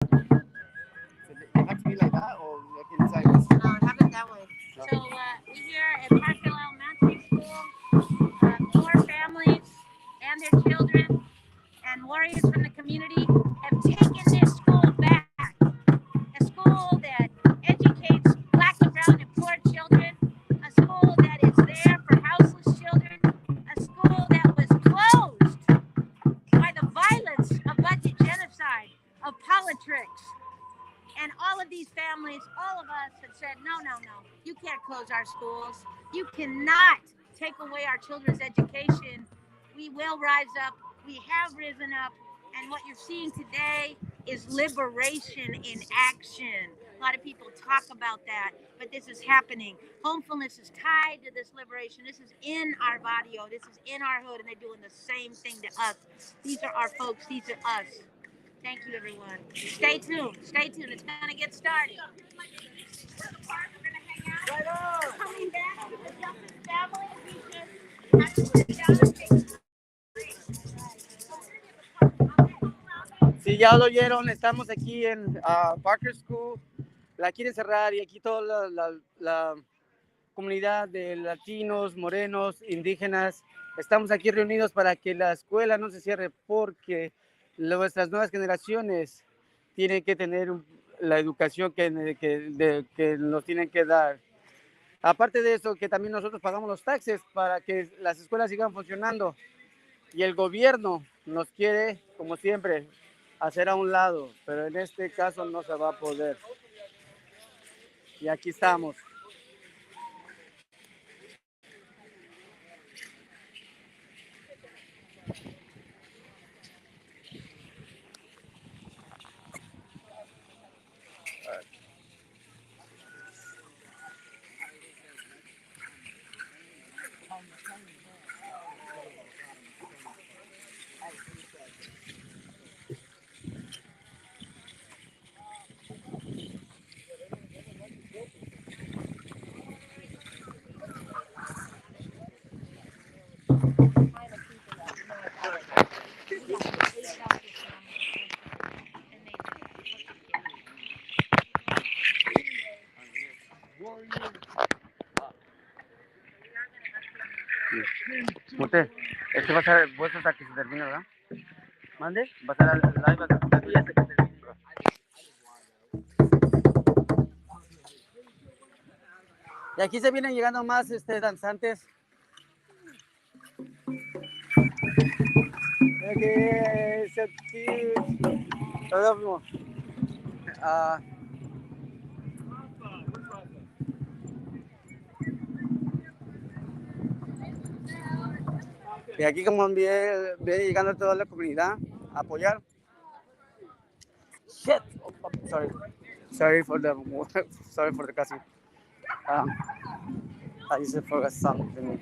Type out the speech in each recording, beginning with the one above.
So they have to be like that, or they can decide this? No, it happens that way. So we here at Parkville Elementary School, four families and their children and warriors from the community have taken this school back. A school that educates black and brown and poor children, a school that is there for houseless children, a school that was closed by the violence of budget genocide, of politics. And all of these families, all of us have said, no, no, no, you can't close our schools. You cannot take away our children's education. We will rise up. We have risen up. And what you're seeing today is liberation in action. A lot of people talk about that, but this is happening. Homefulness is tied to this liberation. This is in our barrio. This is in our hood, and they're doing the same thing to us. These are our folks. These are us. Thank you, everyone. Stay tuned. Stay tuned. It's going to get started. We're the park. We're going to hang out. Right on. Coming back to the Justice family. We just have to sit down and take a Sí, ya lo oyeron, estamos aquí en Parker School, la quieren cerrar y aquí toda la comunidad de latinos, morenos, indígenas, estamos aquí reunidos para que la escuela no se cierre porque nuestras nuevas generaciones tienen que tener la educación que nos tienen que dar. Aparte de eso, que también nosotros pagamos los taxes para que las escuelas sigan funcionando y el gobierno nos quiere, como siempre, hacer a un lado, pero en este caso no se va a poder. Y aquí estamos. Usted, este va a ser vuestro hasta que se termine, ¿verdad? ¿Mande? Va a ser live hasta que se termine. Y aquí se vienen llegando más danzantes. Y aquí como viene llegando toda la comunidad a apoyar. Shit. Oh, sorry. Sorry for the sorry for the cussing. I just forgot something.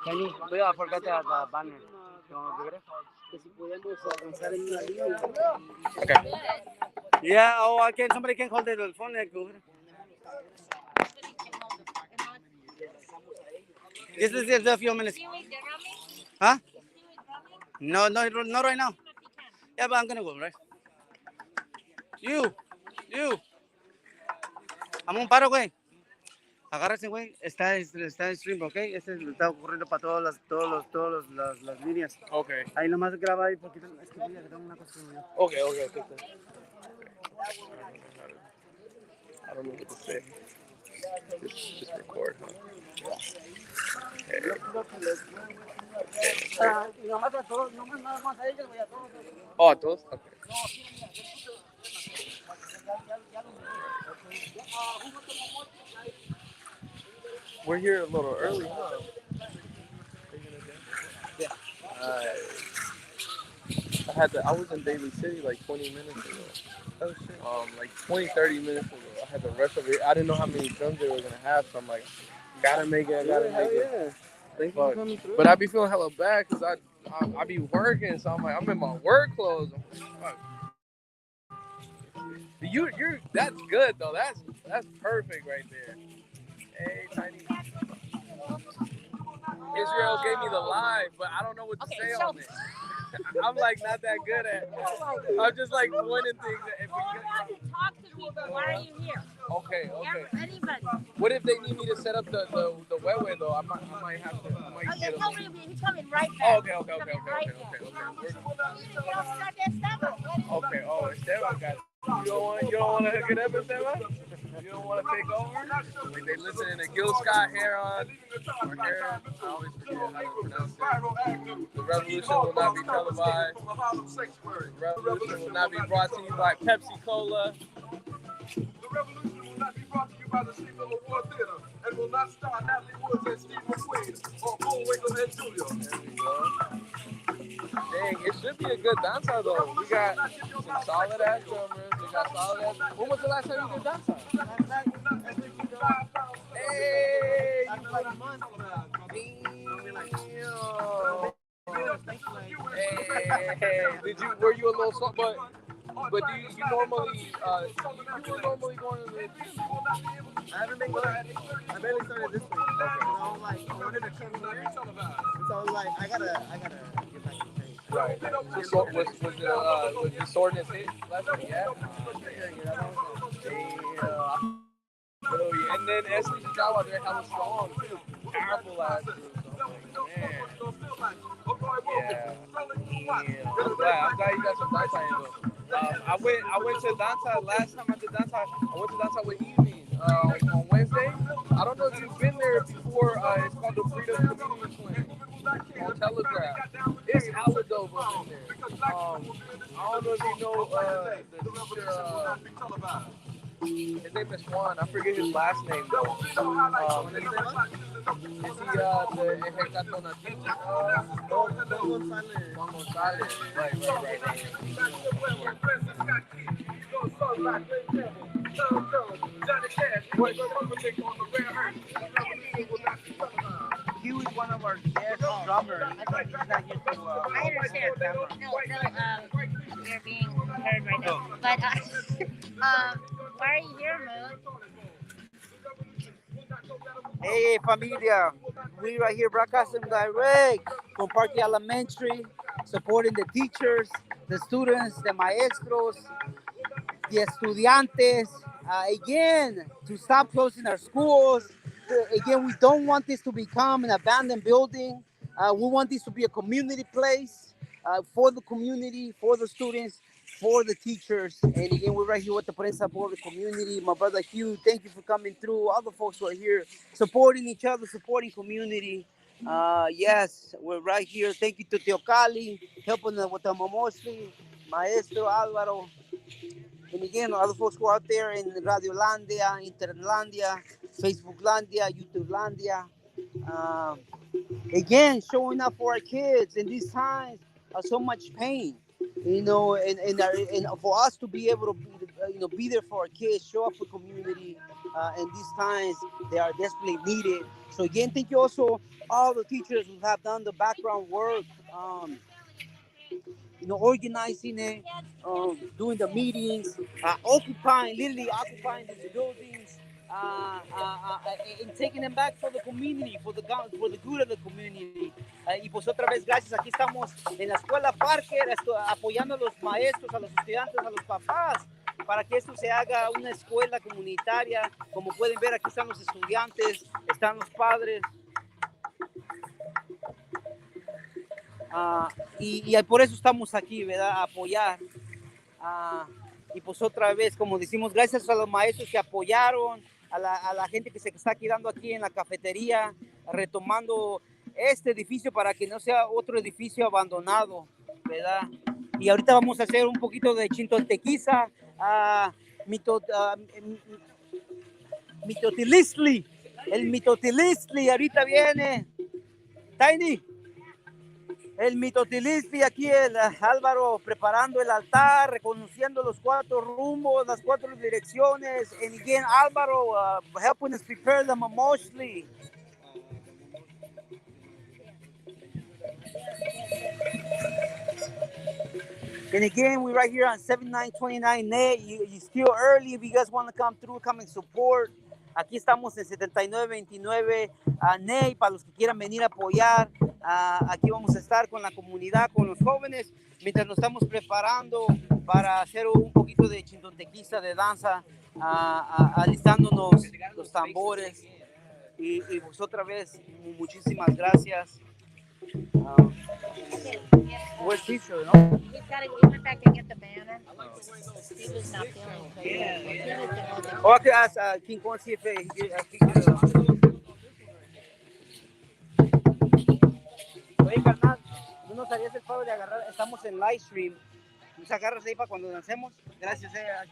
Can I forgot the banner. Okay. Yeah, somebody can hold the phone. This is just a few minutes. Huh? No, no, not right now. Yeah, but I'm gonna go, right? You. I'm un paro, güey. Agárrense, güey. Está en stream, ¿ok? Está ocurriendo para las líneas. Okay. Ahí nomás graba ahí poquito. Es que voy a grabar una cosa. Okay. I don't know what to say. Just record, huh? Oh, a todos? Okay. We're here a little early, huh? Yeah. I was in Daly City like 20 minutes ago. Like 20, 30 minutes ago. I had to rush over here. I didn't know how many drums they were gonna have, so I'm like, gotta make it. I gotta make it. Yeah. Thank you for coming through. But I be feeling hella bad because I be working, so I'm like, I'm in my work clothes. You're that's good though. That's perfect right there. Hey, Tiny. Israel gave me the live, but I don't know what to say on it. I'm like not that good at. I'm just like pointing things. Go around and talk to people. Why are you here? Okay. Anybody. What if they need me to set up the way though? I might have to. He's coming right back. Oh, okay. You don't start Esteban. Okay. Oh, Esteban got it. You don't want to hook it up, Esteban? You don't want to take over? Like they listening to Gil Scott Heron. I always forget how to pronounce it. The revolution will not be televised. The revolution will not be brought to you by Pepsi Cola. The revolution will not be brought to you by the Stephen Award Theater and will not star Natalie Woods and Steve McQueen or Bullwinkle and Julia. There we go. Dang, it should be a good danza though. We got some solid ass drummers. We got solid ass. When was the last time you did danza? Hey, you like a month. Hey, were you a little soft, but do you normally going to the gym? I haven't been going. I barely started this week. Okay. So I'm like, I wanted to come here. So I was like, I gotta get back to training. Right. Was the soreness hit last week? Yeah. And then Esli Jawa, they're hella strong too. Powerful ass group. Man. Yeah. I'm glad you got some danza in though. I went to danza last time I did danza. I went to danza with Evening on Wednesday. I don't know if you've been there before. It's called the Freedom Community Plan on Telegraph. It's hella dope up in there. I don't know if you know the teacher. His name is Juan. I forget his last name though. Is he the Ejecatona teacher? Juan Gonzalez. Right. He was one of our guest drummers. He's not here to. I understand. No, we're being heard right now. But why are you here, Moon? Hey, familia. We right here broadcasting direct from Parque Elementary, supporting the teachers, the students, the maestros, the estudiantes. Again, to stop closing our schools. Again, we don't want this to become an abandoned building. We want this to be a community place for the community, for the students, for the teachers. And again, we're right here with the Prensa for the community. My brother Hugh, thank you for coming through. All the folks who are here supporting each other, supporting community. Yes, we're right here. Thank you to Teocali, helping with the Momosli, Maestro Alvaro. And again, other folks who are out there in Radiolandia, Internetlandia, Facebooklandia, YouTubelandia. Again, showing up for our kids in these times of so much pain, you know, and for us to be able to be there for our kids, show up for community in these times, they are desperately needed. So again, thank you also all the teachers who have done the background work, organizing it, doing the meetings, literally occupying these buildings, and taking them back for the community, for the good of the community. Y pues otra vez, gracias, aquí estamos en la escuela Parker, apoyando a los maestros, a los estudiantes, a los papás, para que esto se haga una escuela comunitaria. Como pueden ver, aquí están los estudiantes, están los padres. Y por eso estamos aquí, ¿verdad? A apoyar. Y pues otra vez, como decimos, gracias a los maestros que apoyaron, a la gente que se está quedando aquí en la cafetería, retomando este edificio para que no sea otro edificio abandonado, ¿verdad? Y ahorita vamos a hacer un poquito de chintontequiza, mitotilistli, el mitotilistli, ahorita viene. Tiny. el Mitotilispi, aquí el Álvaro preparando el altar, reconociendo los 4 rumbos, las 4 direcciones. And again, Álvaro helping us prepare them emotionally. And again, we're right here on 7929 Nate. You still early if you guys want to come through, come and support. Aquí estamos en 7929 Nate para los que quieran venir a apoyar. Aquí vamos a estar con la comunidad, con los jóvenes, mientras nos estamos preparando para hacer un poquito de chintontequista, de danza, alistándonos los tambores. Y pues otra vez, muchísimas gracias. Where's teacher, no? He went back to get the banner. He was not feeling good. Oh, I could ask King Kong, see if he could. Oye, carnal, ¿no nos harías el favor de agarrar? Estamos en live stream. ¿Nos agarras ahí para cuando lancemos? Gracias, Gracias.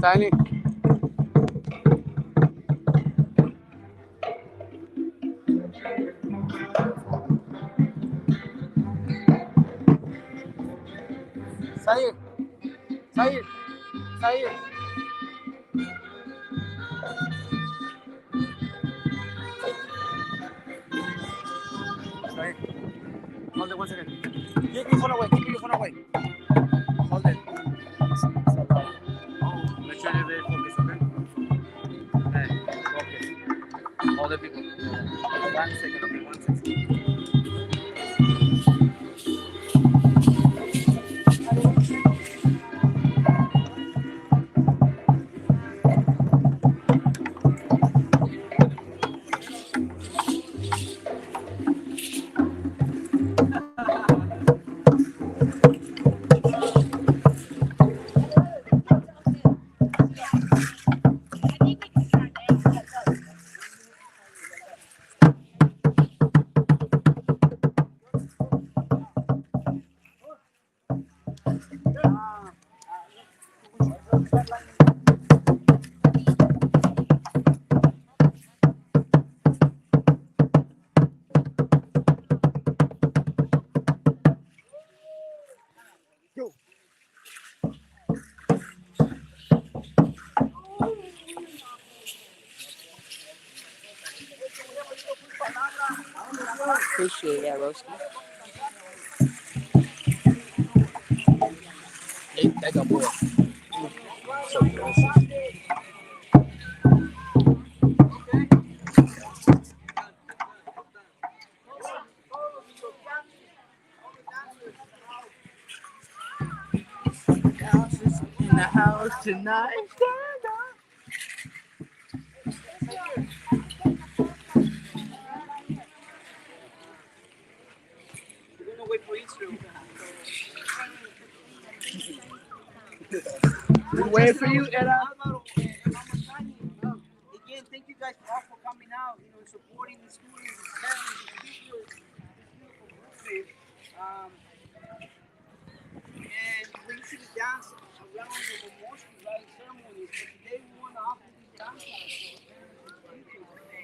Tiny. Sair. Sair. Sair. Sair. Hold it 1 second. Keep your phone away. Keep your phone away. Hold it. Make sure they focus, okay? Hey, focus. All the people. 1 second, okay? 1 second. Appreciate that, Roski. They got more. So delicious. In the house tonight. We're gonna wait for Easter. We waiting for you, Era. guys all for coming out, you know, supporting the students, the parents, the teachers, this beautiful movement. And we usually dance around the memorial ceremonies, but today we want to offer these dance classes for the parents and the teachers.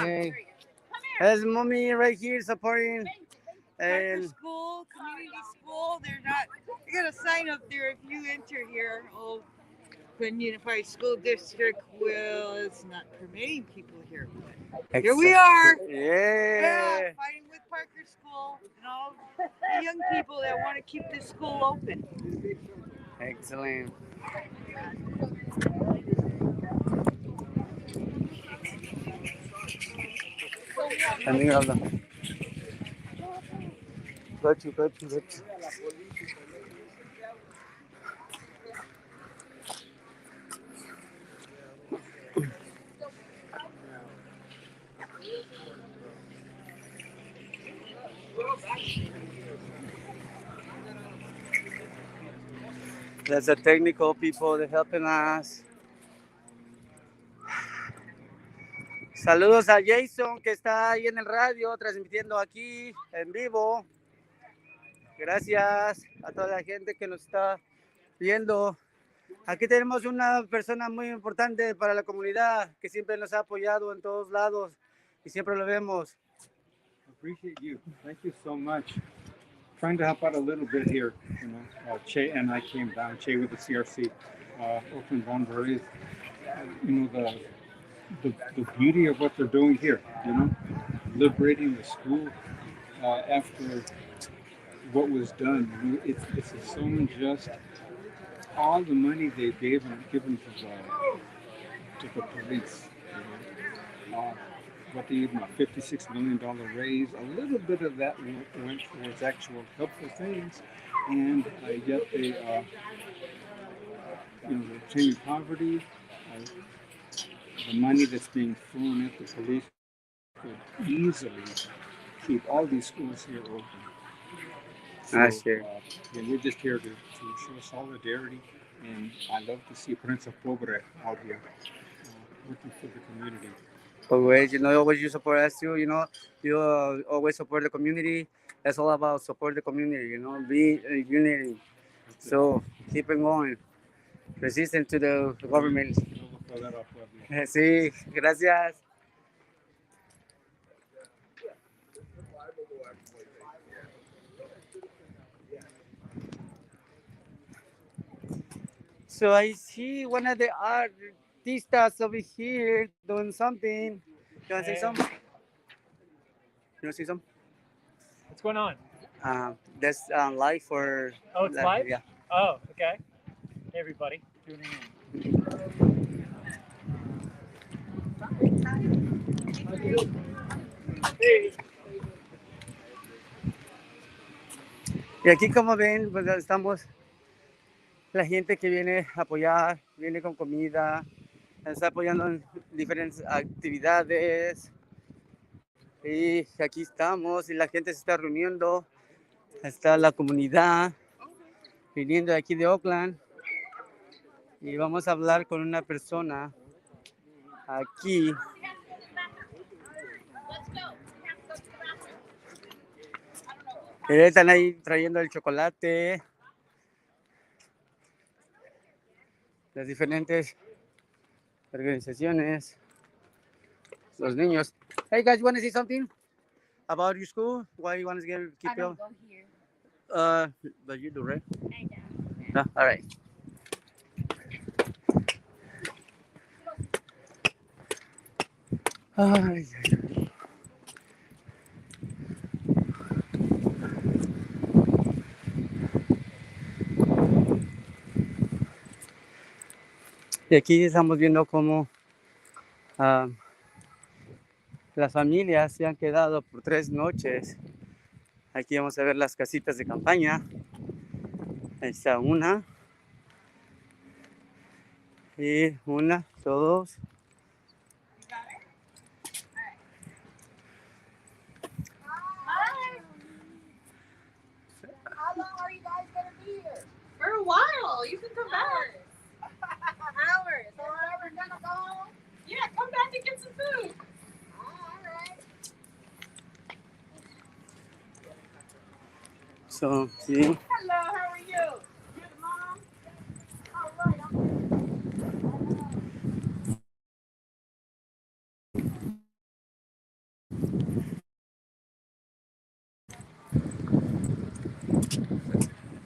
Hey, there's mommy right here supporting. Parker And School, community school. They're not. They got a sign up there if you enter here. Oh, Glen Unified School District is not permitting people here. But here we are. Yeah. Fighting with Parker School and all the young people that want to keep this school open. Excellent. También habla. Got you. That's the technical people that helping us. Saludos a Jason que está ahí en el radio transmitiendo aquí en vivo. Gracias a toda la gente que nos está viendo. Aquí tenemos una persona muy importante para la comunidad que siempre nos ha apoyado en todos lados y siempre lo vemos. Appreciate you. Thank you so much. Trying to help out a little bit here, you know. Che and I came down. Che with the CRC, Oakland Von Burries. You know the beauty of what they're doing here. You know, liberating the school after what was done. You know, it's so unjust. All the money they given to the police. You know, what they gave them, a $56 million raise. A little bit of that went towards actual helpful things, and yet they, you know, they're obtaining poverty. The money that's being thrown at the police could easily keep all these schools here open. So, and we're just here to show solidarity, and I love to see Prensa Pobre out here working for the community. Always, you know, always you support us too, you know, you always support the community. That's all about support the community, you know, be unity. So keep it going, resistant to the government. Sí, gracias. So I see one of the artistas over here doing something. You want to say something? You want to say something? What's going on? That's live for... Oh, it's live? Yeah. Oh, okay. Hey, everybody. Tuning in. Y aquí, como ven, pues estamos... La gente que viene a apoyar, viene con comida, está apoyando en diferentes actividades. Y aquí estamos y la gente se está reuniendo. Está la comunidad viniendo de aquí de Oakland. Y vamos a hablar con una persona aquí. Están ahí trayendo el chocolate. Las diferentes organizaciones, los niños. Hey guys, you want to see something about your school? Why you want to keep I don't go here. But you do, right? I don't. No? All right. Ay. Y aquí estamos viendo cómo las familias se han quedado por 3 noches. Aquí vamos a ver las casitas de campaña. Ahí está una. Y una, dos. to get some food. So, sí. Hello, how are you? Good, Mom? All right,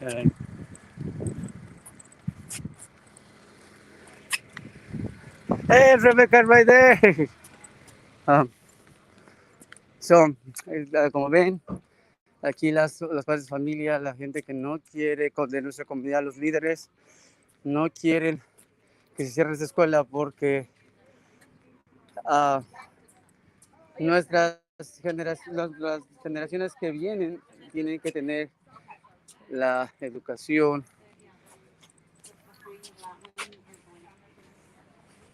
Uh, hey, Rebecca, right there. Um, so, como ven, aquí las padres de familia, la gente que no quiere de nuestra comunidad, los líderes, no quieren que se cierre esta escuela porque ah, las generaciones que vienen tienen que tener la educación.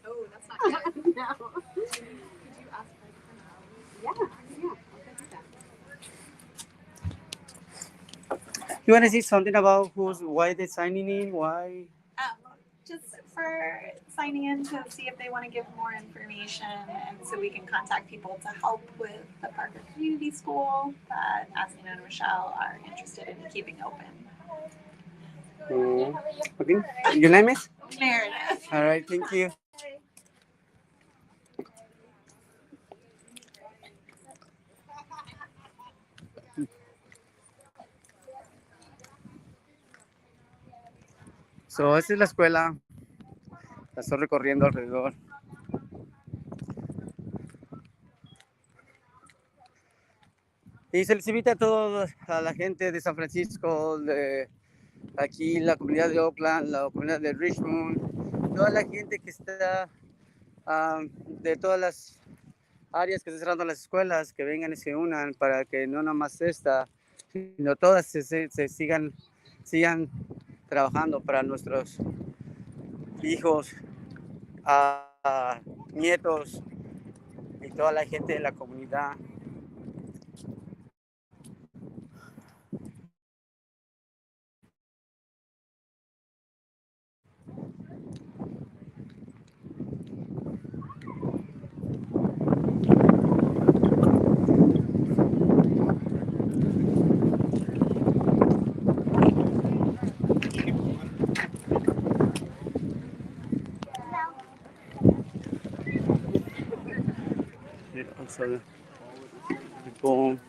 oh, that's not good. No. Could you ask for different hours? Yeah, I'll do that. You want to say something about why they're signing in? Why? Just for signing in to see if they want to give more information, and so we can contact people to help with the Parker Community School that Asina and Rochelle are interested in keeping open. Okay. Your name is? Meredith. All right, thank you. So, esta es la escuela. La estoy recorriendo alrededor. Y se les invita a todos, a la gente de San Francisco, de aquí, la comunidad de Oakland, la comunidad de Richmond, toda la gente que está de todas las áreas que están cerrando las escuelas, que vengan y se unan para que no nomás esta, sino todas se sigan trabajando para nuestros hijos, nietos y toda la gente de la comunidad. Also, people.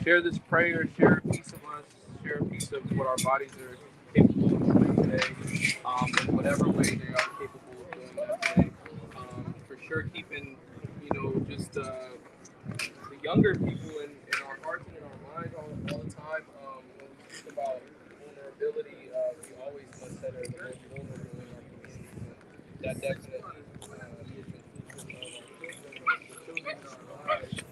Share this prayer, share a piece of us, share a piece of what our bodies are capable of doing today, in whatever way they are capable of doing that today. For sure, keeping, just the younger people in our hearts and in our minds all the time. When we speak about vulnerability, we always must consider the most vulnerable in our community. And that definitely is inclusive of our children in our lives.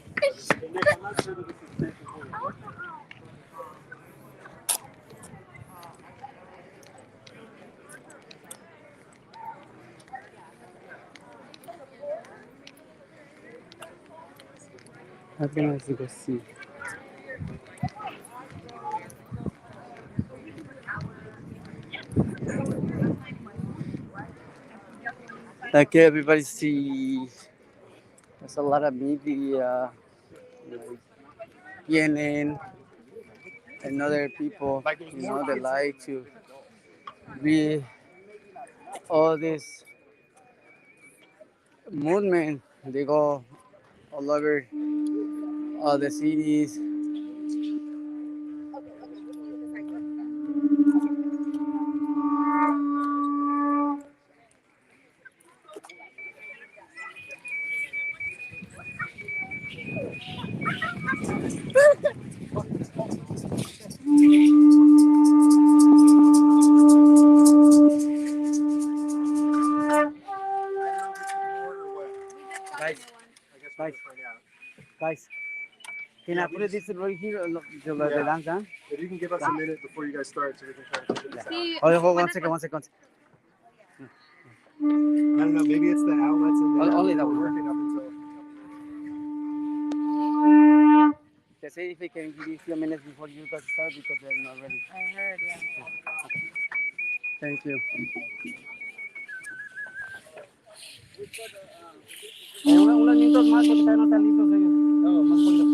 Apenas digo sí. Like everybody sees, there's a lot of media, CNN, and other people, they like to be all this movement. They go all over all the cities. Can I put this right here till the dance done? If you can give us a minute before you guys start, so we can try to figure this out. Oh, hold one second. I don't know. Maybe it's the outlets and Only that we're one. working up until. They say if we can give you a few minutes before you guys start because they're not ready. I heard, yeah. Thank you. Unos minutos más porque todavía no están listos ellos. Oh, más poquito.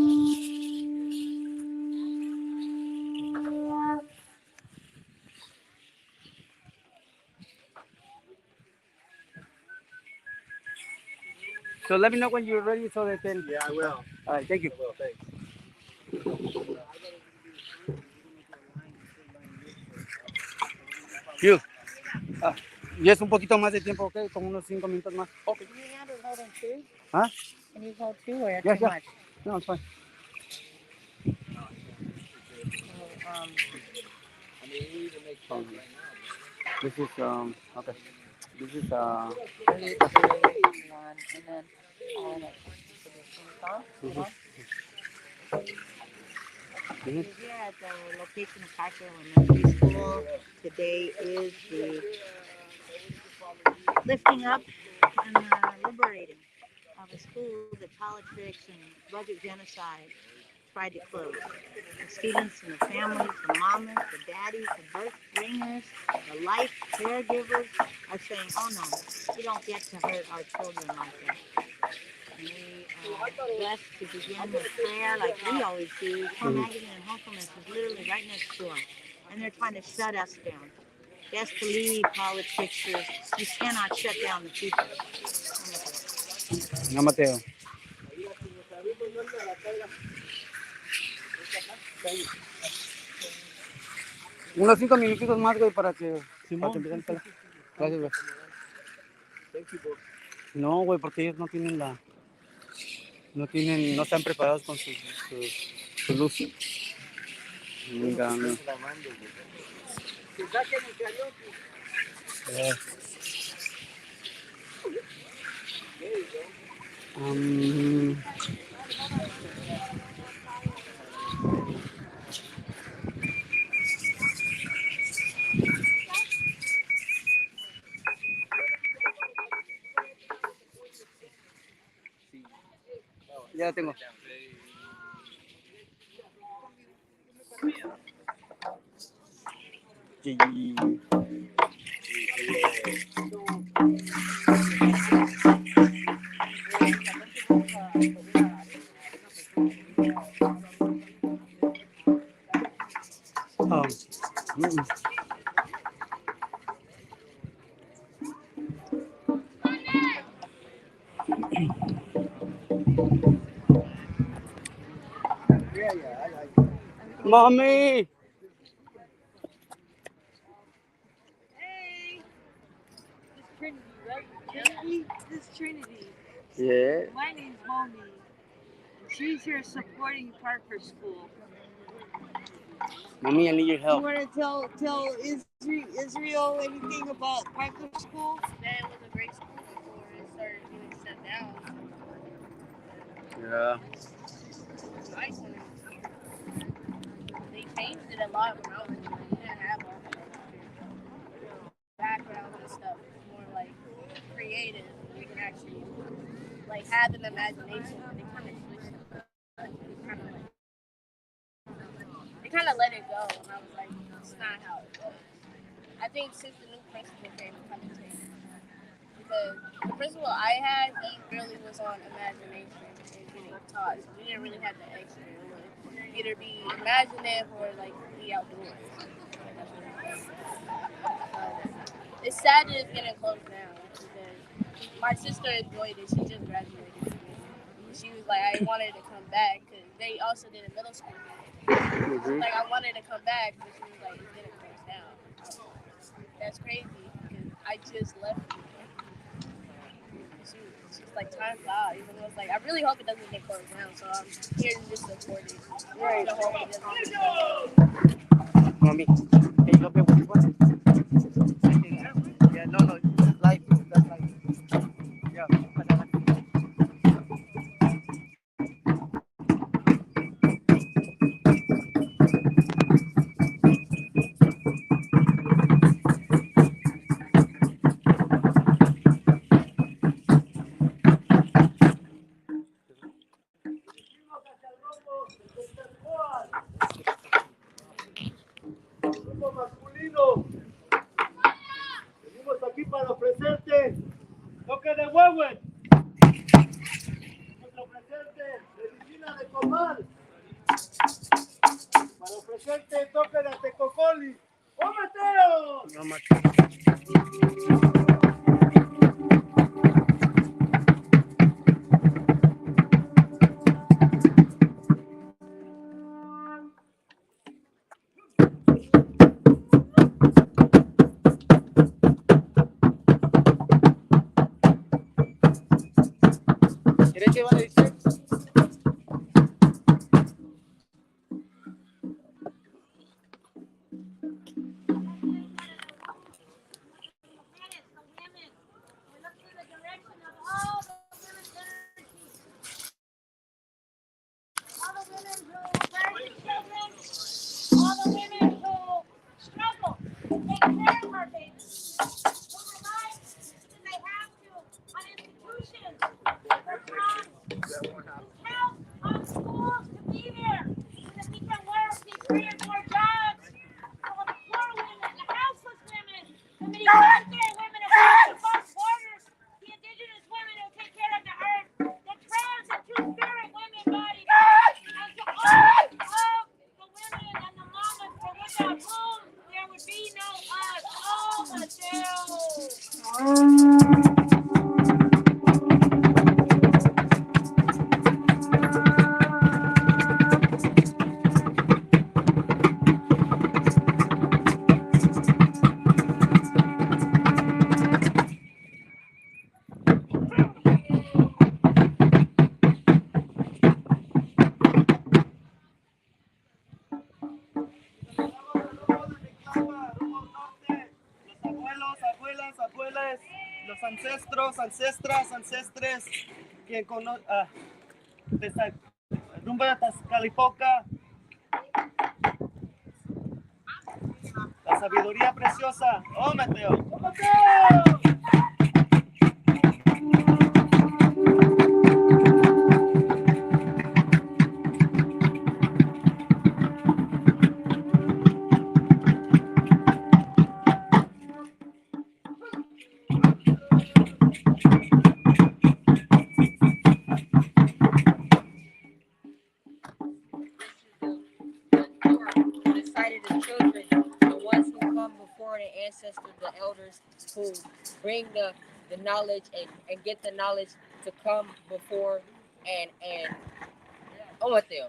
So let me know when you're ready so they can. Yeah, I will. All right, thank you. I will, thanks. You. Y es un poquito más de tiempo, ¿ok? Como unos 5 minutos más. Okay. Can you handle holding two? Huh? Can you hold two or Yeah, too yeah. much? No, it's fine. This is okay. This is one, and then on it. We're here at the location of Parker Elementary School. Today is the lifting up and liberating of a school that politics and budget genocide tried to close. The students and the families, the mamas, the daddies, the birth bringers, the life caregivers are saying, oh no, you don't get to hurt our children like that. And we are blessed to begin with prayer like we always do. Core Magazine and Hopefulness is literally right next door. And they're trying to shut us down. Best believe politics is you cannot shut down the people. no, Mateo. Unos 5 minutitos más, güey, para que empiecen. Gracias, güey. No, güey, porque ellos no tienen no están preparados con su luz. Venga, no. Ya la tengo. Mommy! Hey! This Trinity, right? Trinity? This Trinity. Yeah. My name's Mommy. She's here supporting Parker School. Mommy, I need your help. You want to tell Israel anything about Parker School? That it was a great school before it started getting shut down. Yeah. Nice one. They changed it a lot when I was there. They didn't have all the backgrounds and stuff. It's more like creative. You can actually like have an imagination. They kind of switched it up. They kind of let it go, and I was like, it's not how it was. I think since the new principal came, it kind of changed. Because the principal I had, he really was on imagination and getting taught. So we didn't really have the extra. It would either be imaginative or like be outdoors. It's sad that it's getting closed down because my sister enjoyed it. She just graduated. She was like, I wanted to come back because they also did a middle school. Like I wanted to come back, but she was like, it's getting closed down. That's crazy because I just left. She's like, time flies. And I was like, I really hope it doesn't get closed down. So I'm here to just support it. Right. To hope it doesn't get closed down. Mommy, can you help me with this one? Yeah, no, that's life. That's life. Yeah. Presente, toque la Tecocoli. ¡Oh, Mateo! No, Mateo. ¿Quieres que va a decir? All the women who struggle to take care of our babies, who rely when they have to on institutions for funds, who count on schools to be there so that we can work these 3 and 4 jobs. All the poor women, the houseless women, the migrante women who cross the cross borders, the indigenous women who take care of the earth, the trans and two-spirit women bodies, and to all of the women and the mamas for without whom there would be no us. Oh, Mateo! Abuelas, los ancestros, ancestras, ancestres, quien conoce, rumbo de Tazcalipoca, la sabiduría preciosa. ¡Oh, Mateo! ¡Oh, Mateo! Decided the children, the ones who come before the ancestors, the elders who bring the knowledge and get the knowledge to come before and oh, Mateo.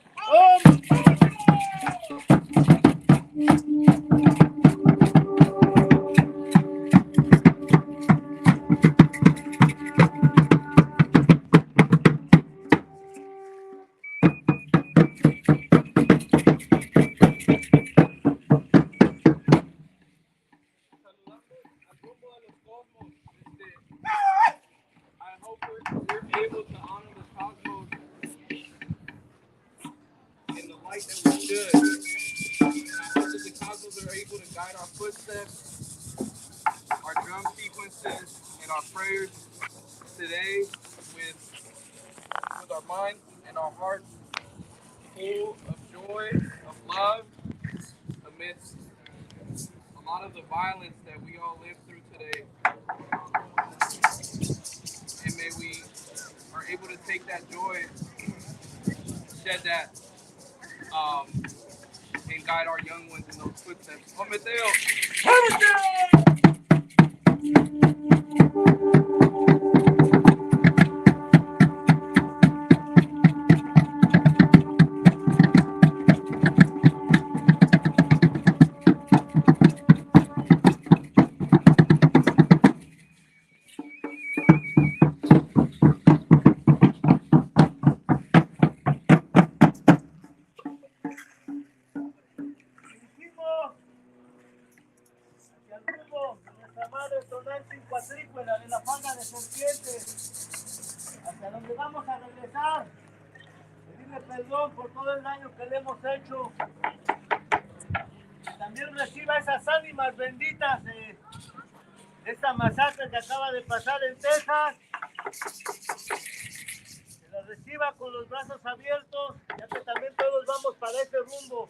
I hope we're able to honor the cosmos in the light that we should. And I hope that the cosmos are able to guide our footsteps, our drum sequences, and our prayers today with our minds and our hearts full of joy, of love, amidst a lot of the violence that we all live through today. And may we are able to take that joy, shed that, and guide our young ones in those footsteps. Oh, Mateo! Oh, Mateo! De la fanga de serpientes, hacia donde vamos a regresar, pedirle perdón por todo el daño que le hemos hecho. También reciba esas ánimas benditas de esta masacre que acaba de pasar en Texas. Que las reciba con los brazos abiertos, ya que también todos vamos para ese rumbo.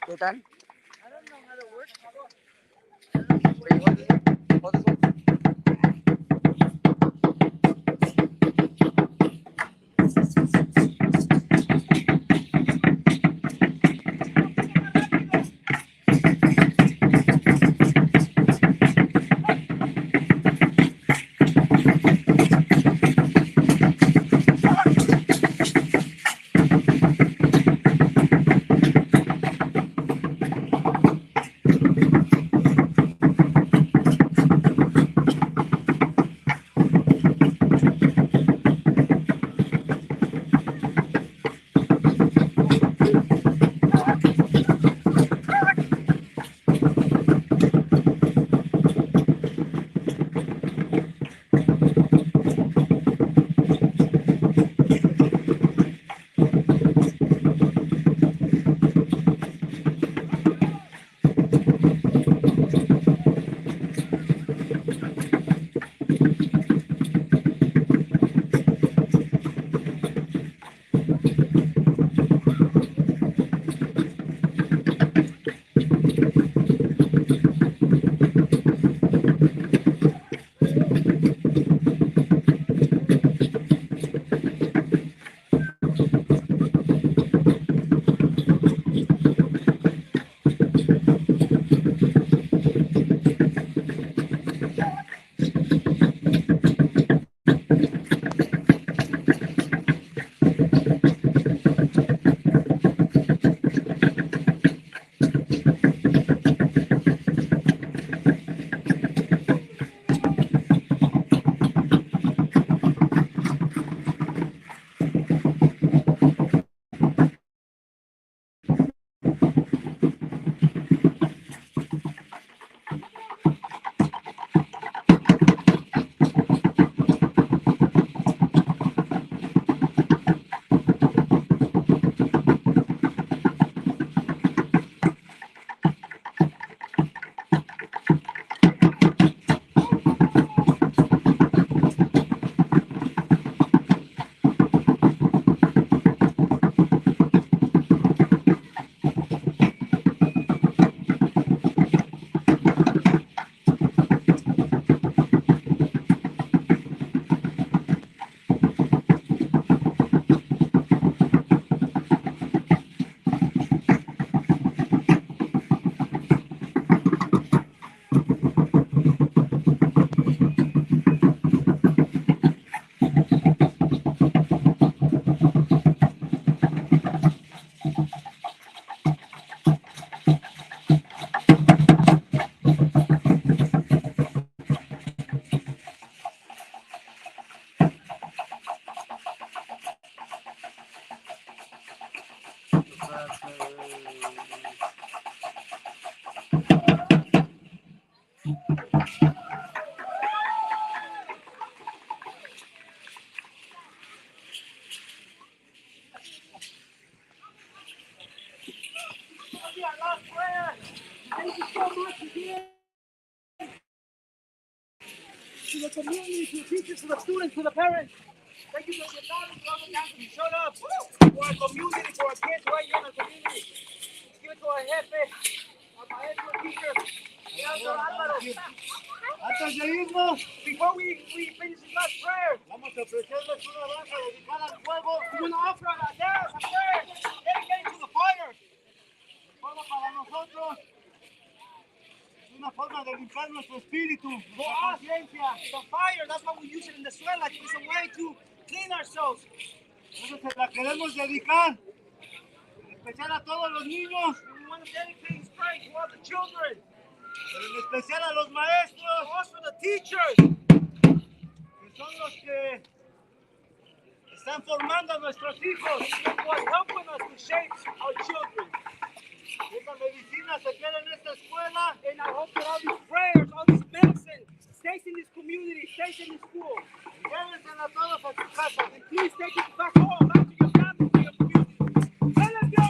¿Qué tal? I don't know how to work. Wait, hold this one. Hold this one. Thank you so much again to the community, to the teachers, to the students, to the parents. Thank you to the parents who showed up for our community, for our kids right here in the community. Give it to our jefe, our maestro teacher, Señor Álvaro. Antes de irnos, before we finish this last prayer, vamos a ofrecerles una danza dedicada al fuego. We're going to offer a dance, a prayer dedicated to the fire. El fuego para nosotros es una forma de limpiar nuestro espíritu, nuestra conciencia. The fire, that's why we use it in the sweat, like it's a way to clean ourselves. Entonces se la queremos dedicar, en especial a todos los niños. We want to dedicate this prayer to all the children. En especial a los maestros, also the teachers, que son los que están formando a nuestros hijos, who are helping us to shape our children. Esta medicina se queda en esta escuela, and I hope that all these prayers, all this medicine, stays in this community, stays in this school. Llévensela todos a su casa, and please take it back home, back to your family, to your community. Let us go!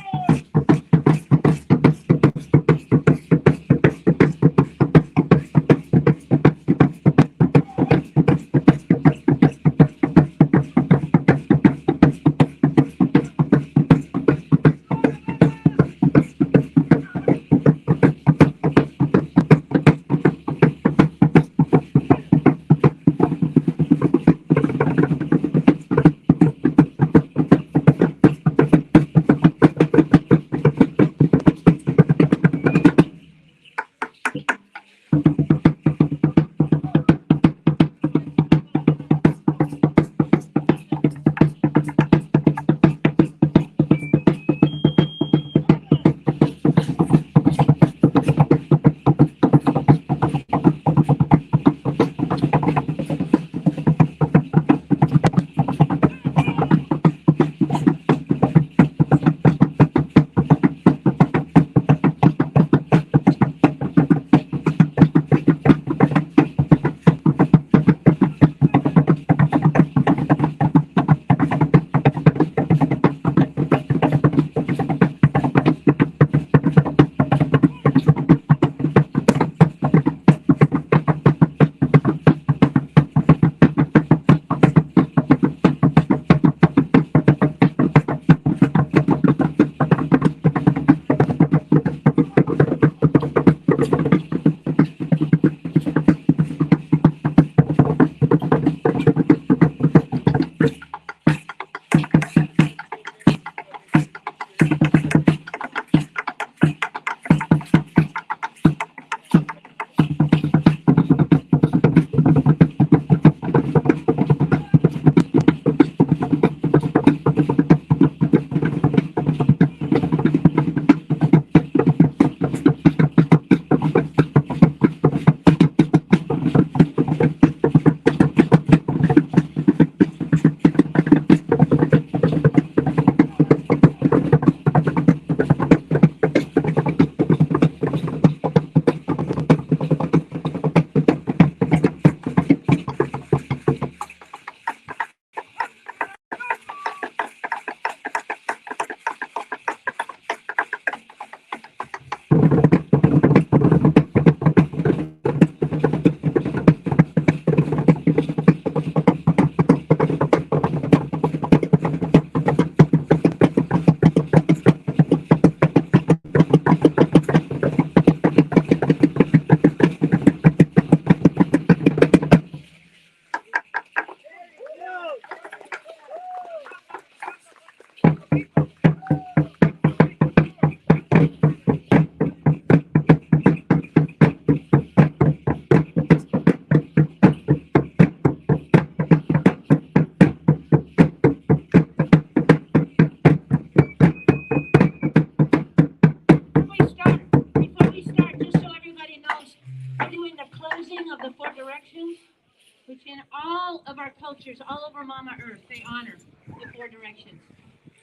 which in all of our cultures, all over Mama Earth, they honor the four directions.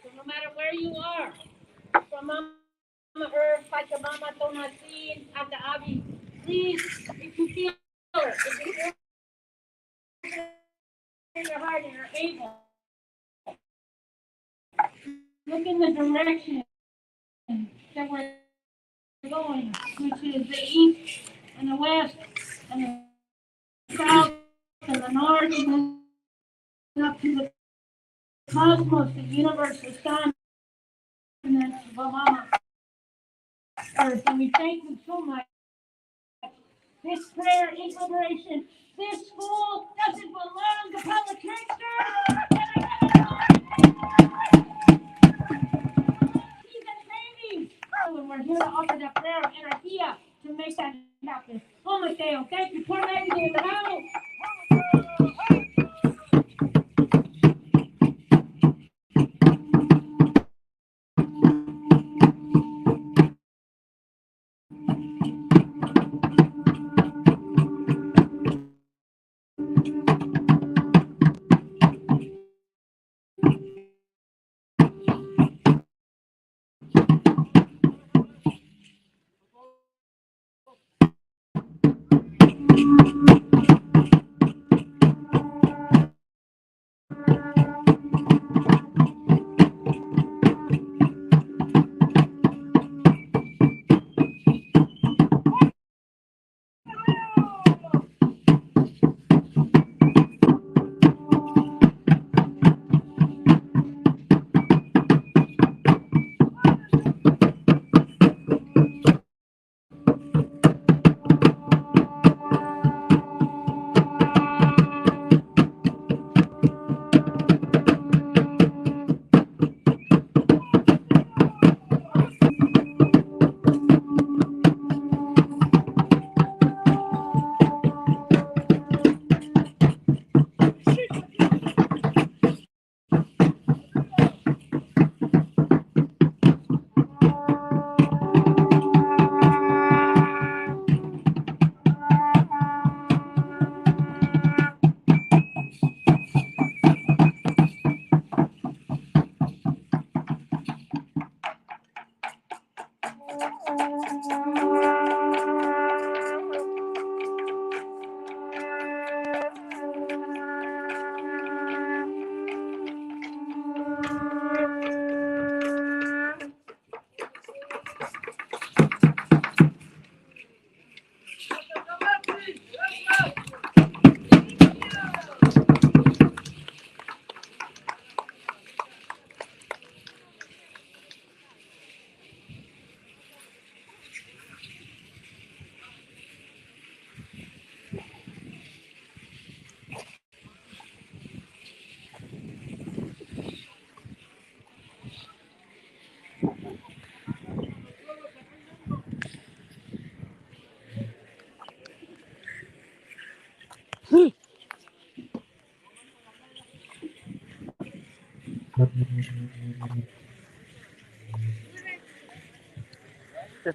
So no matter where you are, From Mama Earth, like Mama Tonasin, Ate Abby, please, if you feel it, if you feel in your heart and you're able, look in the direction that we're going, which is the east and the west and the south and the north and then up to the cosmos, the universe, the sun, and then the Mama Earth. And we thank you so much. This prayer is liberation. This school doesn't belong to public He's a baby. Oh, and we're here to offer that prayer of energia to make that happen. Oh, Mateo, thank you. Pour everything in the house.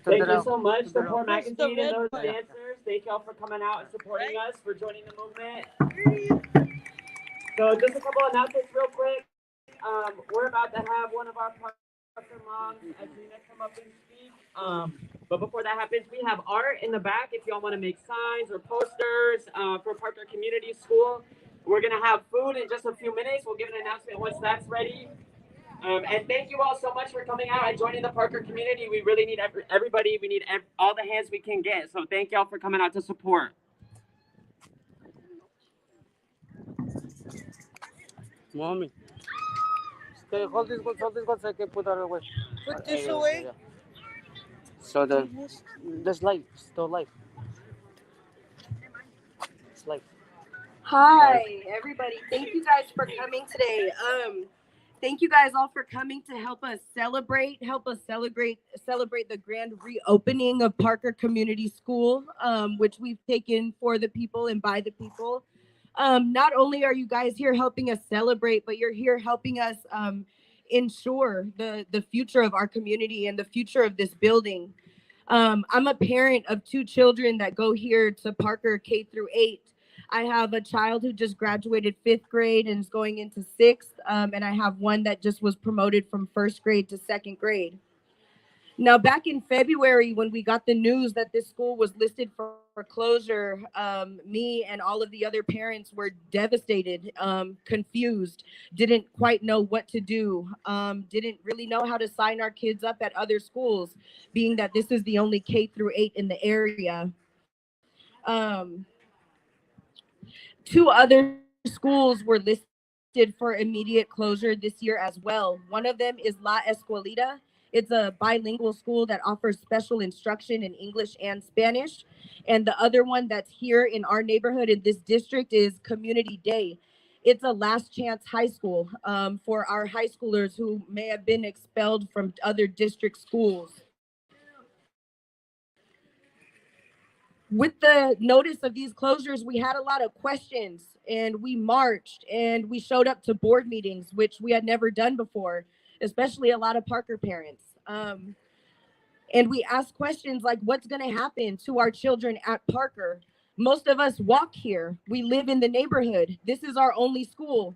Thank you so much, the Poor Magazine and those dancers. Thank y'all for coming out and supporting us, for joining the movement. So just a couple of announcements real quick. We're about to have one of our Parker moms, Adrina, come up and speak. But before that happens, we have art in the back if y'all want to make signs or posters for Parker Community School. We're going to have food in just a few minutes. We'll give an announcement once that's ready. And thank you all so much for coming out and joining the Parker community. We really need everybody. We need all the hands we can get. So thank y'all for coming out to support. Mommy. Okay, hold this one so I can put that away. Put this away? Yeah. So there's light, still light. It's light. Hi, everybody. Thank you guys for coming today. Thank you guys all for coming to help us celebrate the grand reopening of Parker Community School, which we've taken for the people and by the people. Not only are you guys here helping us celebrate, but you're here helping us ensure the future of our community and the future of this building. I'm a parent of 2 children that go here to Parker K through 8. I have a child who just graduated 5th grade and is going into 6th, and I have one that just was promoted from 1st grade to 2nd grade. Now, back in February, when we got the news that this school was listed for closure, me and all of the other parents were devastated, confused, didn't quite know what to do, didn't really know how to sign our kids up at other schools, being that this is the only K-8 in the area. Um, Two other schools were listed for immediate closure this year as well. One of them is La Escuelita. It's a bilingual school that offers special instruction in English and Spanish. And the other one that's here in our neighborhood in this district is Community Day. It's a last chance high school for our high schoolers who may have been expelled from other district schools. With the notice of these closures, we had a lot of questions and we marched and we showed up to board meetings, which we had never done before, especially a lot of Parker parents. And we asked questions like, what's going to happen to our children at Parker? Most of us walk here. We live in the neighborhood. This is our only school.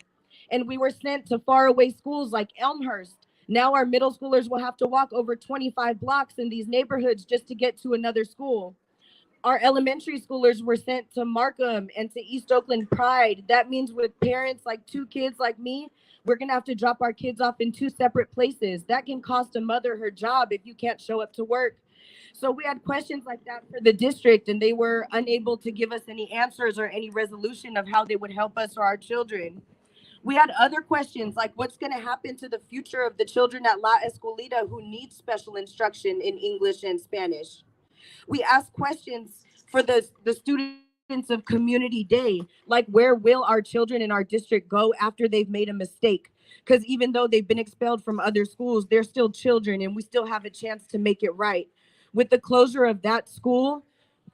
And we were sent to faraway schools like Elmhurst. Now our middle schoolers will have to walk over 25 blocks in these neighborhoods just to get to another school. Our elementary schoolers were sent to Markham and to East Oakland Pride. That means with parents like two kids like me, we're going to have to drop our kids off in two separate places. That can cost a mother her job if you can't show up to work. So we had questions like that for the district, and they were unable to give us any answers or any resolution of how they would help us or our children. We had other questions like what's going to happen to the future of the children at La Escuelita who need special instruction in English and Spanish. We ask questions for the students of Community Day, like where will our children in our district go after they've made a mistake? Because even though they've been expelled from other schools, they're still children and we still have a chance to make it right. With the closure of that school,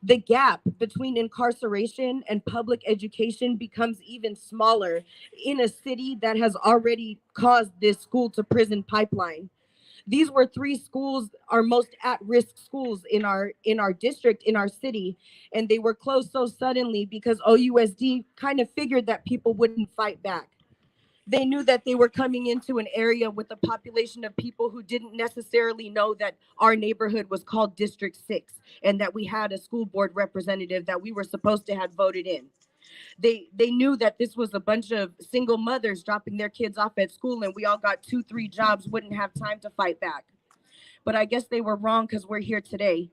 the gap between incarceration and public education becomes even smaller in a city that has already caused this school to prison pipeline. These were three schools, our most at-risk schools in our district, in our city, and they were closed so suddenly because OUSD kind of figured that people wouldn't fight back. They knew that they were coming into an area with a population of people who didn't necessarily know that our neighborhood was called District 6 and that we had a school board representative that we were supposed to have voted in. They knew that this was a bunch of single mothers dropping their kids off at school and we all got 2-3 jobs, wouldn't have time to fight back. But I guess they were wrong because we're here today.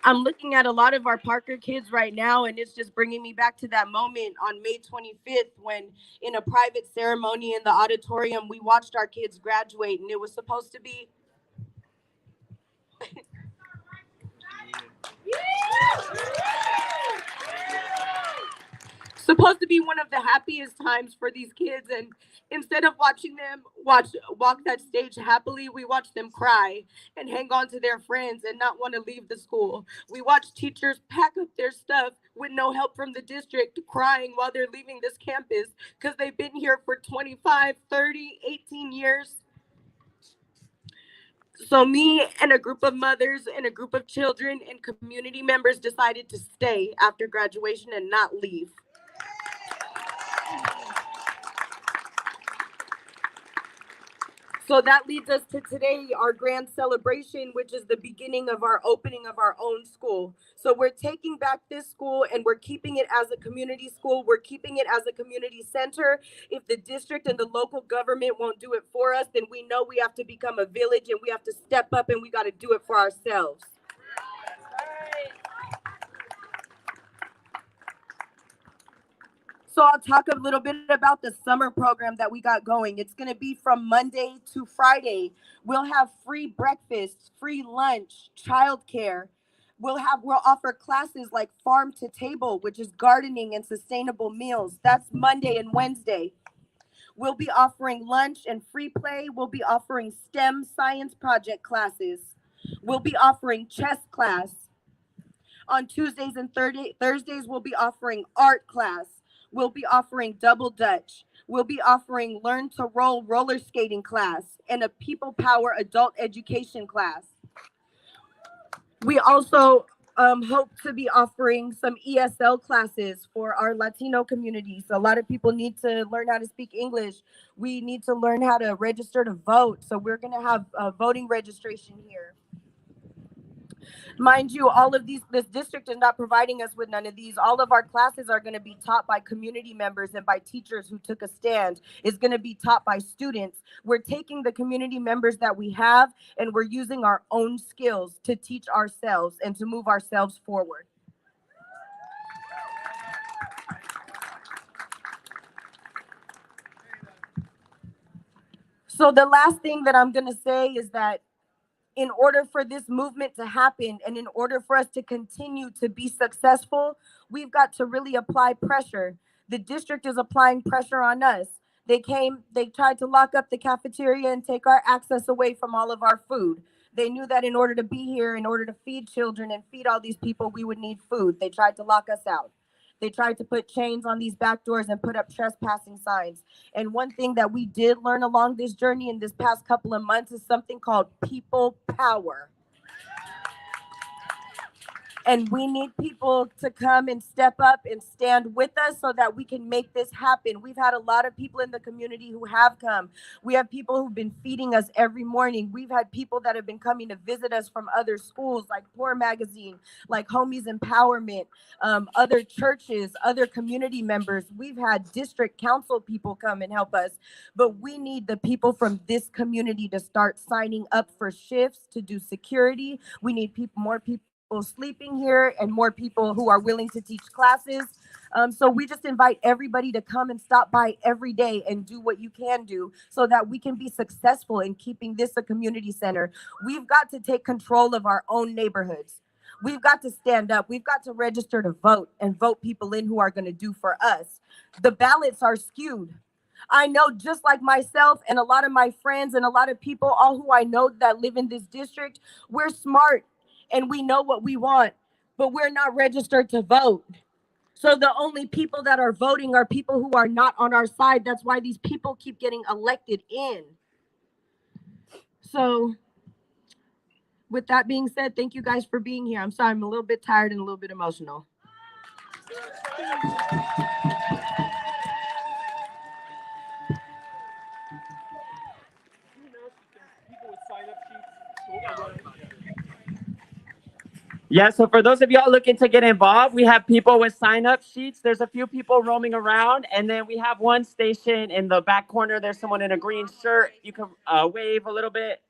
I'm looking at a lot of our Parker kids right now, and it's just bringing me back to that moment on May 25th when in a private ceremony in the auditorium, we watched our kids graduate, and it was supposed to be supposed to be one of the happiest times for these kids, and instead of watching them walk that stage happily, we watched them cry and hang on to their friends and not want to leave the school. We watched teachers pack up their stuff with no help from the district, crying while they're leaving this campus because they've been here for 25, 30, 18 years. So me and a group of mothers and a group of children and community members decided to stay after graduation and not leave. So that leads us to today, our grand celebration, which is the beginning of our opening of our own school. So we're taking back this school and we're keeping it as a community school. We're keeping it as a community center. If the district and the local government won't do it for us, then we know we have to become a village and we have to step up and we got to do it for ourselves. So I'll talk a little bit about the summer program that we got going. It's going to be from Monday to Friday. We'll have free breakfast, free lunch, childcare. We'll offer classes like farm to table, which is gardening and sustainable meals. That's Monday and Wednesday. We'll be offering lunch and free play. We'll be offering STEM science project classes. We'll be offering chess class. On Tuesdays and Thursdays, we'll be offering art class. We'll be offering double dutch. We'll be offering learn to roll roller skating class and a people power adult education class. We also hope to be offering some ESL classes for our Latino communities. A lot of people need to learn how to speak English. We need to learn how to register to vote. So we're going to have voting registration here. Mind you, all of this district is not providing us with none of these. All of our classes are going to be taught by community members and by teachers who took a stand. It's going to be taught by students. We're taking the community members that we have and we're using our own skills to teach ourselves and to move ourselves forward. So the last thing that I'm going to say is that in order for this movement to happen and in order for us to continue to be successful, we've got to really apply pressure. The district is applying pressure on us. They tried to lock up the cafeteria and take our access away from all of our food. They knew that in order to be here, in order to feed children and feed all these people, we would need food. They tried to lock us out. They tried to put chains on these back doors and put up trespassing signs. And one thing that we did learn along this journey in this past couple of months is something called people power. And we need people to come and step up and stand with us so that we can make this happen. We've had a lot of people in the community who have come. We have people who've been feeding us every morning. We've had people that have been coming to visit us from other schools like Poor Magazine, like Homies Empowerment, other churches, other community members. We've had district council people come and help us. But we need the people from this community to start signing up for shifts to do security. We need more people sleeping here and more people who are willing to teach classes. So we just invite everybody to come and stop by every day and do what you can do so that we can be successful in keeping this a community center. We've got to take control of our own neighborhoods. We've got to stand up. We've got to register to vote and vote people in who are going to do for us. The ballots are skewed. I know, just like myself and a lot of my friends and a lot of people, all who I know that live in this district, we're smart. And we know what we want, but we're not registered to vote. So the only people that are voting are people who are not on our side. That's why these people keep getting elected in. So with that being said, thank you guys for being here. I'm sorry, I'm a little bit tired and a little bit emotional. Yeah, so for those of y'all looking to get involved, we have people with sign-up sheets. There's a few people roaming around, and then we have one station in the back corner. There's someone in a green shirt. You can wave a little bit,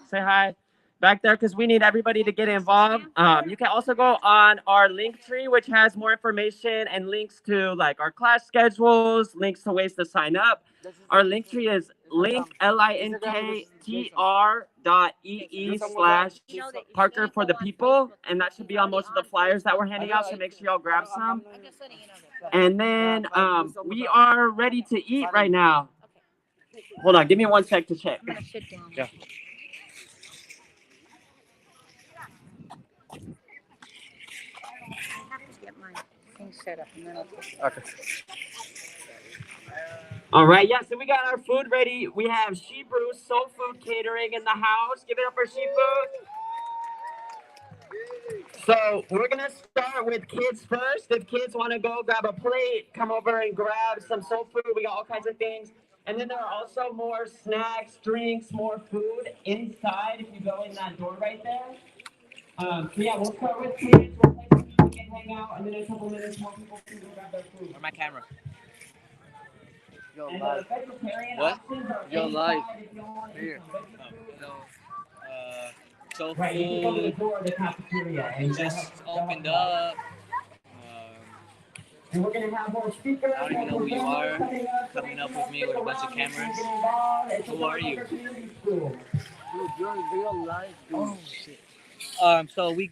say hi back there, because we need everybody to get involved. You can also go on our link tree, which has more information and links to like our class schedules, links to ways to sign up. Our link tree is linktr.ee/Parker for the people, and that should be on most of the flyers that we're handing out, so make sure y'all grab some. And then we are ready to eat right now. Hold on, give me 1 sec to check. I'm gonna sit down. Yeah. I have to get my thing set up and then I'll take it. Okay. All right, yeah, so we got our food ready. We have She Brew Soul Food Catering in the house. Give it up for She Food. So we're gonna start with kids first. If kids wanna go grab a plate, come over and grab some soul food. We got all kinds of things. And then there are also more snacks, drinks, more food inside if you go in that door right there. So yeah, we'll start with kids. We'll play some music and hang out, and then in a couple minutes more people can go grab their food. Where's my camera? Yo, live. What? Yo, live. Here. Soul food just opened up. And we're gonna have more speakers. I don't even know who you are. Coming up with me with a bunch of cameras. Who are you? Dude, you're real life, dude. Oh shit. So we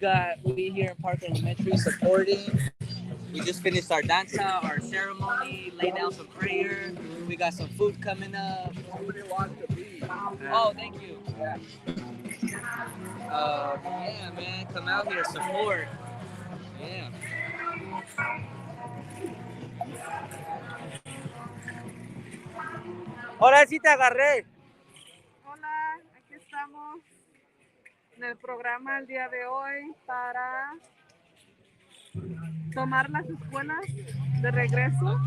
here in Park Elementary supporting. We just finished our danza, our ceremony, laid down some prayer. We got some food coming up. Somebody wants to be. Oh, thank you. Yeah, man, come out here, support. Yeah. Ahora sí te agarré. Hola, aquí estamos en el programa el día de hoy para tomar las escuelas de regreso.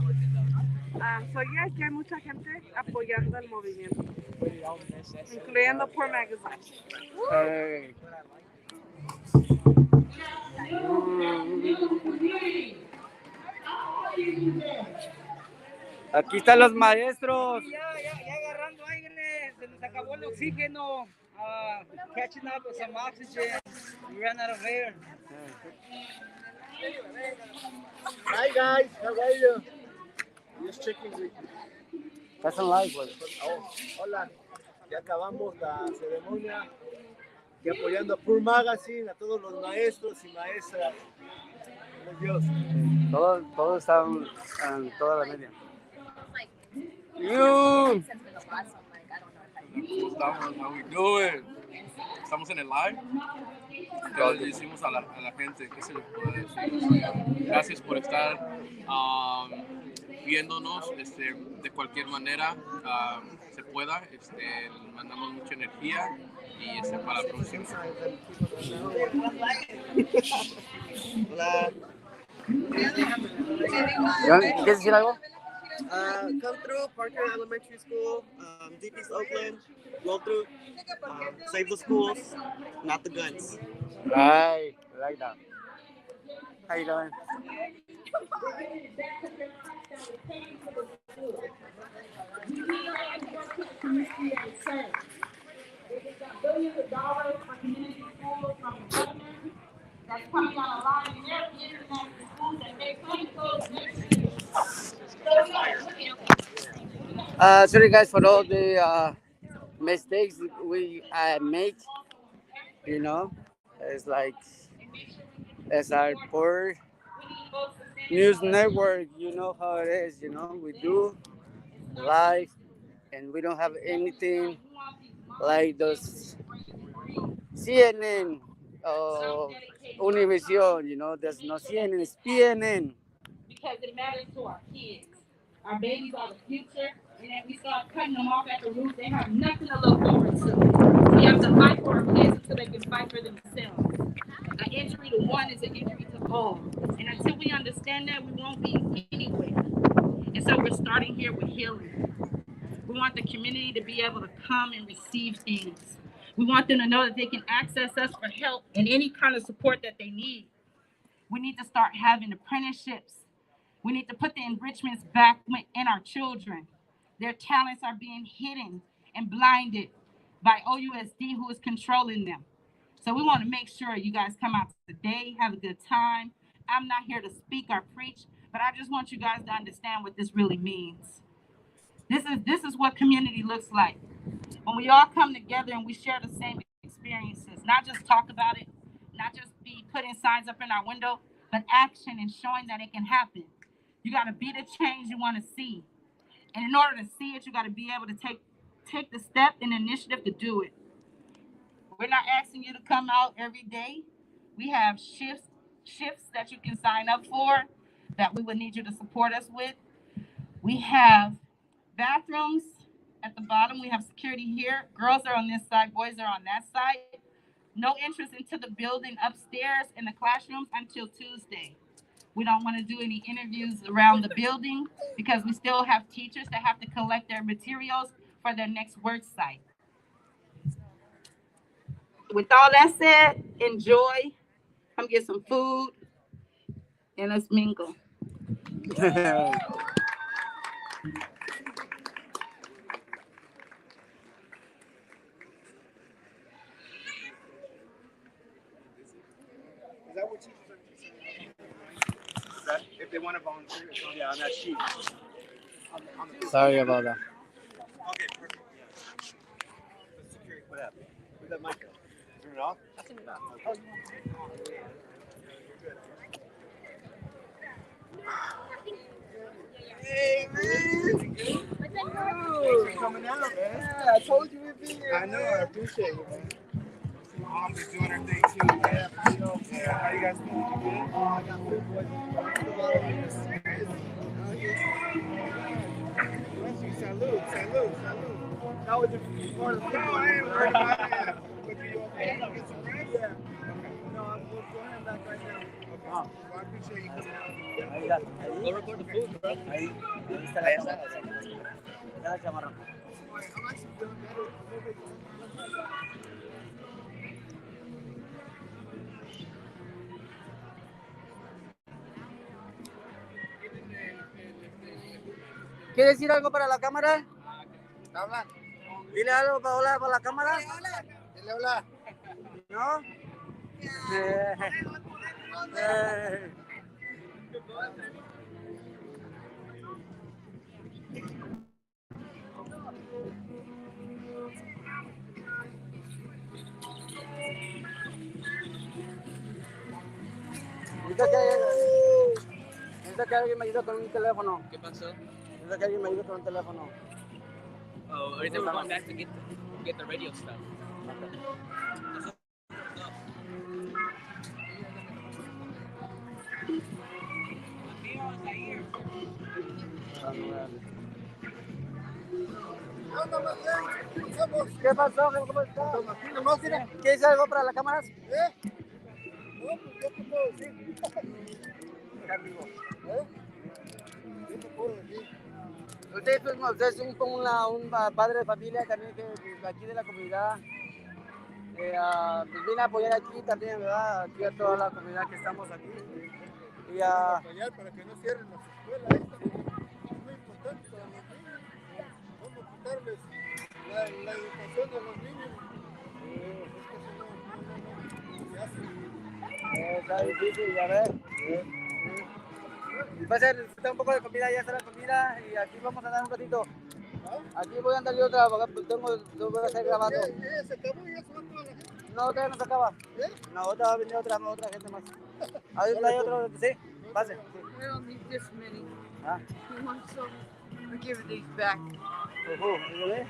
So yeah, que hay mucha gente apoyando el movimiento, incluyendo Poor Magazine. Hey. Aquí están los maestros. Ya agarrando aire, se nos acabó el oxígeno. Catching up with some oxygen. We ran out of air. Hi guys, how are you? Just checking with you. That's a live, güey. Oh, hola, ya acabamos la ceremonia y apoyando a Poor Magazine, a todos los maestros y maestras. Dios. Todos están en toda la media. You. Estamos, how we doing? Estamos en el live. Ya le decimos a la gente que se les puede decir. Gracias por estar viéndonos de cualquier manera se pueda. Mandamos mucha energía y para la próxima. Hola. ¿Quieres decir algo? Come through Parker Elementary School, Deep East Oakland. Roll through. Save the schools, not the guns. Right, I like that. How you doing? Billions of dollars for community schools from the government that's coming on a line in their international schools and they plan to close next year. Sorry guys for all the mistakes we make. You know, it's like as our poor news network. You know how it is. You know, we do live and we don't have anything like those CNN, Univision, you know, there's no CNN, it's PNN. Because it matters to our kids. Our babies are the future, and if we start cutting them off at the roots, they have nothing to look forward to. We have to fight for our kids until they can fight for themselves. An injury to one is an injury to all. And until we understand that, we won't be anywhere. And so we're starting here with healing. We want the community to be able to come and receive things. We want them to know that they can access us for help and any kind of support that they need. We need to start having apprenticeships. We need to put the enrichments back in our children. Their talents are being hidden and blinded by OUSD, who is controlling them. So we want to make sure you guys come out today, have a good time. I'm not here to speak or preach, but I just want you guys to understand what this really means. This is what community looks like. When we all come together and we share the same experiences, not just talk about it, not just be putting signs up in our window, but action and showing that it can happen. You got to be the change you want to see. And in order to see it, you got to be able to take the step and initiative to do it. We're not asking you to come out every day. We have shifts that you can sign up for that we would need you to support us with. We have bathrooms at the bottom. We have security here. Girls are on this side, boys are on that side. No entrance into the building upstairs in the classrooms until Tuesday. We don't want to do any interviews around the building because we still have teachers that have to collect their materials for their next work site. With all that said, enjoy. Come get some food and let's mingle. Is that what teachers are saying? If they want to volunteer, it's on that sheet. On the Sorry about that. Okay, perfect. Yeah. The security, what happened? Where's that mic? Turn it off? Turn it off. Oh, hey, man. Thanks for coming out, man. Yeah, I told you we'd be here. I know, I appreciate it, man. Mom's is doing her thing too, man. Yeah, how you guys doing? You good? Oh, I got food poisoning. Salud, salud, salud. That was the one. No, I ain't worried about it. But you okay? Get some rest? Yeah. No, I'm going back right now. No. I appreciate you coming out. Ahí está. Ahí. Go record the food, bro. Ahí está la cámara. Está la cámara. ¿Quieres decir algo para la cámara? Habla. Dile algo para hablar para la cámara. Dile hola. ¿No? Necesito que alguien me ayude con un teléfono. ¿Qué pasó? Necesito que alguien me ayude con un teléfono. Oh, ahorita we're going back to get the radio stuff. ¿Qué pasó? ¿Cómo estás? ¿Quieres algo para la cámara? No, pues, ¿qué te puedo decir? ¿Qué te puedo decir? Usted es un padre de familia también que aquí de la comunidad. Pues vine a apoyar aquí también, ¿verdad? Aquí a toda la comunidad que estamos aquí. Y apoyar para que no cierren las escuelas. Es muy importante para los niños. Vamos a quitarles la educación de los niños. Es que si no se hace. Está difícil, ya ves. Va a ser un poco de comida, ya está la comida y aquí vamos a dar un ratito. Aquí voy a andar yo trabajando, voy a estar grabando. ¿Ya se acabó? ¿Ya se va toda la gente? No, todavía no se acaba. No, otra va a venir otra gente más. Ahí hay otro, sí, pase. I don't need this many. Ah. You want some? I'll give these back. ¿Y ve?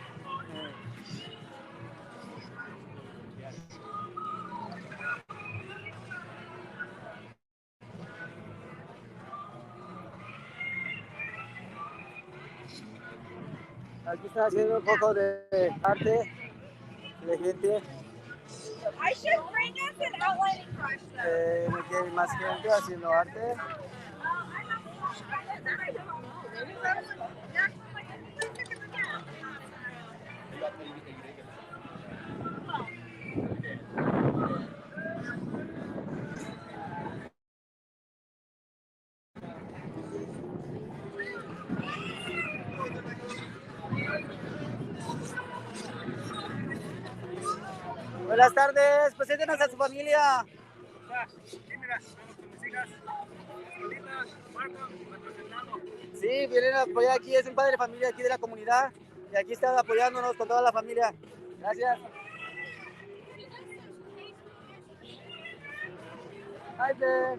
Aquí está haciendo un poco de arte de gente. I should bring us an outlining crush. Aquí hay más gente haciendo arte. Buenas tardes, preséntenos a su familia. Sí, vienen a apoyar aquí, es un padre de familia aquí de la comunidad y aquí están apoyándonos con toda la familia. Gracias. Hi there.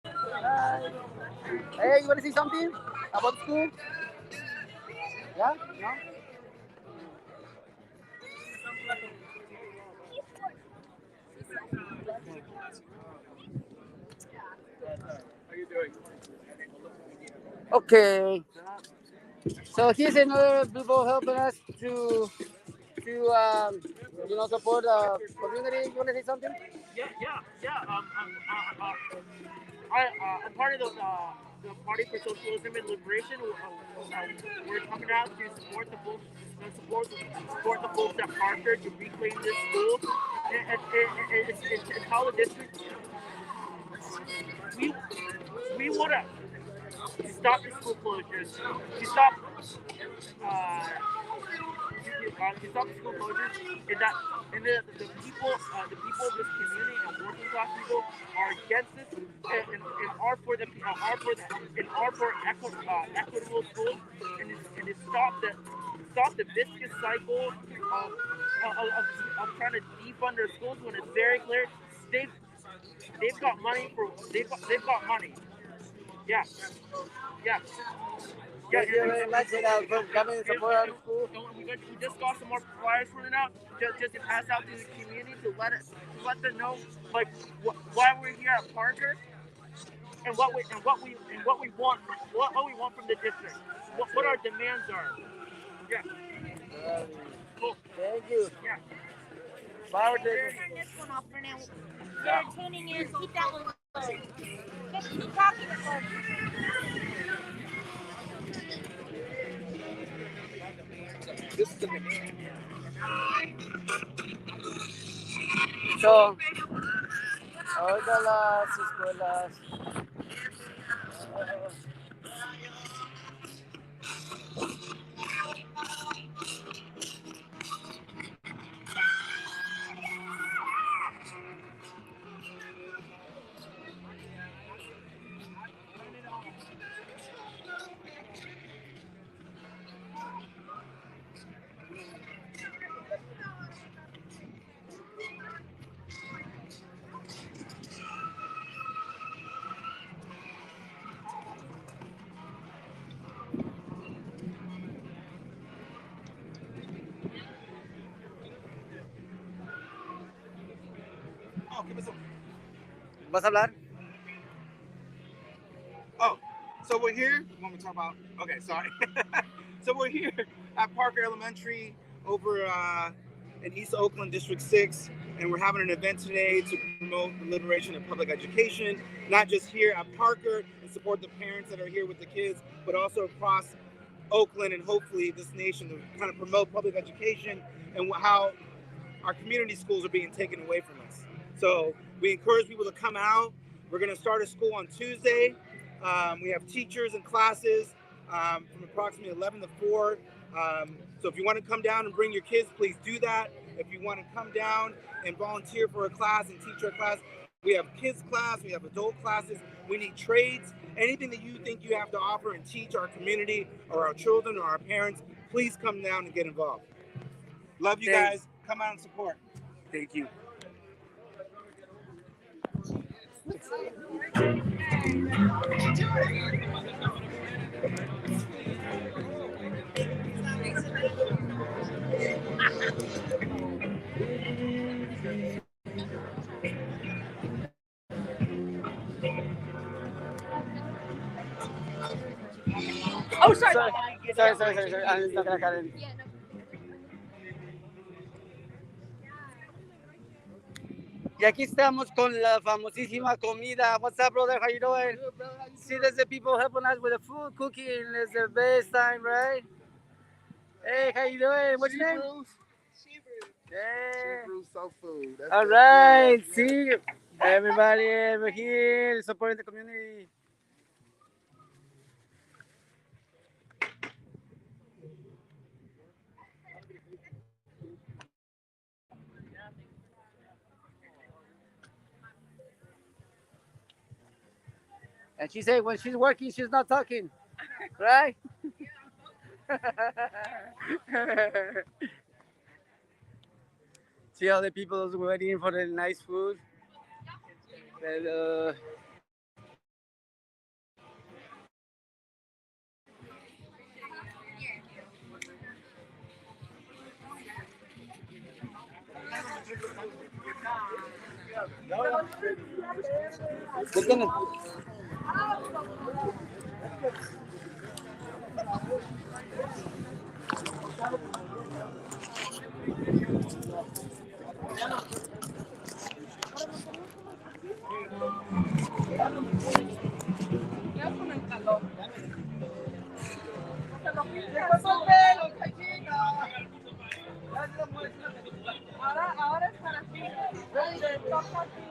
Hi. Hey, you want to see something about school? Yeah? No? How you doing? Okay. So here's another people helping us to support the community. You want to say something? Yeah. I'm part of the Party for Socialism and Liberation. We're coming out to support the folks, at Parker to reclaim this school. It's how the district. We want to stop the school closures. To stop the school closures, and the people of this community and working class people are against this and are for equitable schools and to stop the vicious cycle of trying to defund their schools when it's very clear they've got money. Yeah. Thank you very much for coming and support our school. We just got some more flyers running out just to pass out to the community to let them know like why we're here at Parker and what we want from the district. What our demands are. Yeah. Cool. Thank you. Yeah. Power Turn this one off for now. They're tuning in. Keep that one going. Keep talking to folks. This is the beginning. So, ahorita las escuelas. Oh, give us a... ¿Vas a hablar? Oh, so we're here. You want me to talk about? Okay, sorry. So we're here at Parker Elementary over in East Oakland, District 6, and we're having an event today to promote the liberation of public education, not just here at Parker and support the parents that are here with the kids, but also across Oakland and hopefully this nation to kind of promote public education and how our community schools are being taken away from us. So we encourage people to come out. We're going to start a school on Tuesday. We have teachers and classes from approximately 11 to 4. So if you want to come down and bring your kids, please do that. If you want to come down and volunteer for a class and teach our class, we have kids class, we have adult classes, we need trades. Anything that you think you have to offer and teach our community or our children or our parents, please come down and get involved. Love you guys. Come out and support. Thank you. Oh, sorry. Sorry. I'm not gonna cut it. Y aquí estamos con la famosísima comida. What's up, brother? How you doing? See, there's the people helping us with the food, cooking. It's the best time, right? Hey, how you doing? What's your name? Yeah. Soul food. That's All right. See, everybody over here supporting the community. And she said when she's working, she's not talking, right? See all the people waiting for the nice food. But, they're gonna. Ahora es para ti. Te toca a ti.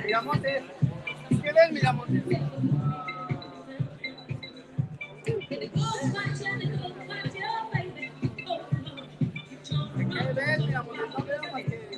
Miramonte, ¿qué ves, Miramonte? ¿Qué ves, Miramonte? No veo más que...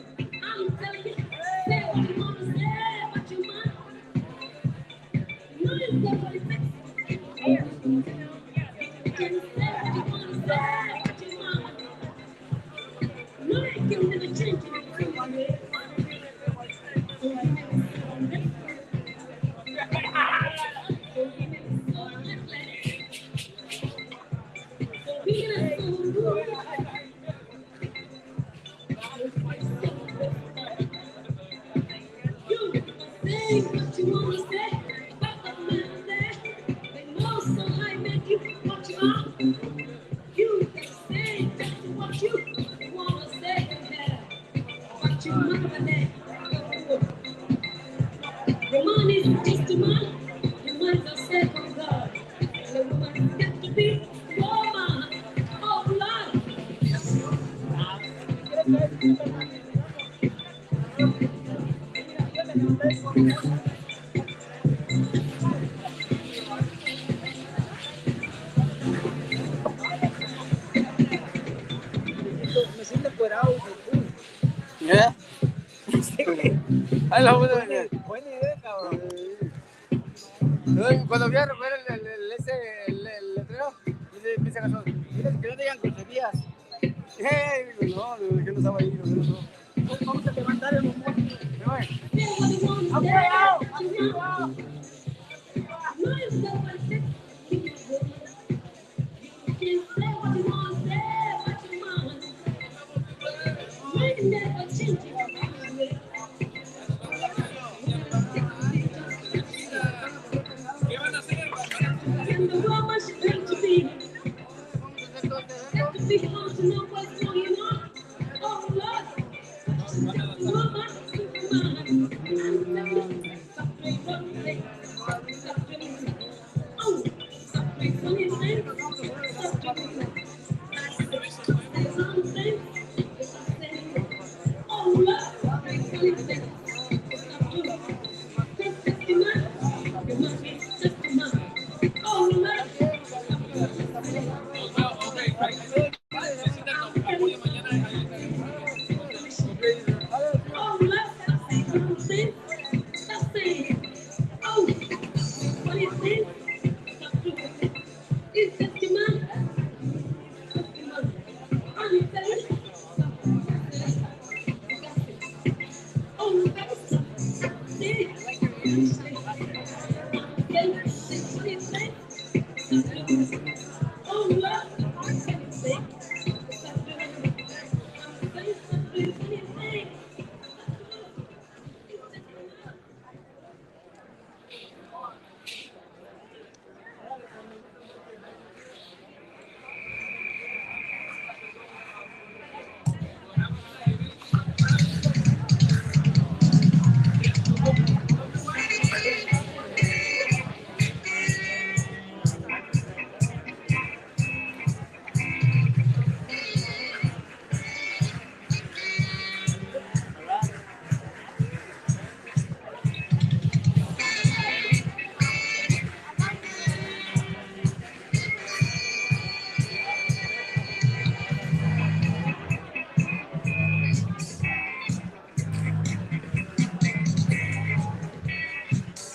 Me siento encuerado. ¿Ya? Ahí la voy a ver. Buena idea, cabrón. Cuando voy a recoger el letrero, me dice Gastón, que no digan groserías. Digo, no, que no estaba ahí. Vamos a levantar el humor. ¿Qué van a hacer?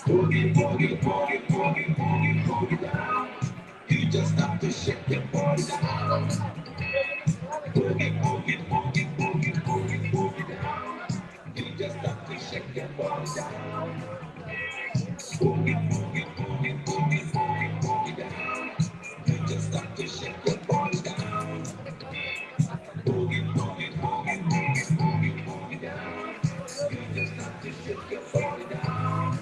Boogie, boogie, boogie, boogie, boogie, boogie down. You just have to shake your body down. Boogie, boogie, boogie, boogie, boogie, boogie down. You just have to shake your body down. Boogie, boogie, boogie, boogie, boogie, boogie down. You just have to shake your body down. Boogie, boogie, boogie, boogie, boogie, boogie down. You just have to shake your body down.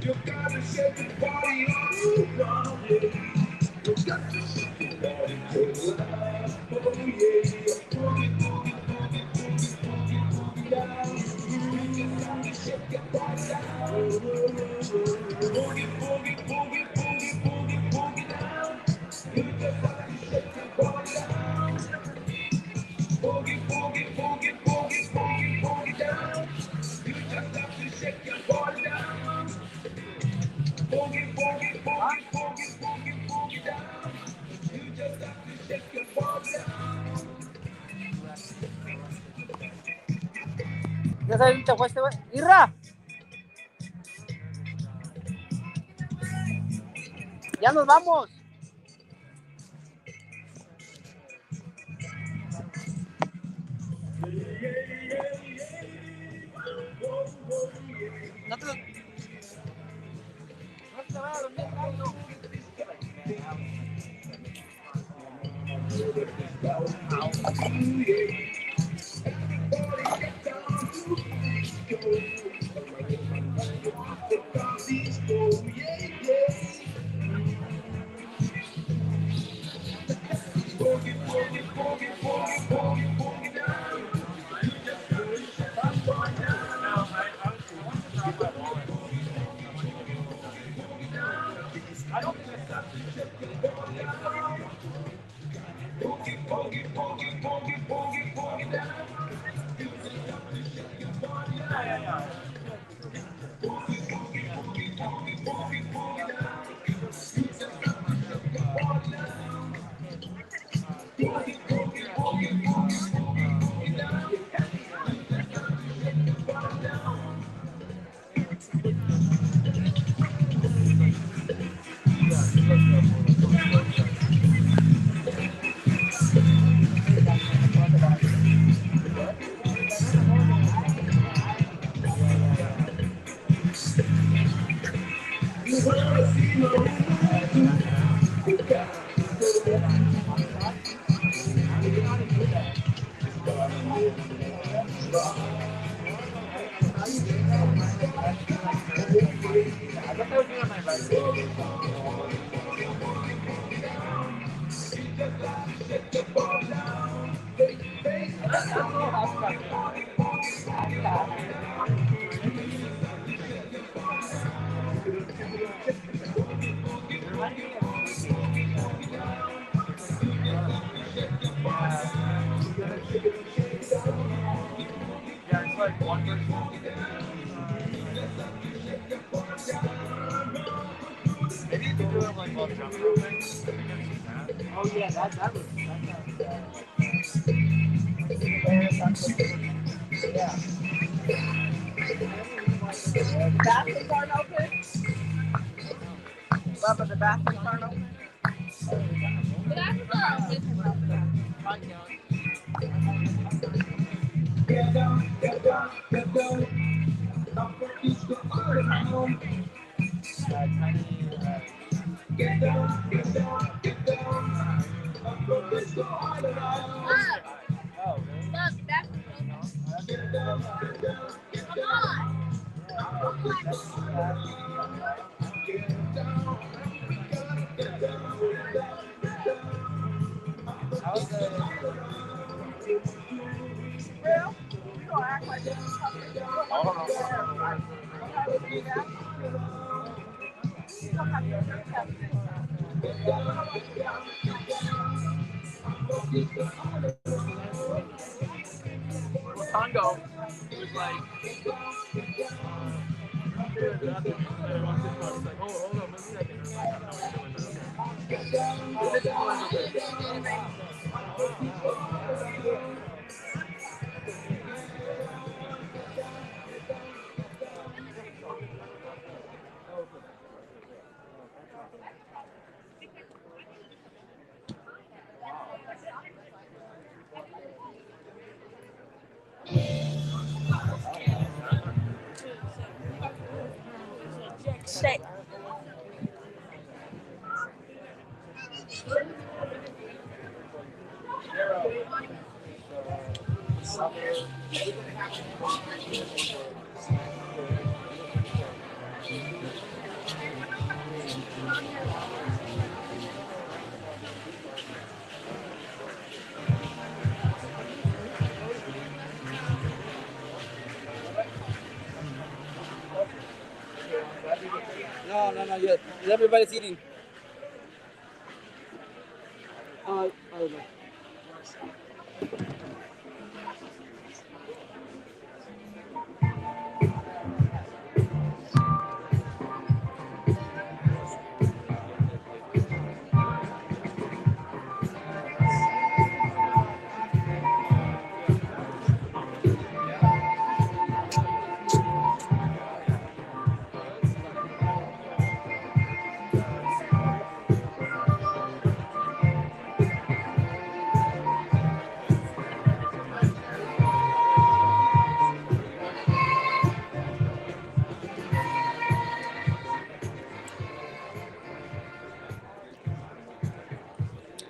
You gotta shake your body on the ground, yeah. You got to shake your body to the left. Oh yeah, boogie, boogie, boogie, boogie, boogie, boogie down. You got to shake your body down. Boogie, boogie, boogie, boogie, boogie, boogie down. You just got to shake your body down. Boogie, boogie, boogie, boogie, boogie, boogie down. You just have to shake your body down. Boogie, boogie, boogie, boogie, boogie, boogie down. You just have to shake your body down. ¿Ya sabes dónde te fue este güey? ¡Irra! ¡Ya nos vamos! No te lo... No te vayas a dormir, Carlos. like one person. Maybe you could do it like while jumping roping. Oh yeah, that was Yeah. The bathrooms aren't open. Bubba, the bathrooms aren't open. The bathrooms are open. Get down, get down, get down. Upper East to Underground. Get down, get down, get down. Upper East to Underground. Look, that's Get down, get down, get down. Upper East to Underground. Get down, get down, get down, get down. Upper East to Underground. Well, you don't act like this is something you don't want to do. Okay, we do that. You don't have to do that. Congo was like, hold on, what's that? Stay. No, not yet. Everybody's eating. I don't know.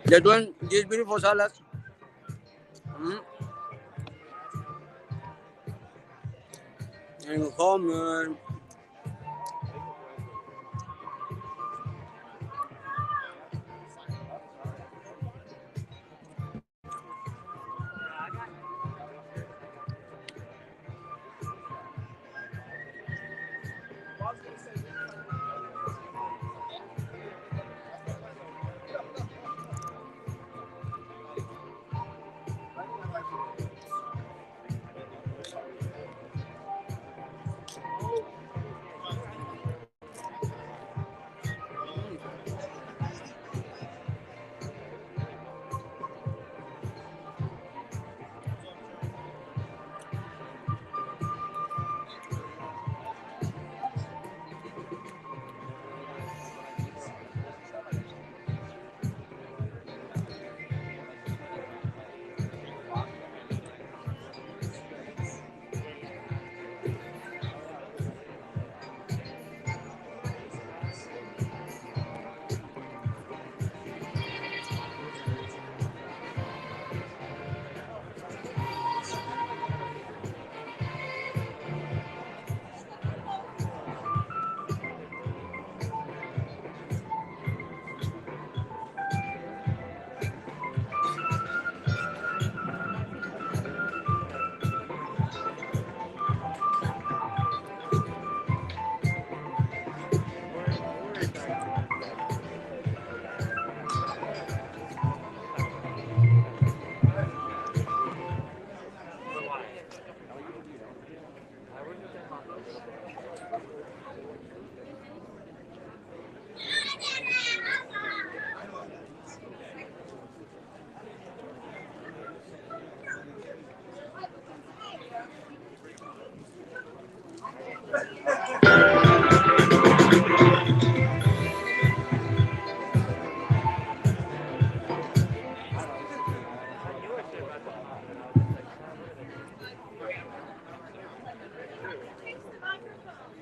They're doing these beautiful salads. And common.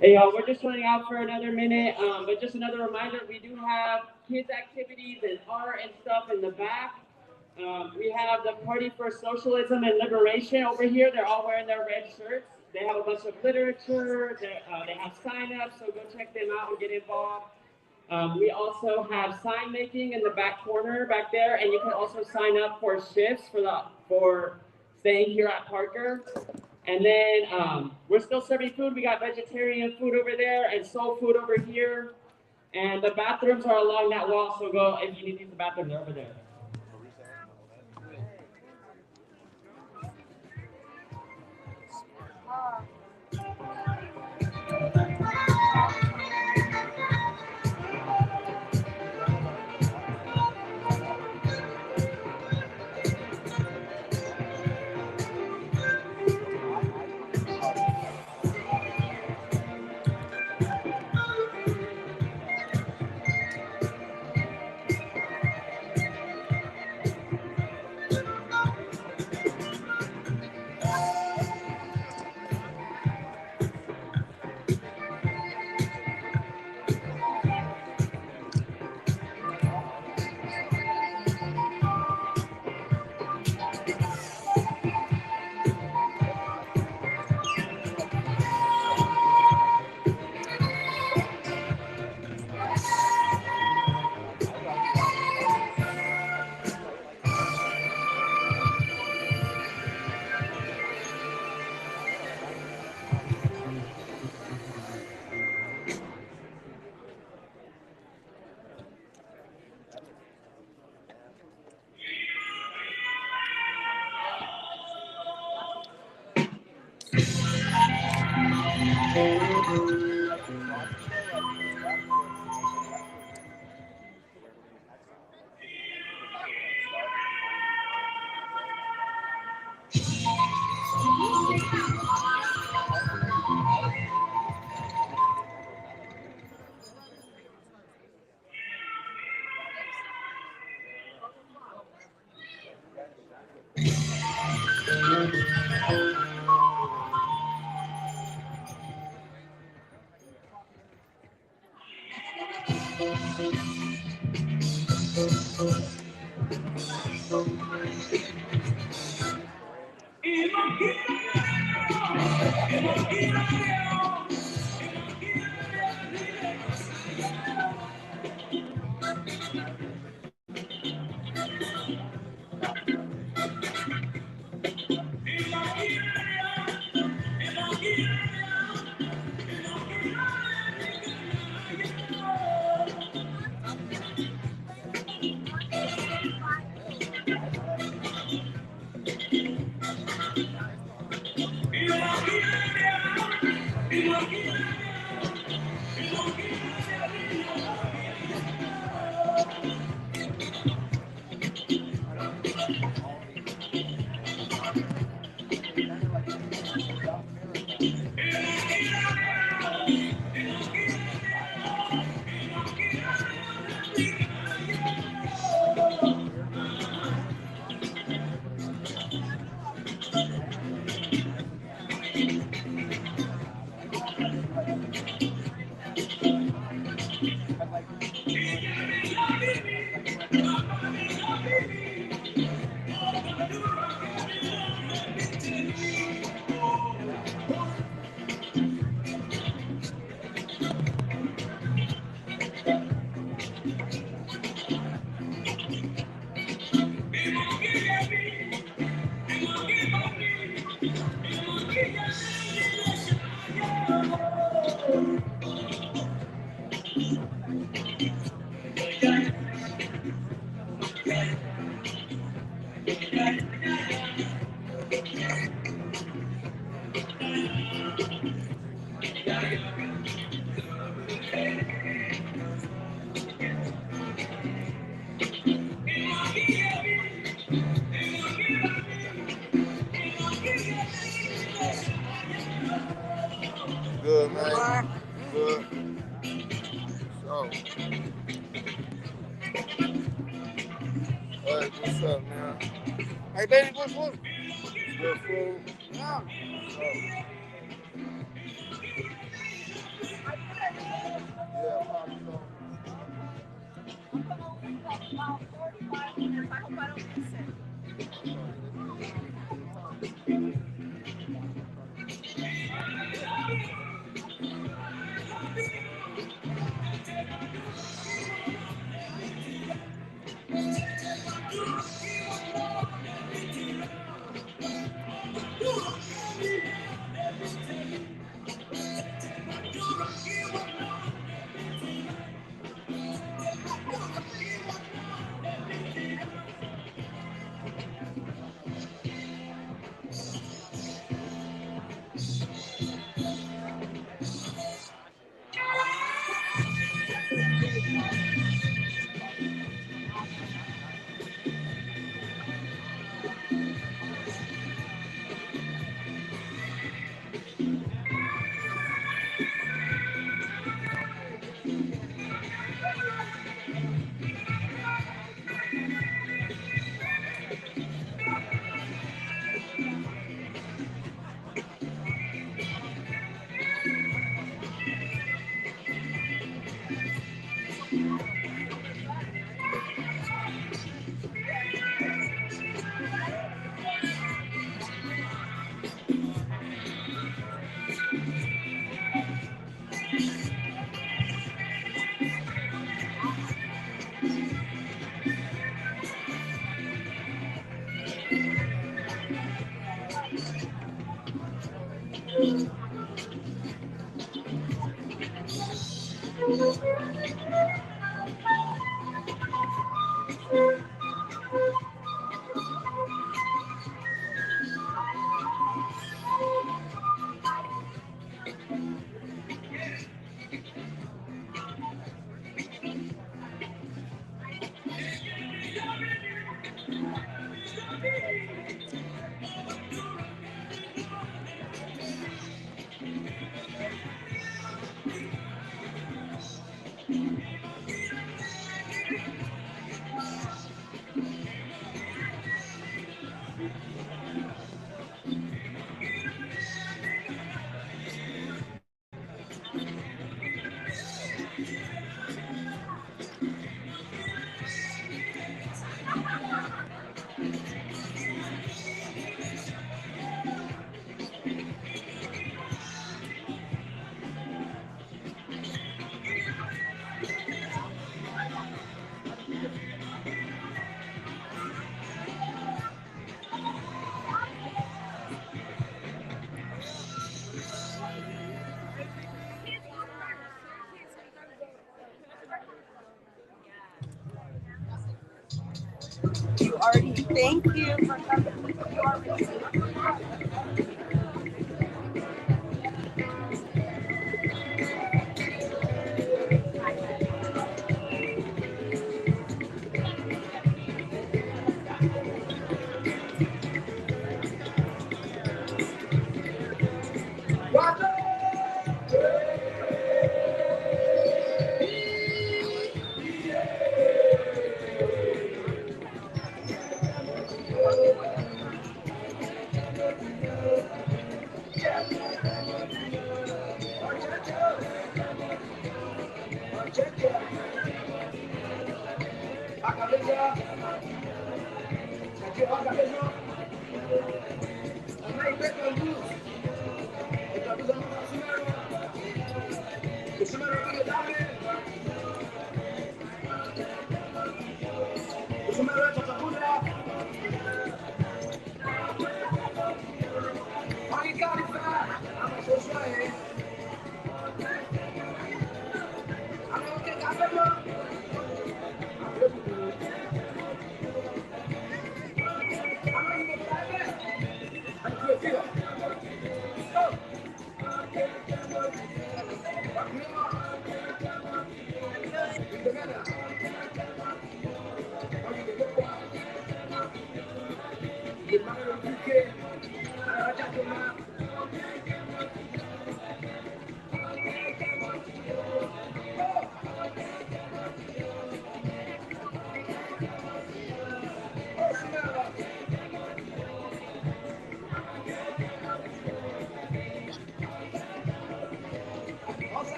Hey y'all, we're just running out for another minute, but just another reminder, we do have kids activities and art and stuff in the back. We have the Party for Socialism and Liberation over here. They're all wearing their red shirts. They have a bunch of literature. They have sign-ups, so go check them out and get involved. We also have sign making in the back corner back there, and you can also sign up for shifts for staying here at Parker. And then we're still serving food. We got vegetarian food over there and soul food over here. And the bathrooms are along that wall, so go if you need to use the bathroom, they're over there. Hey, what's up, man? Hey, baby, what's up? Good food. Yeah. Yeah, probably so. About 45 minutes. I hope I don't miss it. You already. Thank you for coming. You already.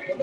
Hi,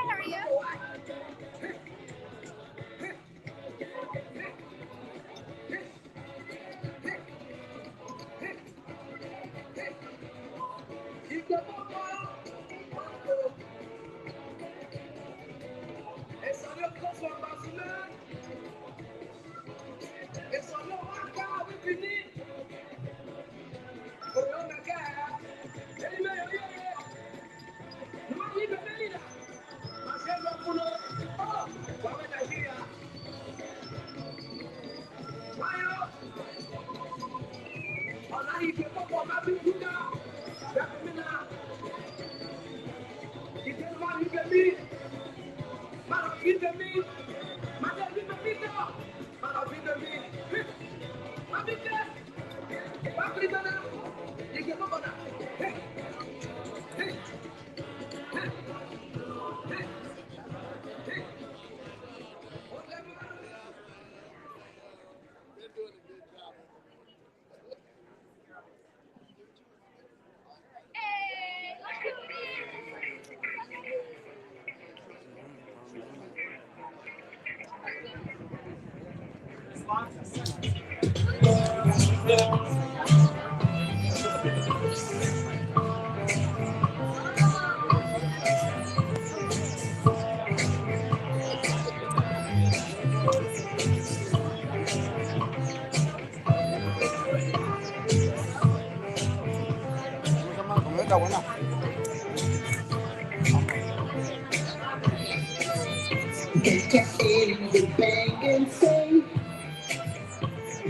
how are you? Get up in the bang and sing.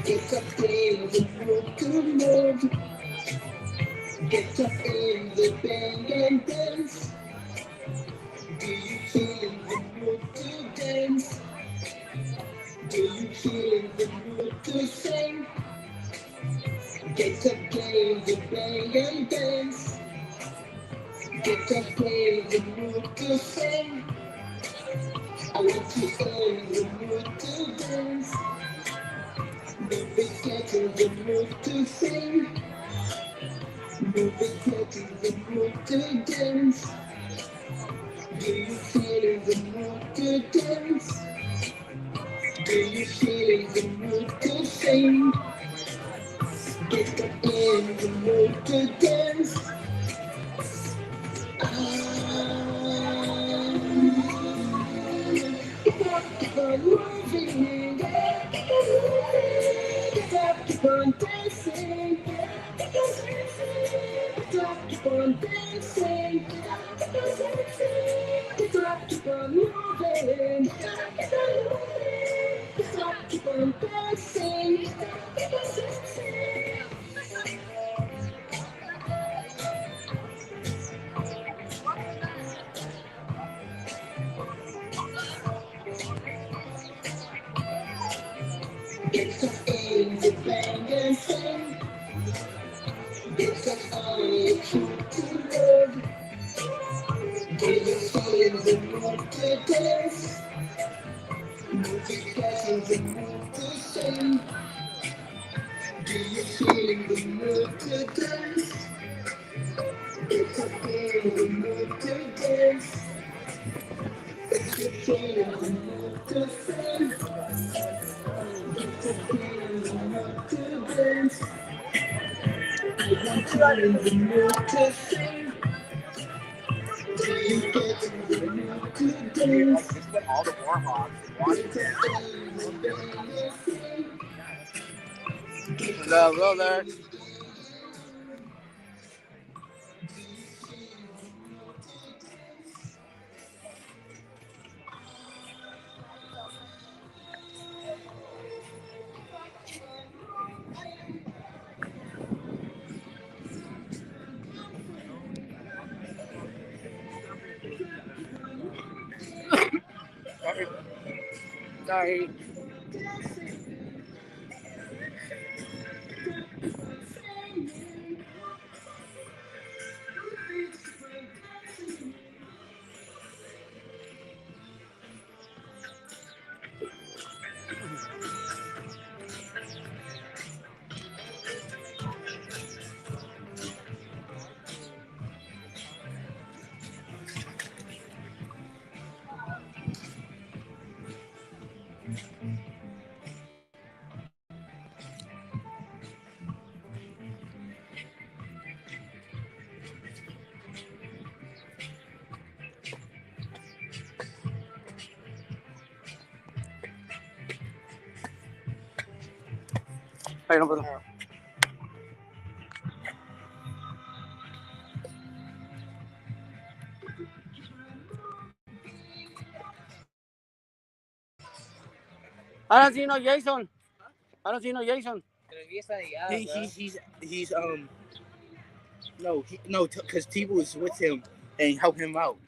Get up in the mood to move. Get up in the bang and dance. Do you feel in the mood to dance? Do you feel in the mood to sing? Get up in the bang and dance. Get up in the mood to sing. I want to stay in the mood to dance. Move it, get in the mood to sing. Move it, get in the mood to dance. Do you feel in the mood to dance? Do you feel in the mood to sing? Get up in the mood to dance. Keep on moving, yeah. Get up, keep on dancing, yeah. Get up, keep on dancing, yeah. Get up, keep on moving, yeah. Get up, keep on dancing, yeah. Get up in the bang and sing. Get up on your feet to love. Do you feel the mood to dance? Move it, get in the mood to sing. Do you feel the mood to dance? Get up in the mood to dance. If you feel the mood to sing. Get up in the mood to dance. I want you in the mood to sing. This is all the warhogs in Washington. The brother. Sorry. Ay, no puedo. I don't see no Jason. I don't see no Jason. He's no, because T was with him and helped him out.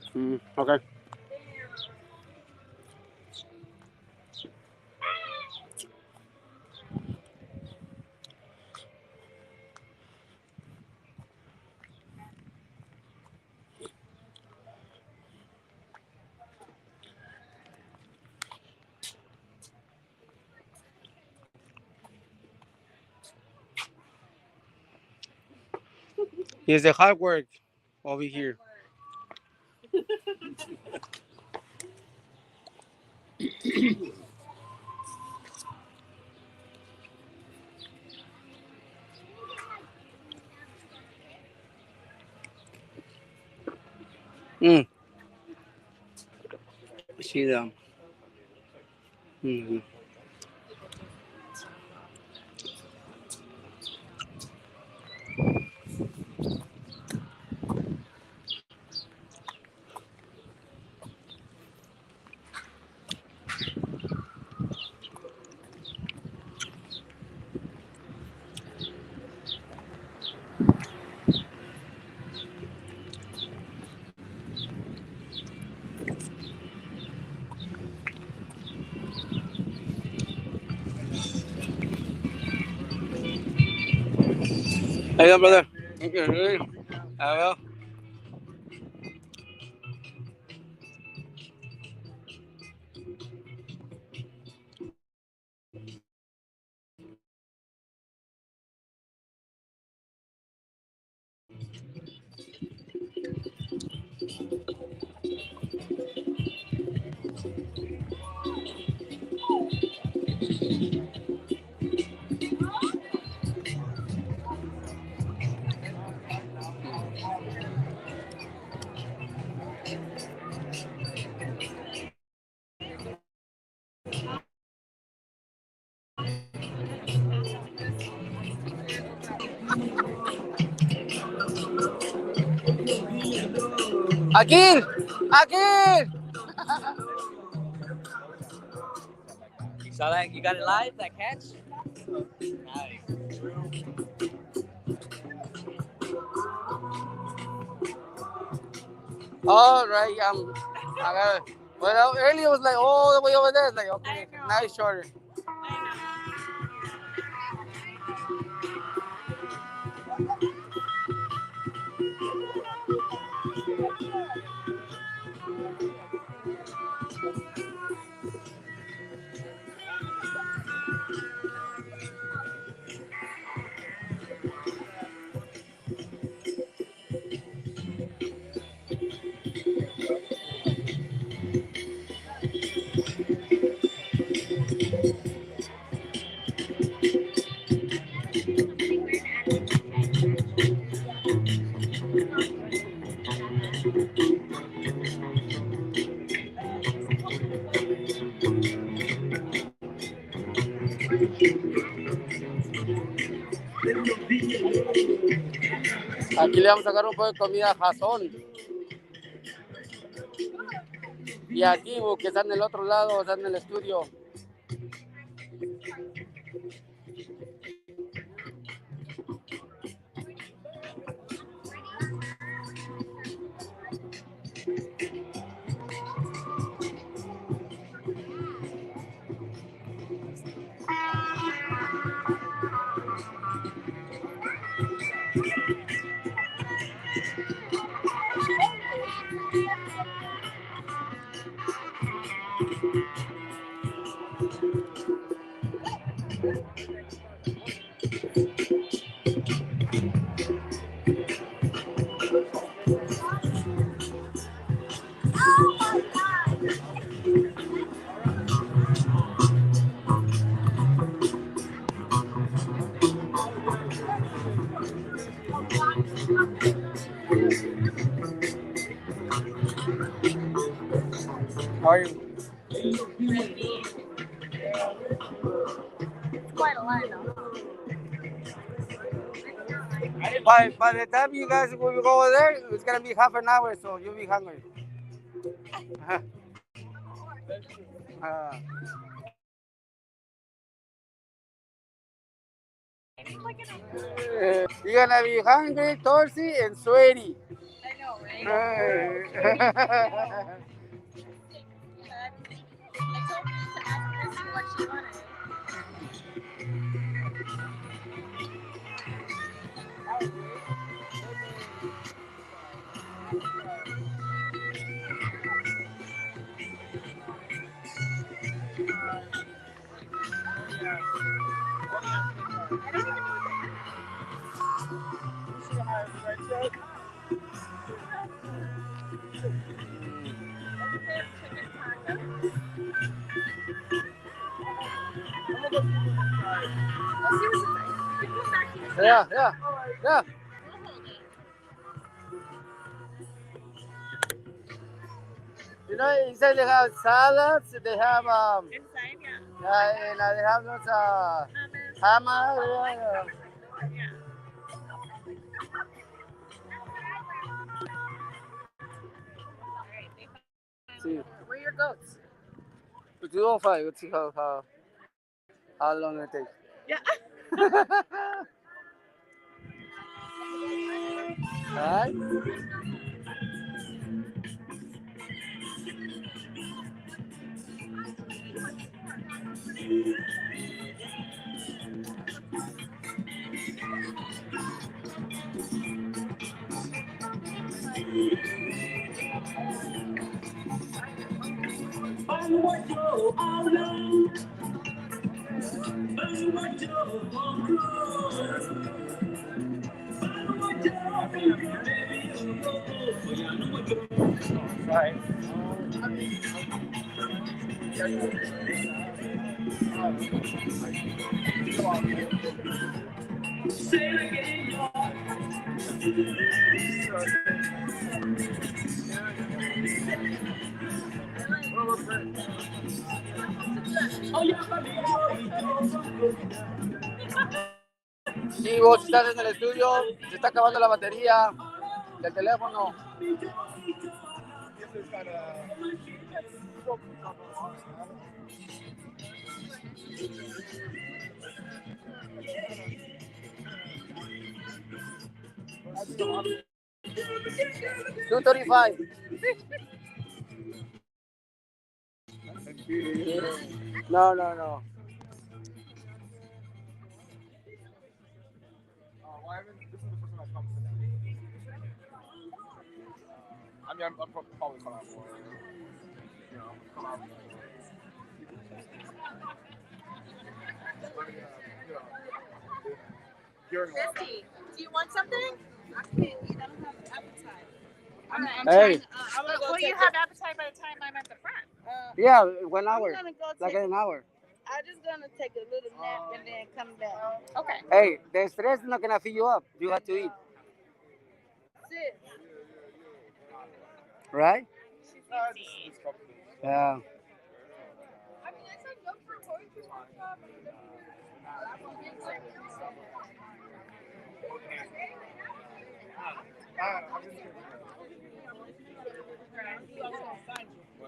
Okay. Here's the hard work over here. See them. How you doing, brother? Well. Akil! Akil! You saw that? You got it live, that catch? Nice. All right, I got it. Well, earlier it was like all the way over there. It's like, okay, nice shorter. Aquí le vamos a sacar un poco de comida a Jason. Y a Kibu, que está en el otro lado, está en el estudio. How are you? Quite a line though. By the time you guys will go over there, it's gonna be half an hour, so you'll be hungry. You're gonna be hungry, thirsty, and sweaty. I know, right? I told her to ask Chrissy what she wanted. Yeah. You know, inside they have salads, they have Inside, yeah. and they have those hammer. Yeah. See, Where are your goats? 205. Let's see how long it takes. Yeah. Alright. Right. Sí, vos estás en el estudio, se está acabando la batería del teléfono. $2.35. No. I mean, I'm probably come out more. You know, come out. Christy, do you want something? I can't eat. I don't have appetite. I'm Hey. trying. Will you have appetite by the time I'm at the front? Yeah, 1 hour. I'm gonna go Like take an hour. I'm just gonna take a little nap and then come back. Okay. Hey, the stress is not gonna fill you up. You have to eat. Sit. Right? Yeah. I mean, I said go for a poetry workshop.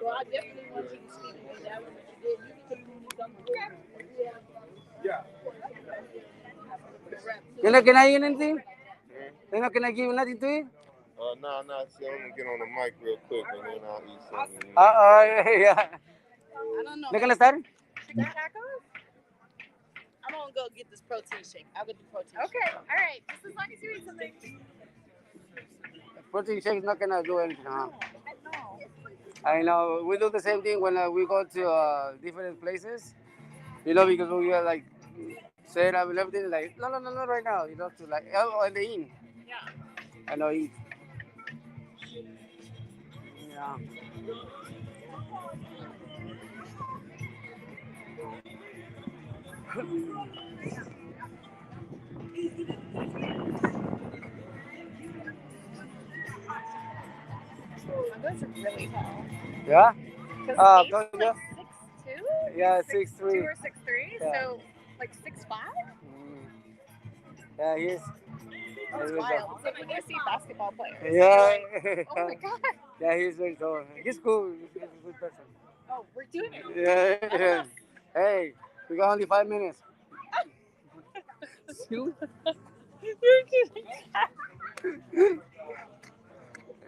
Well, I definitely want you to speak with that one, but you did. You can come Yeah. You're not gonna eat anything? You're not gonna give nothing to eat? No, see, I'm gonna get on the mic real quick and then I'll eat something. Yeah. I don't know. ¿They're gonna start? Chicken tacos? I'm gonna go get this protein shake. I'll get the protein shake. Okay, all right. Just as long as you eat something. Protein shake is not gonna do anything, huh? No. I know. We do the same thing when we go to different places. You know, because we are like set up and everything. Like, no, right now. You know, to like, in the inn. Yeah. I know, eat. Yeah. Those are really tall. Yeah? Because Like, like 6'2"? yeah, 6'3". 2 or 6'3", Yeah. so like 6'5"? Yeah, he is. That's wild. It's like when you see basketball players. Yeah. You're like, oh my god. Yeah, he's very tall. He's cool. He's a good person. Oh, we're doing it. Yeah. Hey, we got only 5 minutes. You're kidding.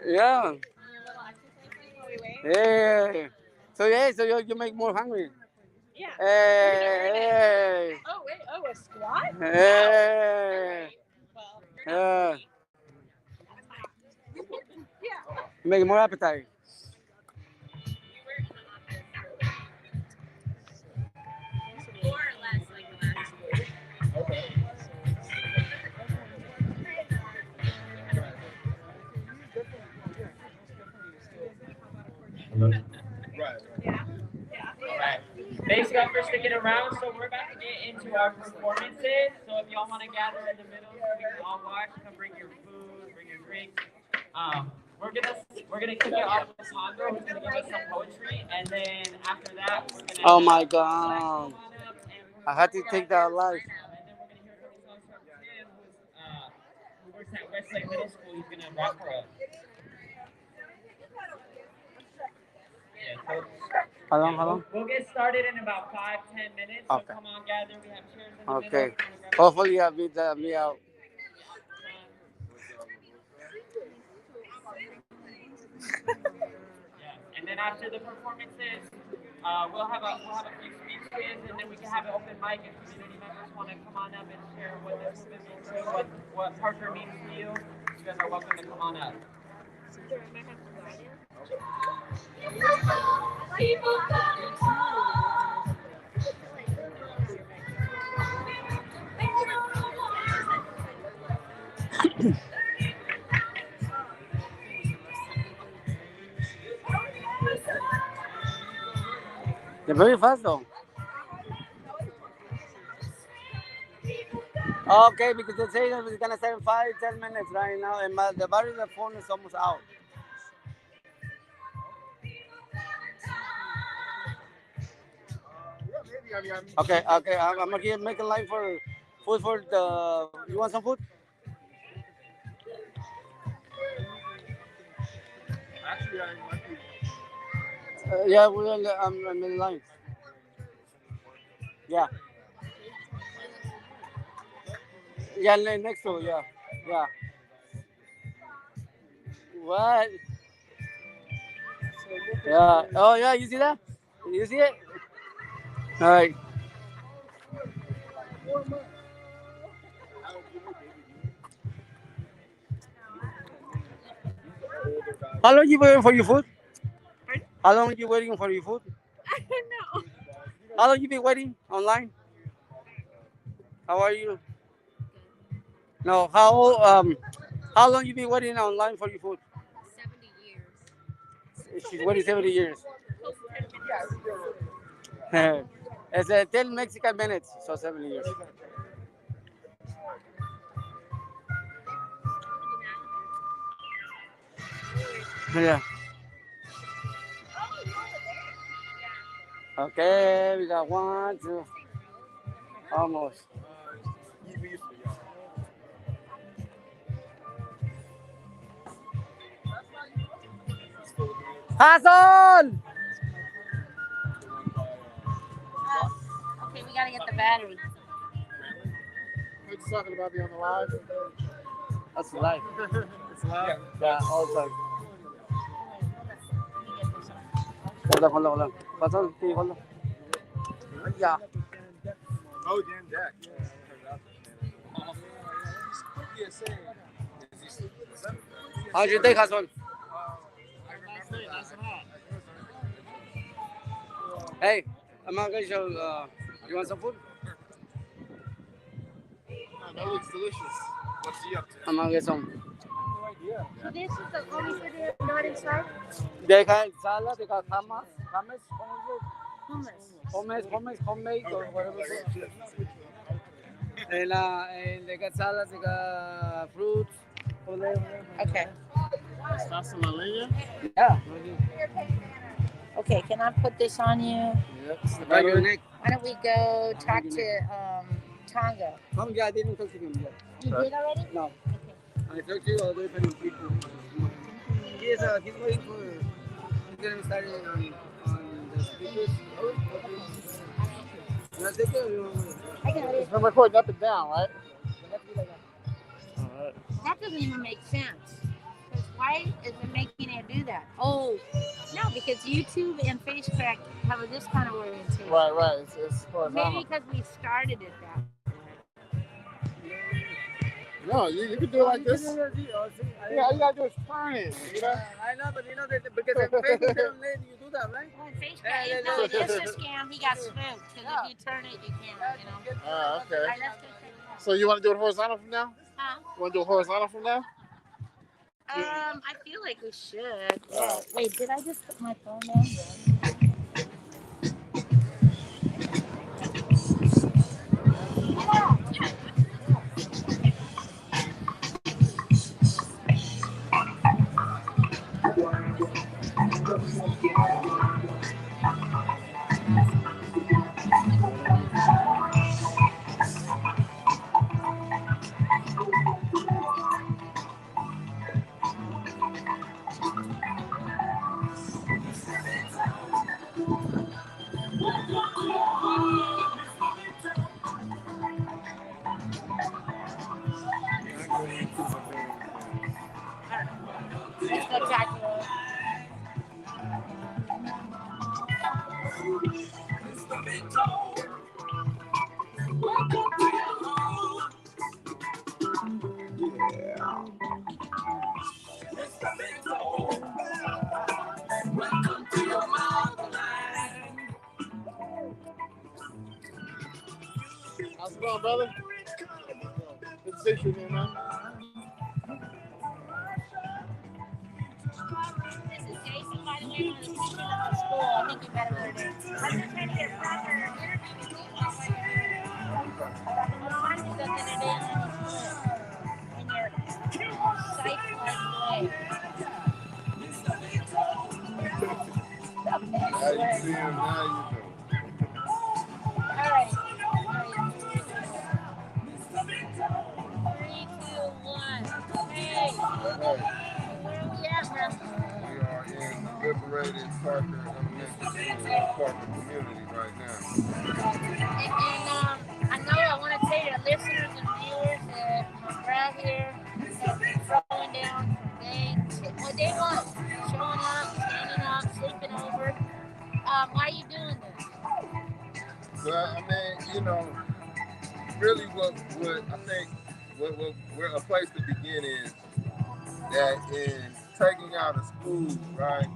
Yeah. Hey. So you make more hungry. Yeah. Hey. Oh wait. Oh, a squat? Hey. Well, Yeah. yeah. You make more appetite. More or less like last week. Okay. Right. Alright. Thanks y'all for sticking around. So we're about to get into our performances. So if y'all want to gather in the middle so we can all watch, come bring your food, bring your drinks. We're gonna kick it off with Sandra, who's gonna give us some poetry, and then after that we're gonna Oh my God. I had to take that live. who works at Westlake Middle School. He's gonna rap for us. How long? We'll get started in about 5-10 minutes. So Okay. come on, gather. We have chairs in the middle. Okay. Hopefully I'll beat me out. Yeah. And then after the performances, we'll have a few speeches, and then we can have an open mic if community members want to come on up and share what this movement means to you, what Parker means to you. You guys are welcome to come on up. People gotta talk. They're very fast though. Okay, because they say it's gonna start in 5-10 minutes right now, and the battery of the phone is almost out. Okay, I'm gonna make a line for food for the. You want some food? Actually, I might be. Yeah, I'm in line. Yeah. Yeah, next to yeah. What? Yeah. Oh yeah, you see that? You see it? All right. How long you waiting for your food? How long you waiting for your food? I don't know. How long you been waiting online? How are you? No, how long you been waiting online for your food? 70 years. She's waiting 70 years. It's 10 Mexican minutes, so 70 years. Yeah. Okay, we got 1, 2. Almost. Jason! Okay, we gotta get the battery. We're just talking about being on the live. That's live. It's live. Yeah, all the time. Hold on. Jason, sí, hold on. Yeah. Oh, damn, Jack. How's your day, Jason? Hey, I'm not gonna show. You want some food? That looks delicious. What's he up to? I'm gonna get some. So this is the only food they're not inside? They got salad, they got hummus, homemade, or whatever. And they got salads, they got fruits. Okay. Salsa la leña? Yeah. Okay, can I put this on you? Yep. Right your neck. Why don't we go talk to Tonga? Yeah, I didn't talk to him yet. You did already? No. I talked to you other different people. He's waiting for. He's getting started on the speakers. You want to take it or you want to? I got it. It's been recording up and down, right? That doesn't even make sense. Because why is it making it do that? Oh, no, because YouTube and Facebook have this kind of orientation. Right. It's horizontal. Maybe because we started it that way. No, you can do it like this. Yeah, all you gotta do is turn it. You know? I know, but you know that because in Facebook they don't let you do that, right? Well, Facebook, no, it is a scam. He got spooked. Because if you turn it, you can't, you know. Okay. All right, let's go check it out. So you want to do it horizontal from now? Huh? You want to do it horizontal from now? I feel like we should. Yeah. Wait, did I just put my phone down? Let's go check it out. How's it going, brother? Good to see you again, man. This is Jason, by the way, one of the teachers at the school. I think you better learn it. I'm just trying to get a proper interview with you. I'm trying to do that the other day on in your site-like way. How you see him? How you doing? All right. 3, 2, 1. Hey. Where are we at, bro? We are in Liberated Parker Elementary School, Parker community right now. And I know I want to say to listeners and viewers that we're out here throwing down from day one, showing up, standing up, sleeping over. Why are you doing this? Well, I mean, you know, really what I think where a place to begin is that in taking out of school, right,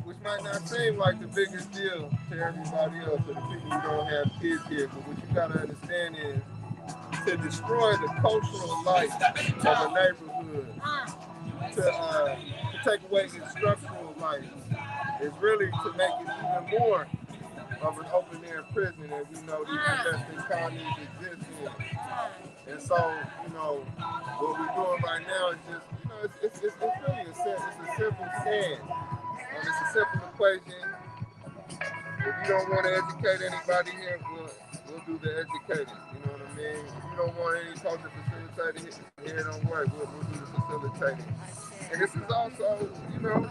which might not seem like the biggest deal to everybody else or the people who don't have kids here, but what you gotta understand is to destroy the cultural life of a neighborhood, to take away its structural life, is really to make it even more of an open air prison that we know these investing colonies exist in. And so, you know, what we're doing right now is just, you know, it's really a simple stand. It's a simple equation. If you don't want to educate anybody here, we'll do the educating. You know what I mean? If you don't want any culture facilitated here, don't worry. We'll do the facilitating. And this is also, you know,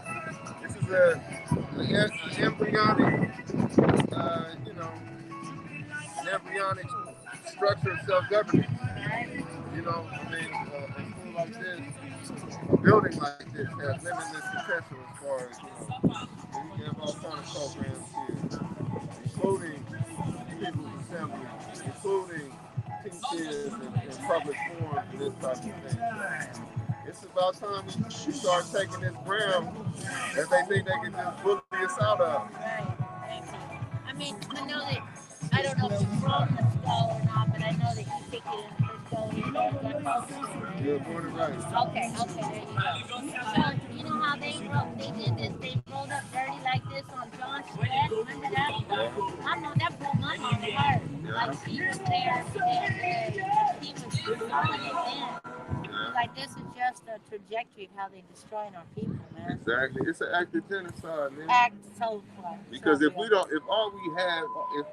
this is an embryonic, you know, an embryonic structure of self-government. You know, I mean, a school like this, a building like this has limitless potential as far as, you know, we have all kind of programs here, including people's assembly, including teachers and public forums and this type of thing. It's about time we start taking this ground that they think they can just bully us out of. Right. Thank you. I mean, I know that, I don't know if you're from the skull or not, but I know that you picked it in the first skull here at Gentrify, right? Yeah, born and raised. Okay, there you go. So, you know how they did this? They rolled up dirty like this on John's sweat. Remember that? I know that broke my mom heart. Like, she was there every day. He was telling it then. Like, this is just a trajectory of how they're destroying our people, man. Exactly. It's an act of genocide, man. Act so far. Because if we don't, if all we have,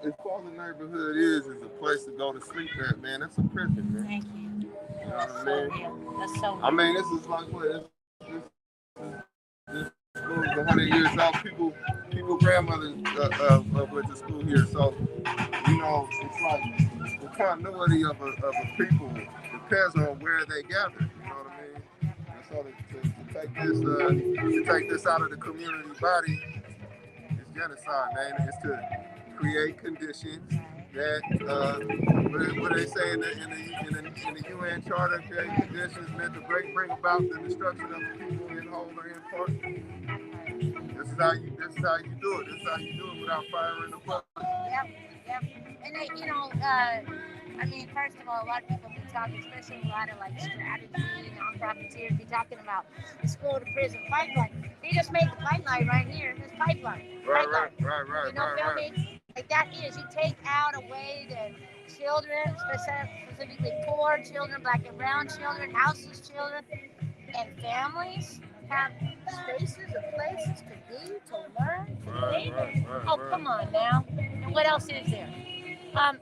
if all the neighborhood is a place to go to sleep at, man, that's a prison, man. Thank you. You know what I mean? That's so real. I mean, this is like what this school is 100 years old. People grandmothers went to school here, so you know, it's like the continuity of a people depends on where they gather. You know what I mean? And so to take this out of the community body is genocide, man. It's to create conditions that what do they say in the UN Charter? Create conditions meant to bring about the destruction of the people in whole or in part. This is how you do it. This is how you do it without firing the buck. Yep. And they, you know, I mean, first of all, a lot of people be talking, especially a lot of like strategy, nonprofiteers, be talking about the school to prison pipeline. They just made the pipeline right here, this pipeline. Right. You know, feel me? Like that is, you take out a way that children, specifically poor children, black and brown children, houseless children, and families have spaces and places to be, to learn, to live. Oh, come on now. And what else is there? I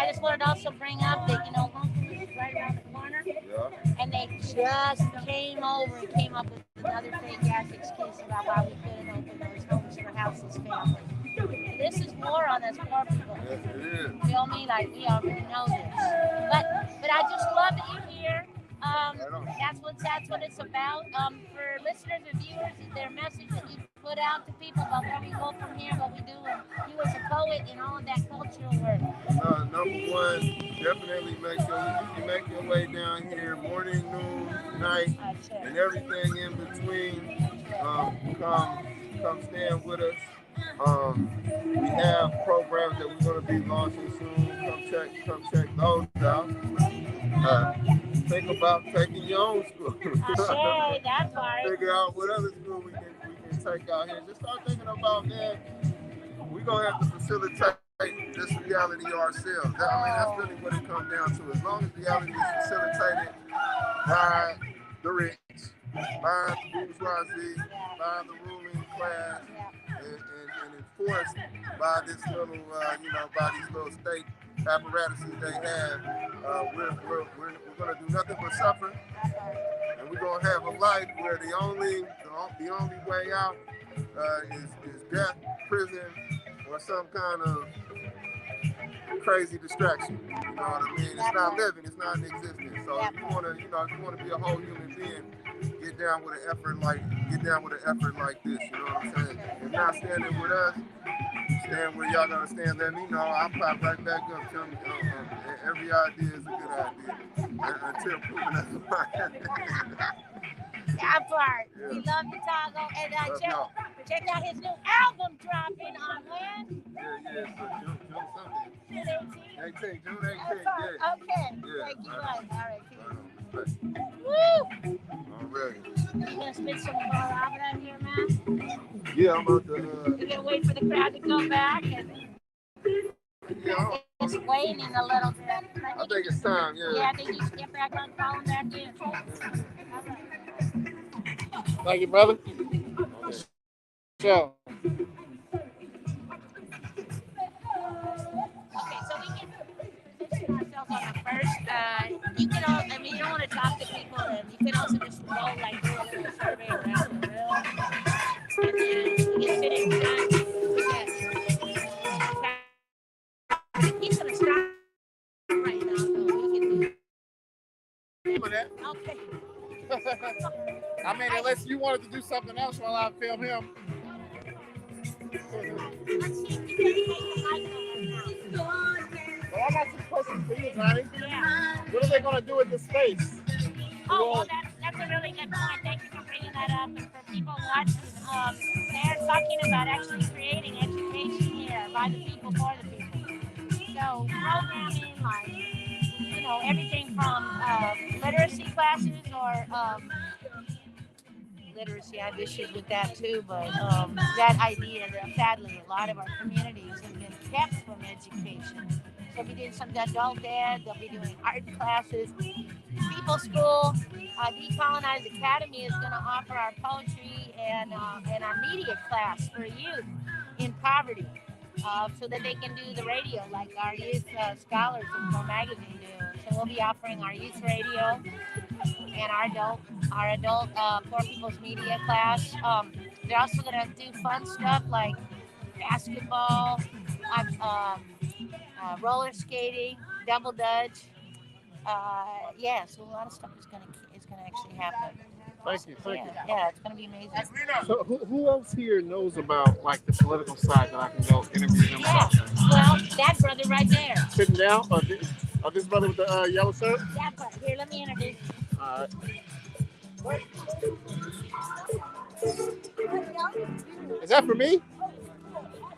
just wanted to also bring up that, you know, Uncle is right around the corner. Yeah. And they just came over and came up with another fake ass excuse about why we couldn't open those homes for houseless families. This is war on us poor people. Yes, it is. Feel me? Like, we already know this. But I just love that you're here. That's what it's about. For listeners and viewers, is there a message that you put out to people about where we go from here, what we do, and you as a poet and all of that cultural work? Number one, definitely make your way down here, morning, noon, night, and everything in between. Come stand with us. We have programs that we're going to be launching soon. Come check those out. Think about taking your own school. Sure, that part. Figure out what other school we can take out here. Just start thinking about, man, we're going to have to facilitate this reality ourselves. That's really what it comes down to. As long as reality is facilitated by the rich, by the bourgeoisie, by the ruling class, and enforced by this little, by these little state apparatuses they have, we're going to do nothing but suffer, and we're going to have a life where the only way out is death, prison, or some kind of crazy distraction. You know what I mean? It's not living, it's not in existence. So if you want to be a whole human being, get down with an effort like this. You know what I'm saying? If not standing with us, stand where y'all gonna stand. Let me know. I'll pop right back up. Tell me, every idea is a good idea until proven otherwise. That part. Yeah. We love the Tago. And check out his new album dropping on when? June 18th. June 18th. Yeah. Okay. Yeah. Thank you much. All right. Woo! Already. You gonna spit some more Robin here, man? Yeah, I'm about to. You're gonna wait for the crowd to come back and. Yeah. It's waning a little bit. I think it's time. Yeah. Yeah, I think you should get back on, call him back in. Thank you, brother. Ciao. Okay, so we can position ourselves on the first you can all, I mean, you don't want to talk to people, and you can also just go like do a little survey around the room, and then you can sit in front. He's gonna stop right now, so we can do. Okay. I mean, unless you wanted to do something else while I film him. Well, I got some questions for you, Johnny. Yeah. What are they going to do with this space? Oh, well, that's a really good point. Thank you for bringing that up. And for people watching, they're talking about actually creating education here by the people for the people. So programming like, you know, everything from literacy classes or literacy. I have issues with that too, but that idea that sadly a lot of our communities have been kept from education. They'll be doing some adult ed, they'll be doing art classes, people school. Decolonized Academy is going to offer our poetry and our media class for youth in poverty, so that they can do the radio like our youth scholars in Pro Magazine do. So we'll be offering our youth radio and our adult poor people's media class. They're also going to do fun stuff like basketball, roller skating, double dutch. Yeah, so a lot of stuff is gonna actually happen. Thank you. Yeah, it's gonna be amazing. So who else here knows about like the political side that I can go interview them about? Well, that brother right there. Sitting down, or this brother with the yellow shirt? Yeah, but here, let me introduce you. All right. Is that for me?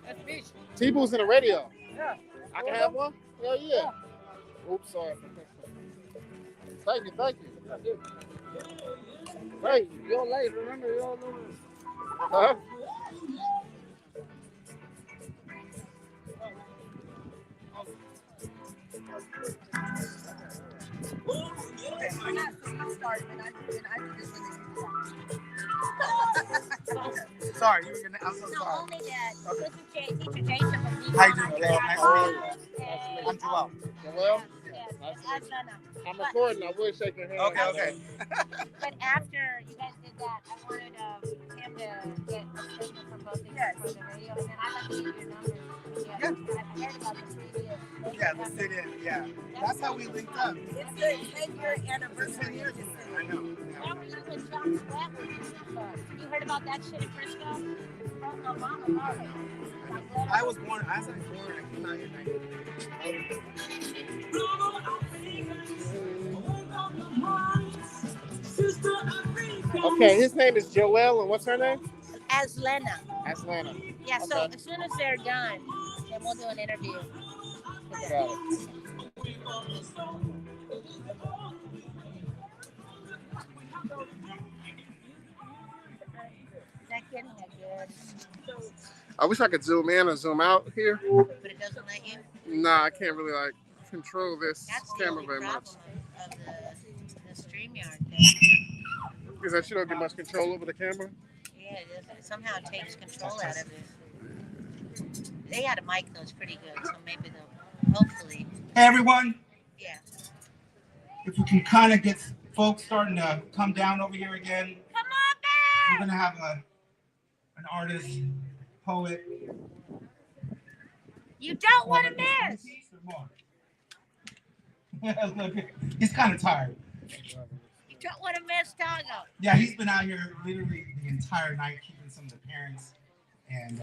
That's me. T-Boo's in the radio. Yeah. I can have one? Hell yeah. Oops, sorry. Thank you. Thank you. You're late, remember, you're late. Huh? Sorry, you were gonna. I'm so No, sorry. only that. Okay. This is teacher Jason from How you doing, Joel? Nice to meet you. I'm Joel. Joel? Yes, I'm recording. I will shake your hand. Okay. But after you guys did that, I wanted him to get a statement from both of you for the radio, and then I'd like to get your numbers. Yeah. I've heard about the previous. Yeah, the sit-in. Yeah, that's how we linked up. It's the 10-year anniversary. I know. Where were you with John Sweat? You heard about that shit in Frisco? I was born. I was born. I came out here in 1990. Okay, his name is Joel, and what's her name? Aslena. Aslena. Yeah, so Okay. as soon as they're done, then we'll do an interview. Got it. Not getting it good. I wish I could zoom in or zoom out here. But it doesn't let you? Nah, I can't really like control this That's the camera only very much. problem of the StreamYard thing. Because that you don't get much control over the camera. Yeah, it somehow it takes control out of it. They had a mic that was pretty good, so maybe they'll hopefully. Hey everyone. Yeah. If we can kind of get folks starting to come down over here again. Come on, We're gonna have an artist, poet. You don't want to miss. Look, he's kind of tired. You don't want to miss Tago. Yeah, he's been out here literally the entire night keeping some of the parents and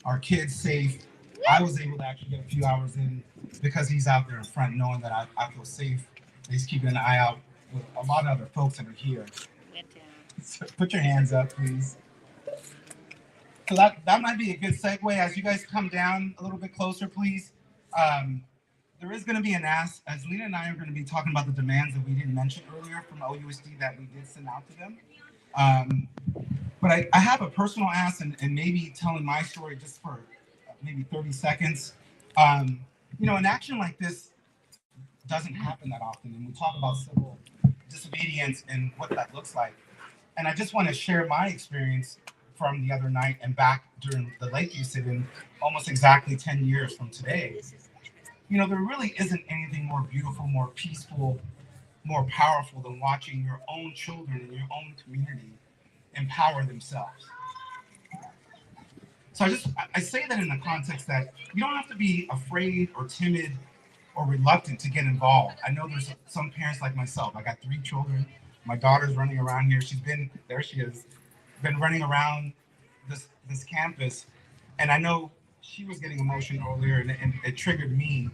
our kids safe. I was able to actually get a few hours in because he's out there in front knowing that I feel safe. He's keeping an eye out with a lot of other folks that are here. So put your hands up, please. So that might be a good segue as you guys come down a little bit closer, please. There is going to be an ask, as Lena and I are going to be talking about the demands that we didn't mention earlier from OUSD that we did send out to them. But I have a personal ask and maybe telling my story just for maybe 30 seconds. You know, an action like this doesn't happen that often. And we talk about civil disobedience and what that looks like. And I just want to share my experience from the other night and back during the Lakeview sit-in almost exactly 10 years from today. You know, there really isn't anything more beautiful, more peaceful more powerful than watching your own children in your own community empower themselves. So I say that in the context that you don't have to be afraid or timid or reluctant to get involved. I know there's some parents like myself. I got 3 children. My daughter's running around here. There she is, been running around this campus. And I know she was getting emotional earlier, and it triggered me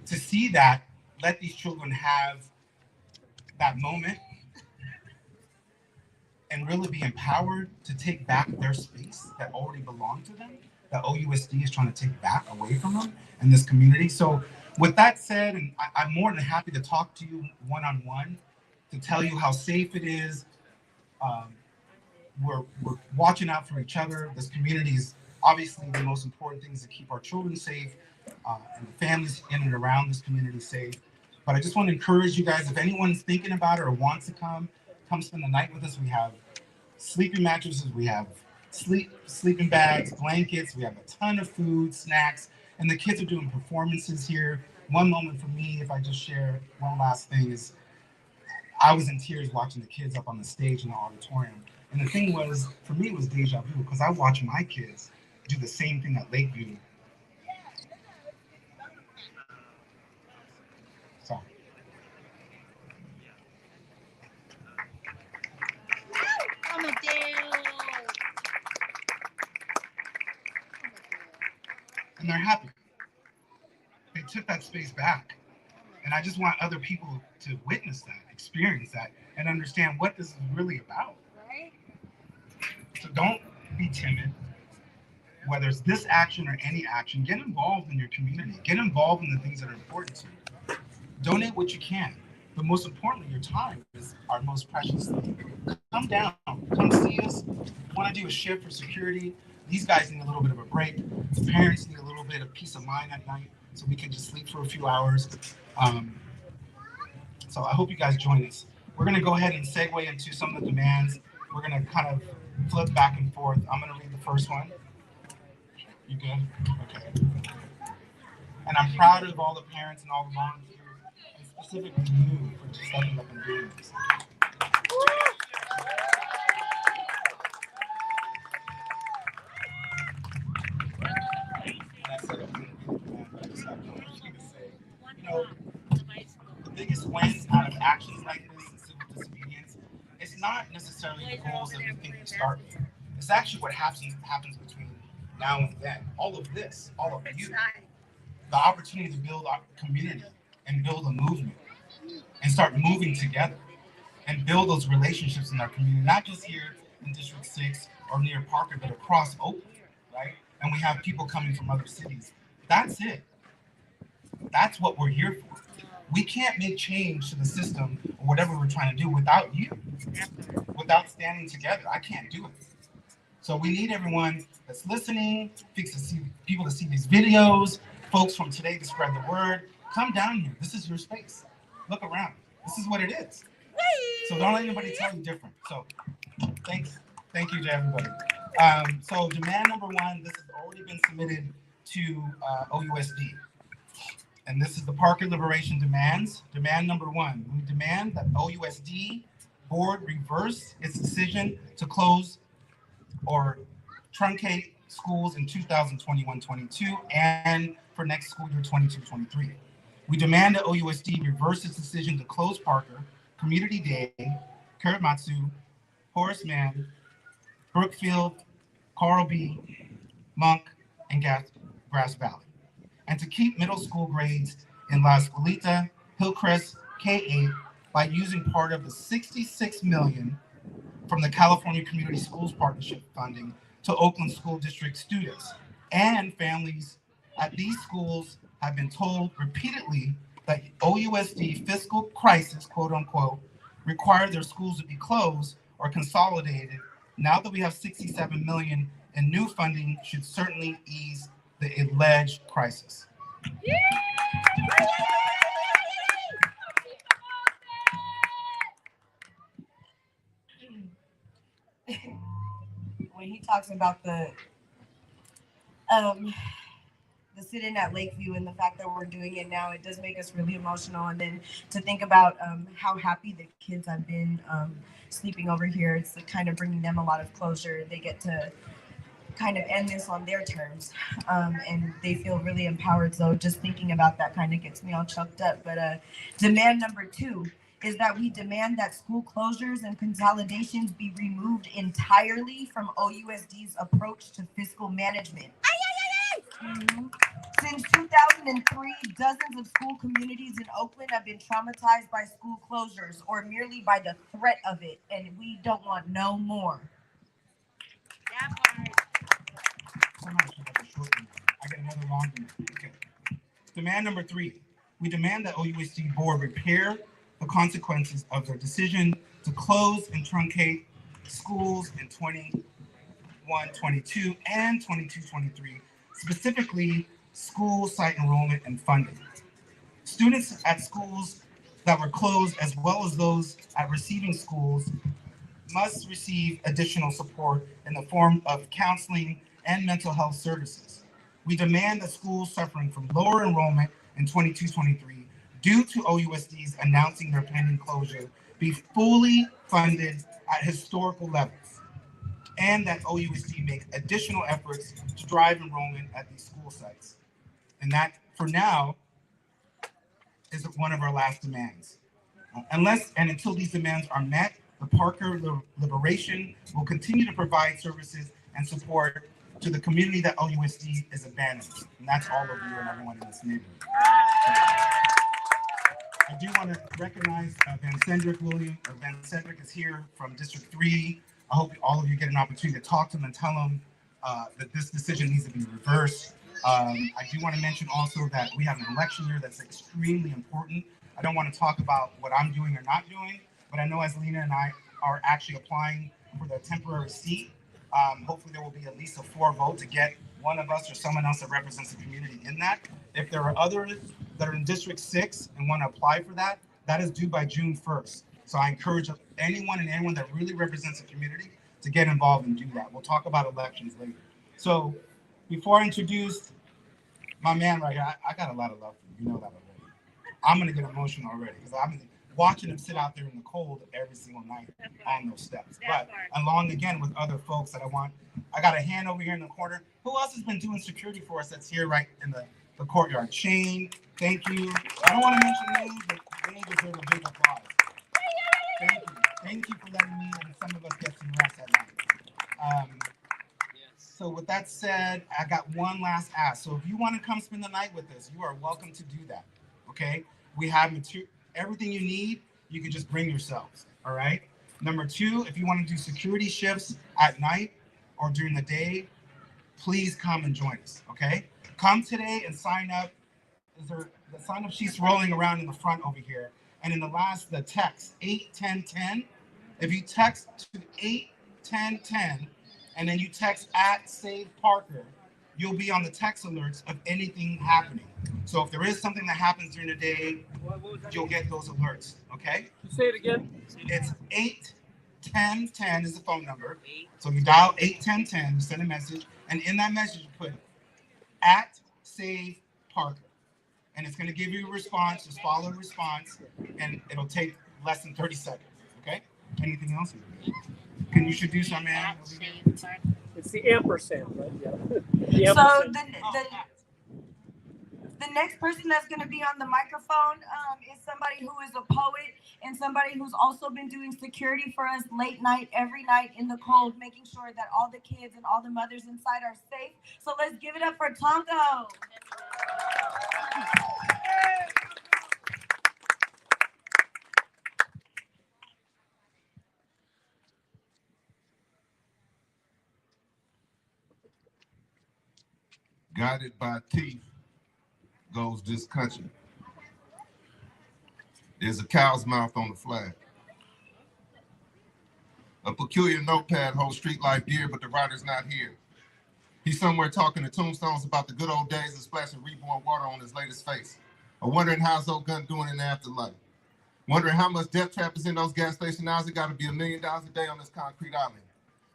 to see that, let these children have that moment and really be empowered to take back their space that already belonged to them, that OUSD is trying to take back away from them in this community. So with that said, and I'm more than happy to talk to you one-on-one to tell you how safe it is. Um, we're watching out for each other. This community is obviously the most important thing is to keep our children safe and the families in and around this community safe. But I just want to encourage you guys, if anyone's thinking about it or wants to come spend the night with us. We have sleeping mattresses, we have sleeping bags, blankets, we have a ton of food, snacks, and the kids are doing performances here. One moment for me, if I just share one last thing, is I was in tears watching the kids up on the stage in the auditorium. And the thing was, for me, it was deja vu because I watch my kids do the same thing at Lakeview. Sorry. And they're happy. They took that space back. And I just want other people to witness that, experience that, and understand what this is really about. Right? So don't be timid. Whether it's this action or any action, get involved in your community. Get involved in the things that are important to you. Donate what you can. But most importantly, your time is our most precious thing. Come down. Come see us. Want to do a shift for security. These guys need a little bit of a break. The parents need a little bit of peace of mind at night so we can just sleep for a few hours. So I hope you guys join us. We're going to go ahead and segue into some of the demands. We're going to kind of flip back and forth. I'm going to read the first one. You good? Okay. And I'm proud of all the parents and all the volunteers, and specifically you for just stepping up and doing this. The biggest wins out of actions like this and civil disobedience, it's not necessarily the goals that we think we start with. It's actually what happens between now and then. All of this, all of you, the opportunity to build our community and build a movement and start moving together and build those relationships in our community, not just here in District 6 or near Parker, but across Oakland, right? And we have people coming from other cities. That's it. That's what we're here for. We can't make change to the system or whatever we're trying to do without you, without standing together. I can't do it. So we need everyone that's listening, people to see these videos, folks from today to spread the word. Come down here. This is your space. Look around. This is what it is. So don't let anybody tell you different. So thanks. Thank you to everybody. So demand number 1, this has already been submitted to OUSD. And this is the Parker Liberation demands. Demand number 1, we demand that OUSD board reverse its decision to close or truncate schools in 2021-22 and for next school year 22-23. We demand that OUSD reverse its decision to close Parker, Community Day, Karamatsu, Horace Mann, Brookfield, Carl B., Monk, and Grass Valley, and to keep middle school grades in La Escuelita, Hillcrest, K-8 by using part of the $66 million from the California Community Schools Partnership funding to Oakland School District students. And families at these schools have been told repeatedly that OUSD fiscal crisis, quote unquote, required their schools to be closed or consolidated. Now that we have $67 million in new funding should certainly ease the alleged crisis. When he talks about the the sit-in at Lakeview and the fact that we're doing it now, it does make us really emotional. And then to think about how happy the kids have been sleeping over here, it's kind of bringing them a lot of closure. They get to kind of end this on their terms, and they feel really empowered. So just thinking about that kind of gets me all choked up. But demand number 2 is that we demand that school closures and consolidations be removed entirely from OUSD's approach to fiscal management. Since 2003, dozens of school communities in Oakland have been traumatized by school closures or merely by the threat of it, and we don't want no more. I get another long one. Okay. Demand number 3. We demand that OUSD board repair the consequences of their decision to close and truncate schools in 21-22 and 22-23, specifically school site enrollment and funding. Students at schools that were closed, as well as those at receiving schools, must receive additional support in the form of counseling and mental health services. We demand that schools suffering from lower enrollment in 22-23 due to OUSD's announcing their pending closure be fully funded at historical levels, and that OUSD make additional efforts to drive enrollment at these school sites. And that, for now, is one of our last demands. Unless and until these demands are met, the Parker Liberation will continue to provide services and support to the community that OUSD is abandoning. And that's all of you and everyone in this neighborhood. I do want to recognize Van Cendrick Van Cendrick is here from District 3. I hope all of you get an opportunity to talk to him and tell him that this decision needs to be reversed. I do want to mention also that we have an election year that's extremely important. I don't want to talk about what I'm doing or not doing, but I know as Lena and I are actually applying for the temporary seat, hopefully there will be at least a 4 vote to get one of us or someone else that represents the community in that. If there are others that are in District 6 and want to apply for that, that is due by June 1st. So I encourage anyone that really represents the community to get involved and do that. We'll talk about elections later. So before I introduce my man right here, I got a lot of love for you. You know that already. I'm going to get emotional already because I've been watching him sit out there in the cold every single night on those steps. But along again with other folks that I got a hand over here in the corner. Who else has been doing security for us that's here right in the courtyard? Shane, thank you. I don't want to mention names, but they deserve a big applause. Thank you. Thank you for letting me and some of us get some rest at night. So with that said, I got one last ask. So if you want to come spend the night with us, you are welcome to do that. Okay? We have everything you need. You can just bring yourselves. All right? Number 2, if you want to do security shifts at night or during the day, please come and join us. Okay? Come today and sign up. The sign-up sheet's rolling around in the front over here. And in the text, 81010, if you text to 81010, and then you text @SaveParker, you'll be on the text alerts of anything happening. So if there is something that happens during the day, you'll get those alerts, okay? Say it again. It's 81010 is the phone number. So you dial 81010, you send a message, and in that message you put @SaveParker. And it's going to give you a response. Just follow the response, and it'll take less than 30 seconds. Okay? Anything else? Can you introduce our man? It's the ampersand, right? Yeah. So the next person that's going to be on the microphone is somebody who is a poet and somebody who's also been doing security for us late night, every night in the cold, making sure that all the kids and all the mothers inside are safe. So let's give it up for Tonko. Guided by teeth goes this country. There's a cow's mouth on the flag. A peculiar notepad holds street life dear, but the writer's not here. He's somewhere talking to tombstones about the good old days and splashing reborn water on his latest face. Or wondering how's his old gun doing in the afterlife. Wondering how much death trap is in those gas station houses. It got to be $1 million a day on this concrete island.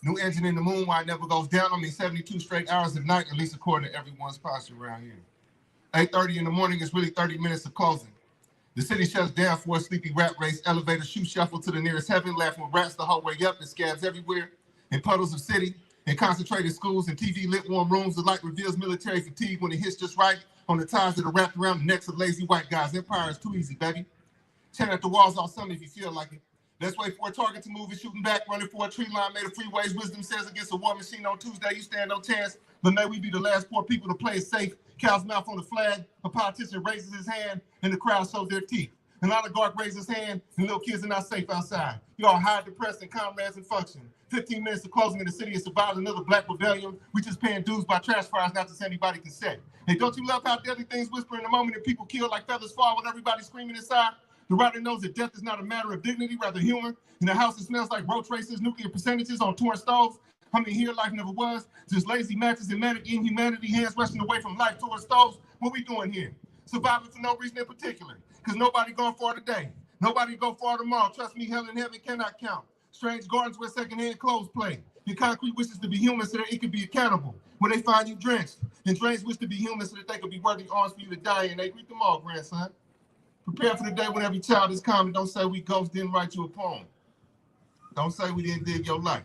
New engine in the moon, why it never goes down. 72 straight hours of night, at least according to everyone's posture around here. 8:30 in the morning is really 30 minutes of closing. The city shuts down for a sleepy rat race, elevator shoe shuffle to the nearest heaven, laughing with rats the whole way up and scabs everywhere. In puddles of city, in concentrated schools and TV lit warm rooms, the light reveals military fatigue when it hits just right on the ties that are wrapped around the necks of lazy white guys. Empire is too easy, baby. Chant at the walls all summer if you feel like it. Let's wait for a target to move and shooting back, running for a tree line made of freeways. Wisdom says against a war machine on Tuesday, you stand no chance. But may we be the last poor people to play it safe. Cow's mouth on the flag, a politician raises his hand, and the crowd shows their teeth. An oligarch raises his hand, and little kids are not safe outside. You all hide, depressed, and comrades in function. 15 minutes of closing in the city has survived another black rebellion. We just paying dues by trash fires, not just anybody can say. Hey, don't you love how deadly things whisper in the moment that people kill like feathers fall when everybody's screaming inside? The writer knows that death is not a matter of dignity, rather humor. In a house that smells like roach races, nuclear percentages on torn stoves. Here life never was. Just lazy matches and manic inhumanity, hands rushing away from life towards stoves. What we doing here? Surviving for no reason in particular. Because nobody going far today. Nobody go far tomorrow. Trust me, hell and heaven cannot count. Strange gardens where secondhand clothes play. Your concrete wishes to be human so that it could be accountable. Where they find you drenched. And drains wish to be human so that they could be worthy arms for you to die in. They greet them all, grandson. Prepare for the day when every child is common. Don't say we ghosts didn't write you a poem. Don't say we didn't dig your life.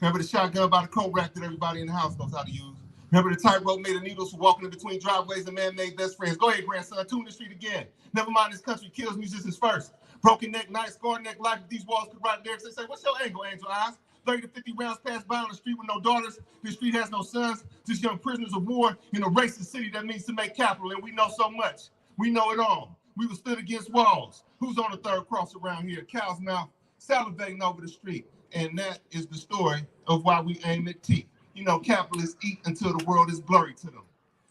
Remember the shotgun by the coat rack that everybody in the house knows how to use. Remember the tightrope made of needles for walking in between driveways and man-made best friends. Go ahead, grandson, tune the street again. Never mind, this country kills musicians first. Broken neck, night, scarred neck, life. If these walls could write lyrics, they say, what's your angle, angel eyes? 30 to 50 rounds pass by on the street with no daughters. This street has no sons, just young prisoners of war in a racist city that means to make capital, and we know so much. We know it all. We were stood against walls. Who's on the third cross around here? Cow's mouth, salivating over the street. And that is the story of why we aim at teeth. You know, capitalists eat until the world is blurry to them.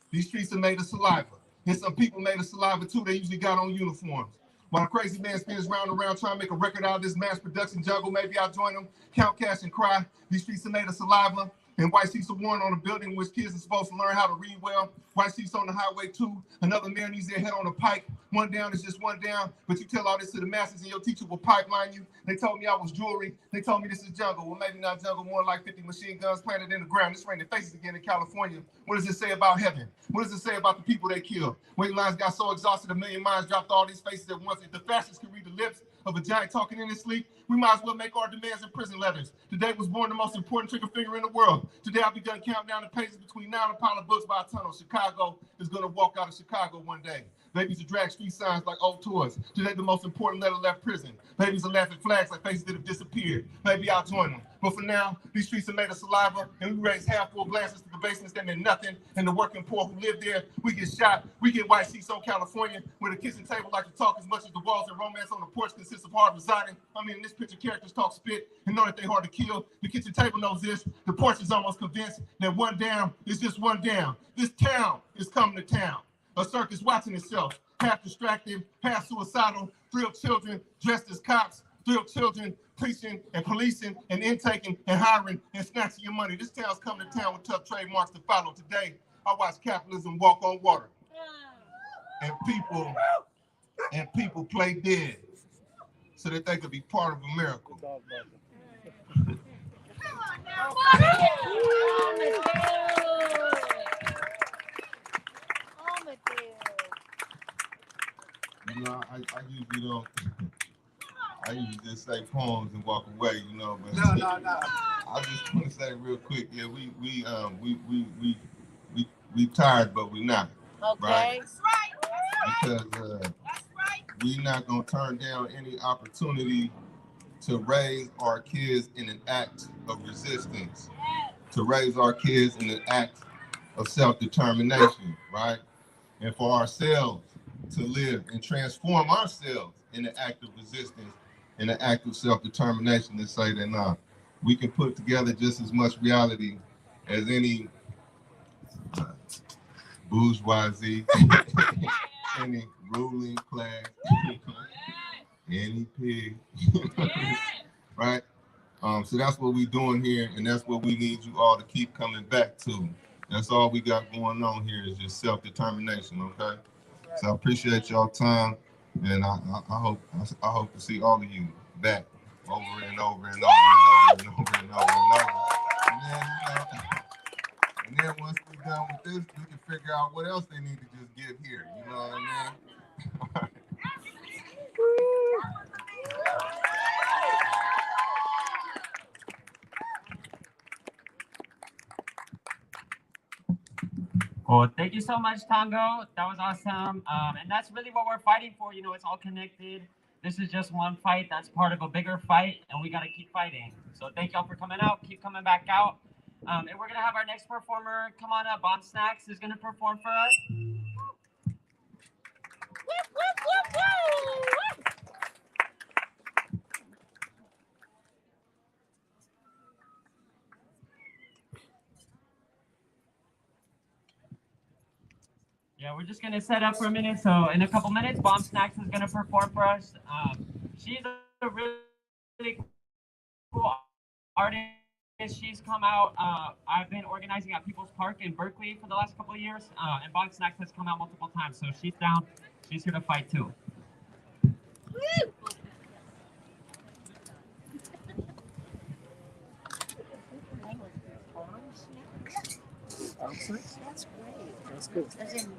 These streets are made of saliva. And some people made of saliva too. They usually got on uniforms. While a crazy man spins round and round trying to make a record out of this mass production jungle, maybe I'll join them, count cash and cry. These streets are made of saliva. And white sheets are worn on a building in which kids are supposed to learn how to read well. White sheets on the highway too. Another man needs their head on a pike. One down is just one down. But you tell all this to the masses and your teacher will pipeline you. They told me I was jewelry. They told me this is jungle. Well, maybe not jungle, more like 50 machine guns planted in the ground. It's raining faces again in California. What does it say about heaven? What does it say about the people they killed? Wait lines got so exhausted, a million minds dropped all these faces at once. If the fascists can read the lips of a giant talking in his sleep, we might as well make our demands in prison letters. Today was born the most important trigger finger in the world. Today I'll be done counting down the pages between now and a pile of books by a tunnel. Chicago is going to walk out of Chicago one day. Babies will drag street signs like old toys. Today the most important letter left prison. Babies will laugh at flags like faces that have disappeared. Maybe I'll join them. But for now, these streets are made of saliva, and we raise half full glasses to the basements that meant nothing. And the working poor who live there, we get shot. We get white sheets on California, where the kitchen table like to talk as much as the walls and romance on the porch consists of hard residing. In this picture, characters talk spit and know that they're hard to kill. The kitchen table knows this. The porch is almost convinced that one down is just one down. This town is coming to town. A circus watching itself, half distracted, half suicidal, thrilled children dressed as cops, thrilled children preaching and policing and intaking and hiring and snatching your money. This town's coming to town with tough trademarks to follow. Today, I watch capitalism walk on water. And people play dead so that they could be part of a miracle. You know, I usually don't. I usually just say poems and walk away, you know. But no. I just want to say real quick, yeah, we tired, but we not. Okay. Right? Because we're not gonna turn down any opportunity to raise our kids in an act of resistance, to raise our kids in an act of self-determination, right? And for ourselves to live and transform ourselves in an act of resistance, in an act of self-determination, to say that, nah, we can put together just as much reality as any bourgeoisie, any ruling class, any pig, right? So that's what we're doing here, and that's what we need you all to keep coming back to. That's all we got going on here is just self-determination, okay? So I appreciate y'all time, and I hope to see all of you back over and over and over and over and over and over and over. And then once we're done with this, we can figure out what else they need to just give here. You know what I mean? Well, thank you so much, Tango. That was awesome. And that's really what we're fighting for. You know, it's all connected. This is just one fight that's part of a bigger fight, and we got to keep fighting. So thank y'all for coming out. Keep coming back out. And we're going to have our next performer come on up. Bomb Snacks is going to perform for us. Yeah, we're just going to set up for a minute. So in a couple minutes, Bomb Snacks is going to perform for us. She's a really cool artist. She's come out. I've been organizing at People's Park in Berkeley for the last couple of years. And Bomb Snacks has come out multiple times. So she's down. She's here to fight too. That's great. That's good. As in,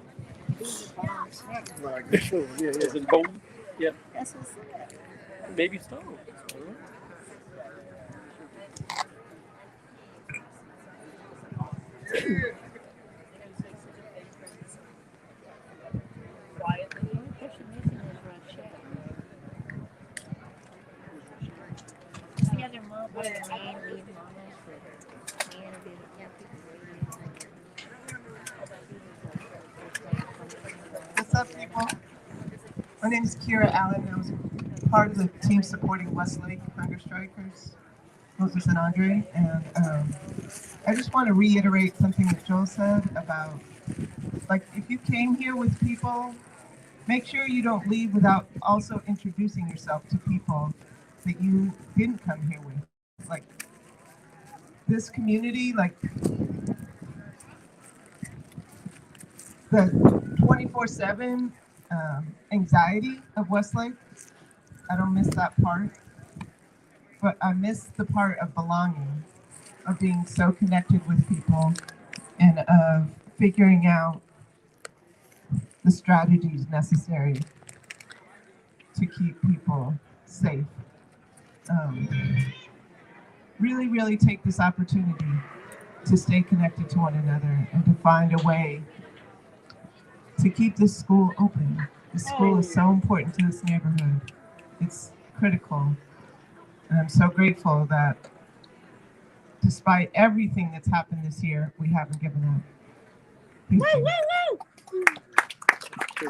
bomb snack. Right. Yeah. As in bone. Yeah. That's what's up. Maybe so. What's up, people? My name is Kira Allen. I was part of the team supporting Westlake Hunger Strikers, Moses and Andre. And I just want to reiterate something that Joel said about, like, if you came here with people, make sure you don't leave without also introducing yourself to people that you didn't come here with. Like, this community, like, the 24/7 anxiety of Westlake, I don't miss that part, but I miss the part of belonging, of being so connected with people, and of figuring out the strategies necessary to keep people safe. Really, really take this opportunity to stay connected to one another and to find a way to keep this school open. This school is so important to this neighborhood. It's critical. And I'm so grateful that despite everything that's happened this year, we haven't given up. Thank you.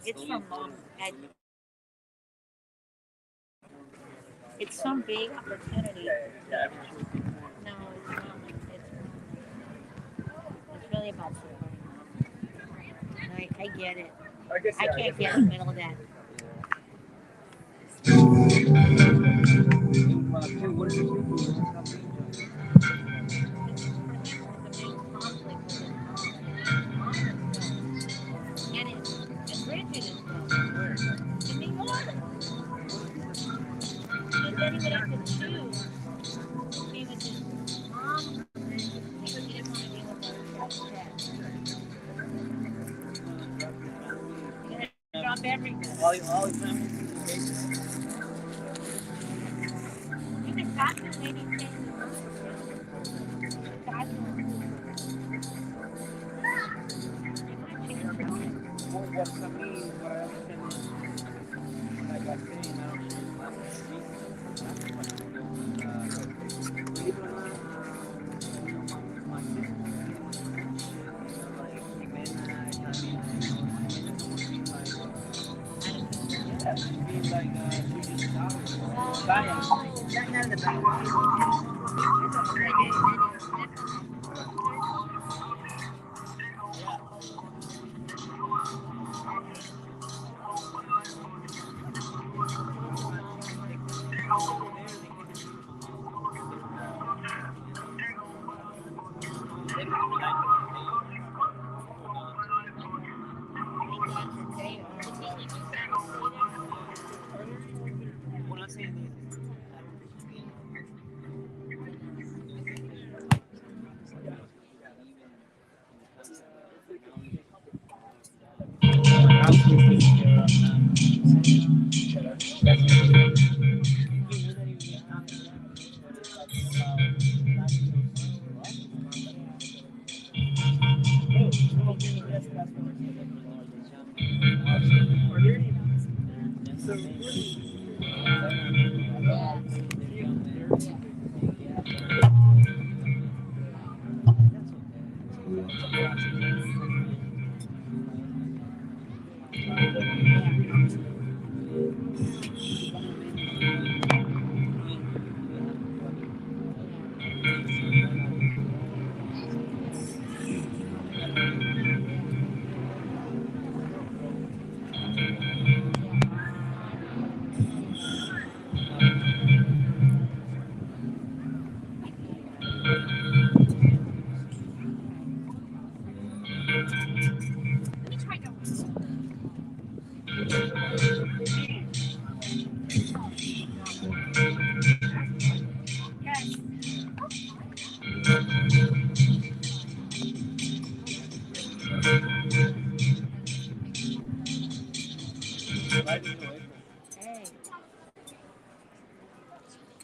It's from mom. It's some big opportunity. No, it's not. It's really about supporting mom. I get it. I can't get in the middle of that. Hey.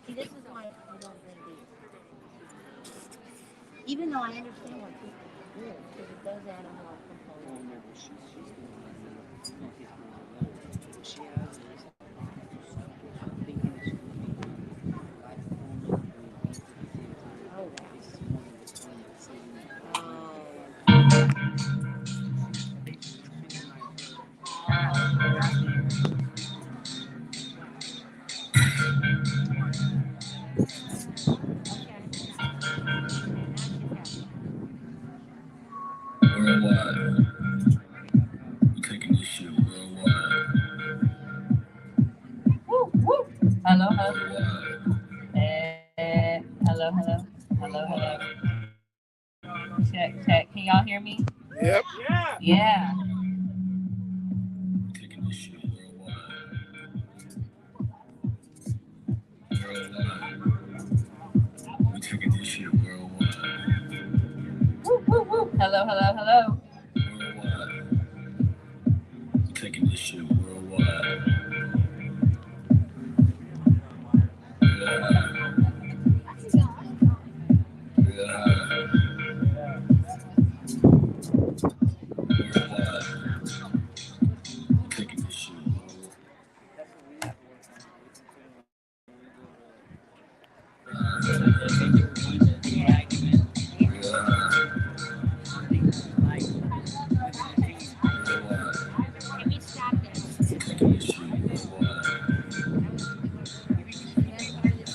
See, this is my even though I understand what people do, because it does add a more component. Worldwide. We're taking this shit worldwide. Woo, woo. Hello, hello. Hello, hello. Hello, hello. Check, check. Can y'all hear me? Yep. Yeah. Yeah. We're taking this shit worldwide. Worldwide. We're taking this shit worldwide. Woo, woo, woo. Hello, hello, hello. Worldwide. We're taking this shit worldwide. Real high. Real high. Worldwide. We're taking this shit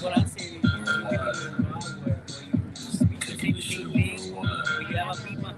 What I'm saying is, you the same thing, but you have a people.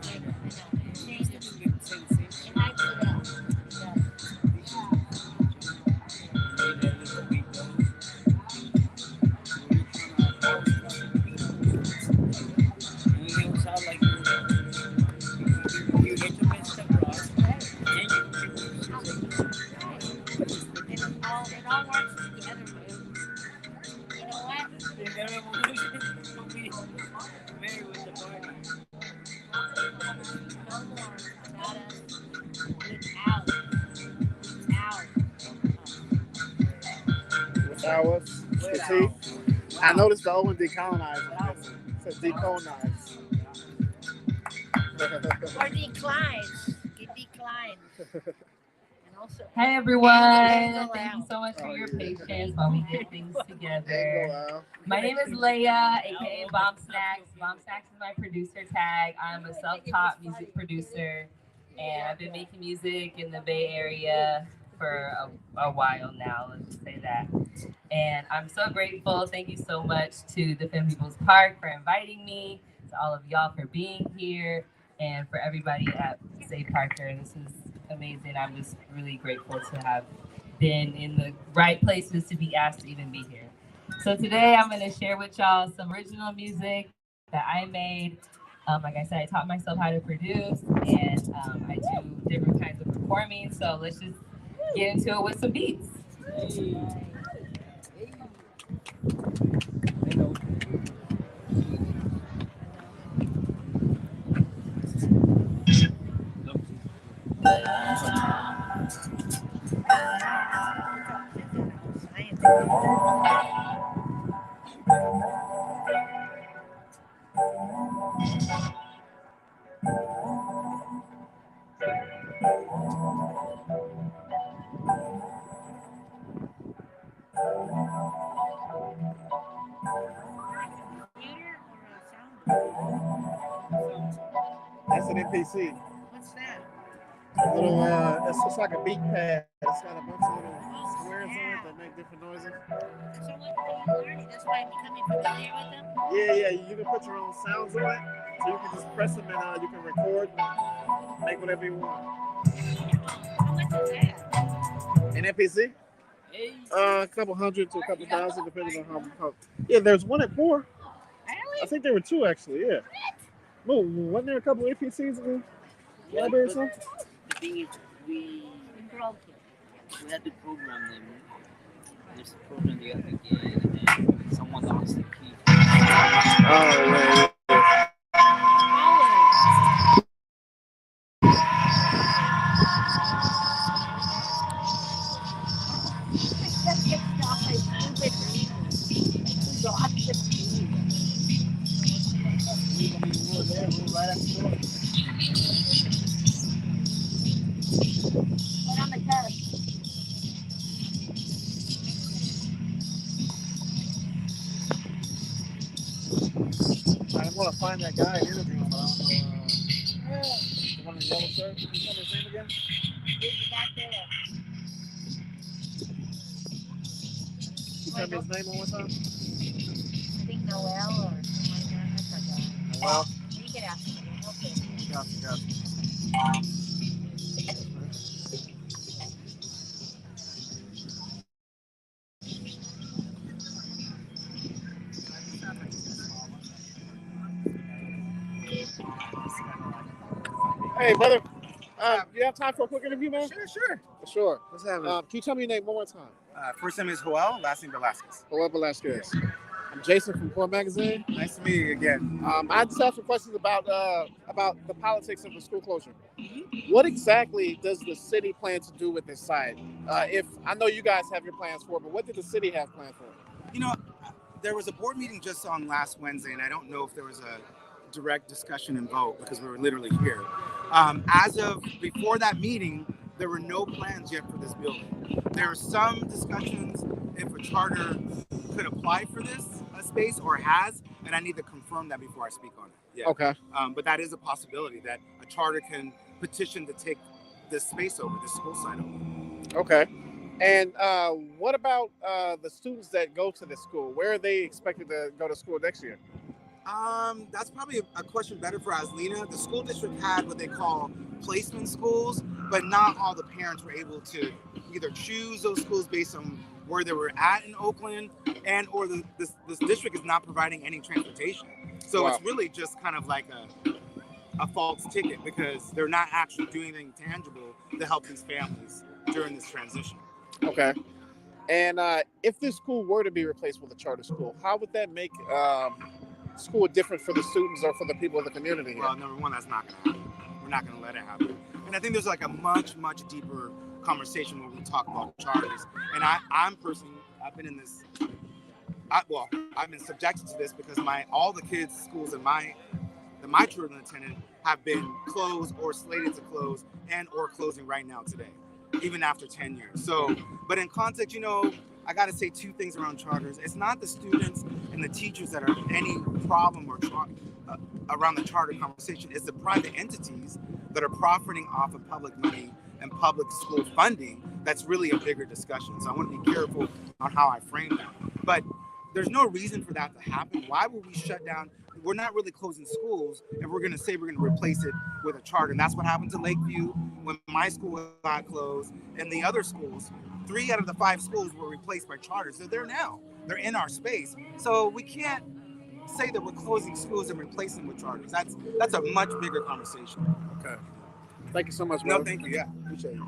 Without us, critique. I noticed the O in decolonize. It says decolonize. Or declines. It declines. And also, Hey everyone, thank you so much for your patience while we get things together. My name is Leia, aka Bomb Snacks. Bomb Snacks is my producer tag. I'm a self-taught music producer, and I've been making music in the Bay Area for a while now, let's just say that. And I'm so grateful. Thank you so much to the Femme People's Park for inviting me, to all of y'all for being here, and for everybody at Say Parker. This is amazing. I'm just really grateful to have been in the right places to be asked to even be here. So today I'm going to share with y'all some original music that I made. Like I said, I taught myself how to produce, and I do different kinds of performing. So let's just get into it with some beats. That's an NPC. What's that? A little, it's like a beat pad. It's got a bunch of little squares on it that make different noises. So what do you learn? That's why I'm becoming familiar with them? Yeah, you can put your own sounds on it. So you can just press them and you can record and make whatever you want. How much is that? An NPC? A couple hundred to a couple thousand, depending on how. Yeah, there's one at 4. Really? I think there were 2 actually. Yeah. Well, wasn't there a couple NPCs in the library or something? The thing is, we had to program them. There's a program they have to get, and then someone lost the key. Oh, yeah. I want to find that guy and interview him, but I don't know. The one in the yellow shirt? Can you tell me his name again? He's back there. Can you tell me his name one more time? I think Noel or something like that. I forgot. Noel? You can ask him. Okay. Gotcha. Hey, brother. Do you have time for a quick interview, man? Sure. Sure. What's happening? Can you tell me your name one more time? First name is Joel, last name Velasquez. Joel Velasquez. I'm Jason from Core Magazine. Nice to meet you again. I just have some questions about the politics of the school closure. What exactly does the city plan to do with this site? If I know you guys have your plans for it, but what did the city have planned for it? You know, there was a board meeting just on last Wednesday, and I don't know if there was a direct discussion and vote because we were literally here. As of before that meeting, there were no plans yet for this building. There were some discussions if a charter could apply for this space or has, and I need to confirm that before I speak on it. Yeah. Okay. But that is a possibility that a charter can petition to take this space over, this school site over. Okay. And what about the students that go to this school? Where are they expected to go to school next year? That's probably a question better for Aslina. The school district had what they call placement schools, but not all the parents were able to either choose those schools based on where they were at in Oakland, and or this district is not providing any transportation. So It's really just kind of like a false ticket because they're not actually doing anything tangible to help these families during this transition. Okay. And if this school were to be replaced with a charter school, how would that make school different for the students or for the people of the community? Well, number one, that's not going to happen. We're not going to let it happen. And I think there's like a much, much deeper conversation when we talk about charters. And I'm personally, I've been in this, I've been subjected to this because all the kids' schools that my children attended have been closed or slated to close and or closing right now today, even after 10 years. So, but in context, I got to say 2 things around charters. It's not the students and the teachers that are any problem or around the charter conversation. It's the private entities that are profiting off of public money and public school funding that's really a bigger discussion. So I want to be careful on how I frame that. But there's no reason for that to happen. Why would we shut down? We're not really closing schools, and we're going to say we're going to replace it with a charter. And that's what happened to Lakeview when my school got closed, and the other schools. 3 out of the 5 schools were replaced by charters. They're there now. They're in our space. So we can't say that we're closing schools and replacing them with charters. That's a much bigger conversation. Okay. Thank you so much, No, brother. thank you. Yeah, appreciate it.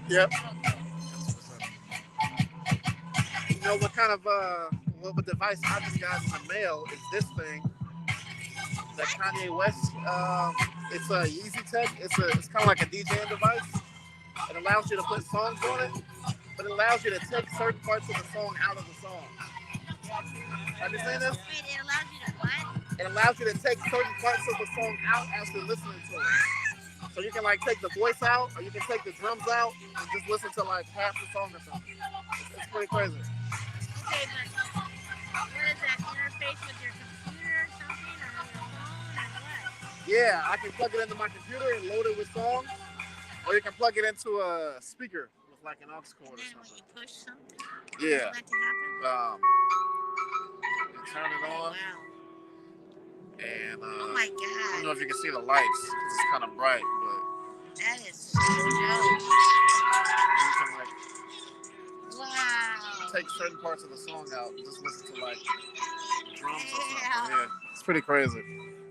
Yep. You know what kind of what device I just got in the mail is this thing that Kanye West. It's a Yeezy Tech. It's kind of like a DJing device. It allows you to put songs on it, but it allows you to take certain parts of the song out of the song. Have you seen this? It allows you to what? It allows you to take certain parts of the song out as you're listening to it. So you can like take the voice out, or you can take the drums out, and just listen to like half the song or something. It's pretty crazy. Okay, but what is that interface with your computer or something, or your phone, or what? Yeah, I can plug it into my computer and load it with songs, or you can plug it into a speaker with like an aux cord or something. You push something? Yeah. That to happen? You turn it on. Wow. And Oh my God. I don't know if you can see the lights because it's kind of bright, but That is so dope. you can like Wow. take certain parts of the song out and just listen to like drums or something. Yeah. Yeah, it's pretty crazy. That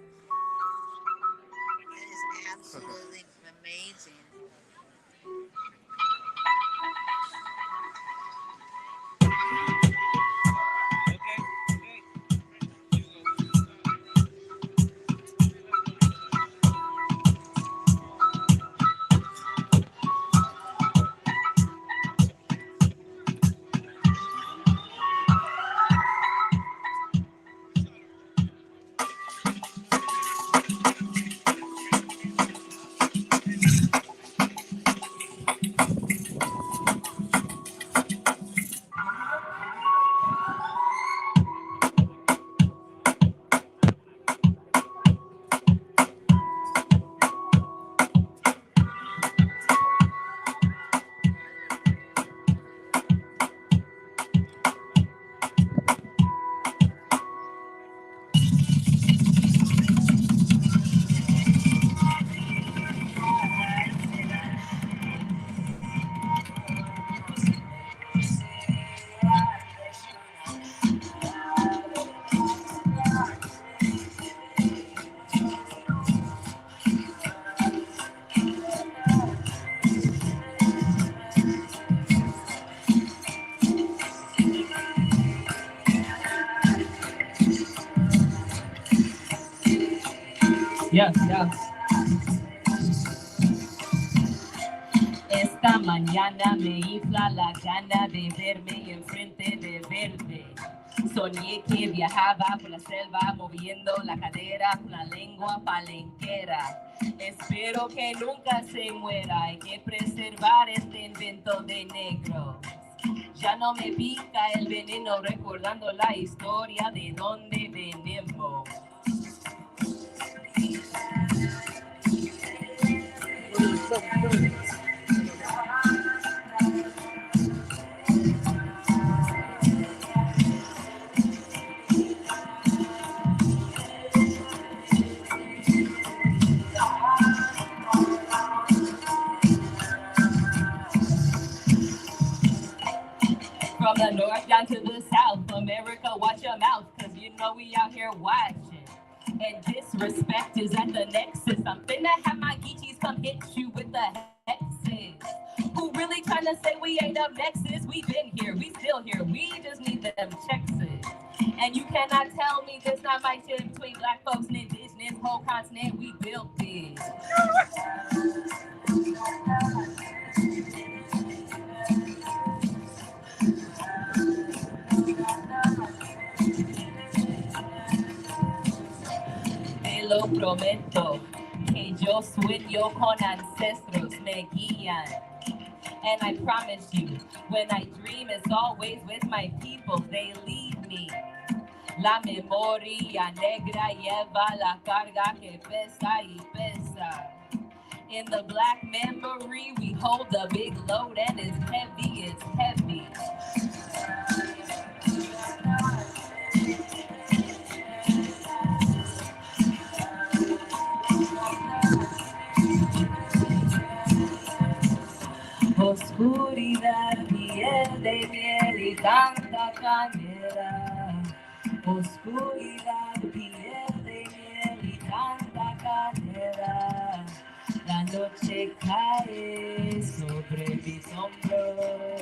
is absolutely amazing. Yes, yes. Esta mañana me infla la gana de verme enfrente de verde. Soñé que viajaba por la selva moviendo la cadera con la lengua palenquera. Espero que nunca se muera, hay que preservar este invento de negro. Ya no me pica el veneno recordando la historia de dónde venimos. From the north down to the south, America, watch your mouth, cause you know we out here watching. And disrespect is at the nexus. I'm finna have my geechies come hit you with the hexes. Who really trying to say we ain't up next is? We been here, we still here, we just need them checks. And you cannot tell me this not my shit between black folks and indigenous, whole continent, we built this. lo prometo, que yo sueño con ancestros me guían. And I promise you, when I dream, it's always with my people, they lead me. La memoria negra lleva la carga que pesa y pesa. In the black memory, we hold the big load and it's heavy, it's heavy. Oscuridad, piel de miel y tanta canela. Oscuridad, piel de miel y tanta canela. La noche cae sobre mis hombros.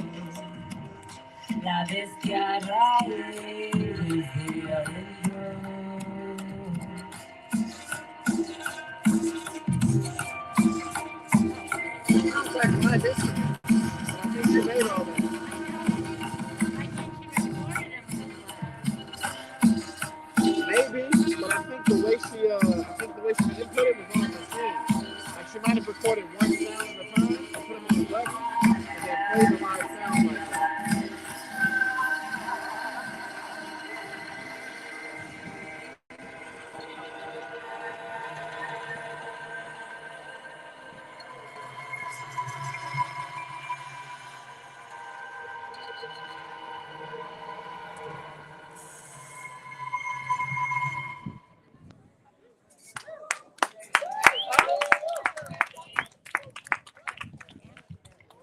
La bestia rae desde adentro. Sounds like my history. I think you made all that. Maybe, but I think the way she input it was on the scene. Like she might have recorded one sound at a time and put them on the button and then played the live sound like that.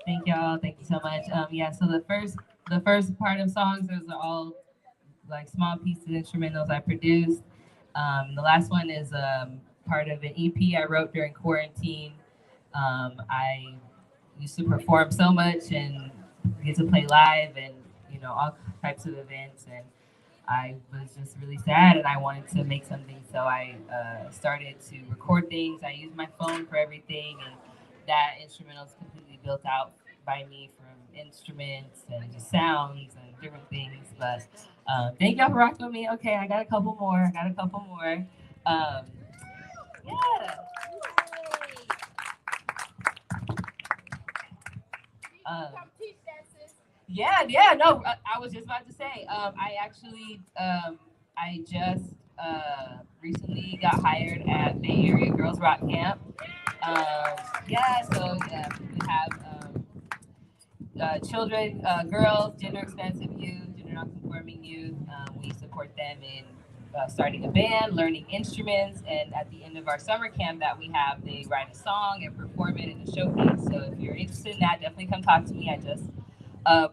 Thank y'all. Thank you so much. Yeah. So the first part of songs, those are all like small pieces, instrumentals I produced. The last one is part of an EP I wrote during quarantine. I used to perform so much and get to play live and all types of events, and I was just really sad and I wanted to make something, so I started to record things. I used my phone for everything, and that instrumental is completely built out by me from instruments and just sounds and different things. But thank y'all for rocking with me. Okay, I got a couple more. Yeah. Yeah, no, I was just about to say, I actually, I just recently got hired at Bay Area Girls Rock Camp. We have children, girls, gender expansive youth, gender non-conforming youth. We support them in starting a band, learning instruments, and at the end of our summer camp that we have, they write a song and perform it in a showcase. So if you're interested in that, definitely come talk to me. I just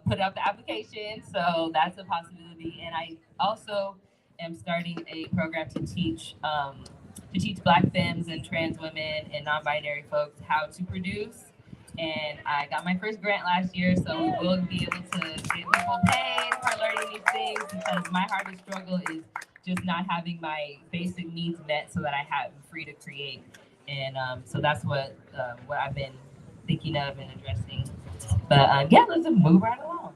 put up the application, so that's a possibility. And I also am starting a program to teach Black femmes and trans women and non-binary folks how to produce. And I got my first grant last year, so we will be able to get people paid for learning these things, because my hardest struggle is just not having my basic needs met so that I have free to create. And so that's what I've been thinking of and addressing. But yeah, let's just move right along.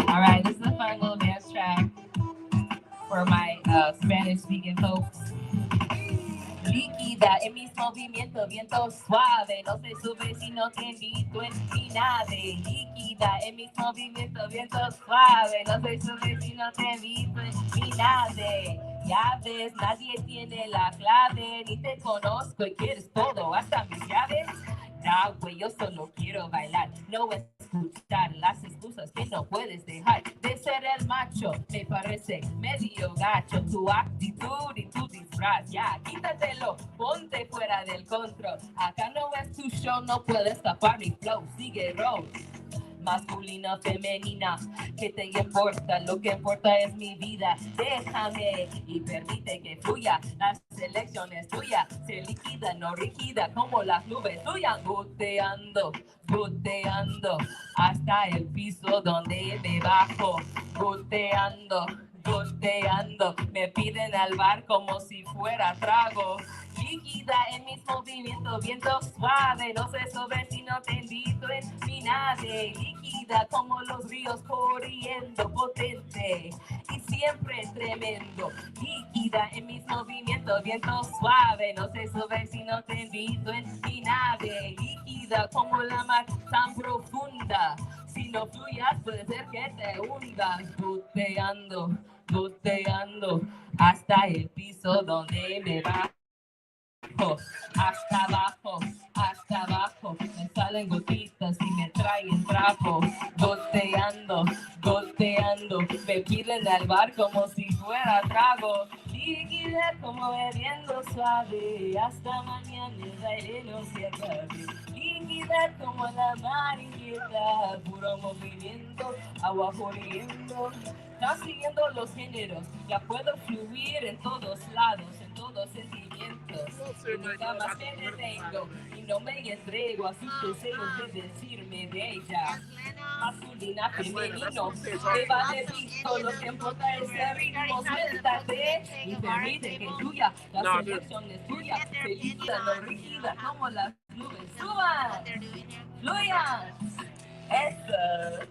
All right, this is a fun little dance track for my Spanish-speaking folks. Líquida en mis movimientos, viento suave, no se sube si no te invito en mi nave. Líquida en mis movimientos, viento suave, no se sube si no te invito en mi nave. Ya ves, nadie tiene la clave, ni te conozco y quieres todo, hasta mis llaves. Nah, güey, yo solo quiero bailar, no escuchar las excusas que no puedes dejar de ser el macho. Me parece medio gacho tu actitud y tu disfraz. Ya, quítatelo, ponte fuera del control. Acá no es tu show, no puedes tapar mi flow. Sigue roll. masculina, femenina. ¿Qué te importa? Lo que importa es mi vida. Déjame y permite que fluya. La selección es tuya, se liquida, no rígida, como las nubes tuyas. Goteando, goteando, hasta el piso donde me bajo. Goteando, goteando, me piden al bar como si fuera trago. Líquida en mis movimientos, viento suave, no sé sobre si no te invito en mi nave. Líquida como los ríos corriendo, potente y siempre tremendo. Líquida en mis movimientos, viento suave, no sé sobre si no te invito en mi nave. Líquida como la mar tan profunda, si no fluyas puede ser que te hundas. Goteando, goteando, hasta el piso donde me bajo. Hasta abajo, me salen gotitas y me traen trapo. Goteando, goteando, me piden al bar como si fuera trago. Líquida como bebiendo suave, hasta mañana el baile no se acabe. Líquida como la mar inquieta, puro movimiento, agua corriendo. Está siguiendo los géneros, ya puedo fluir en todos lados, en todos sentimientos. Y nunca más me detengo y no me entrego, así que sé de decirme de ella. Masculina, femenino, te va de visto, lo que importa es el ritmo. Suéltate y permite que tuya, la selección es tuya. Felicidad, no rígida, como las nubes suban, fluyan. Eso.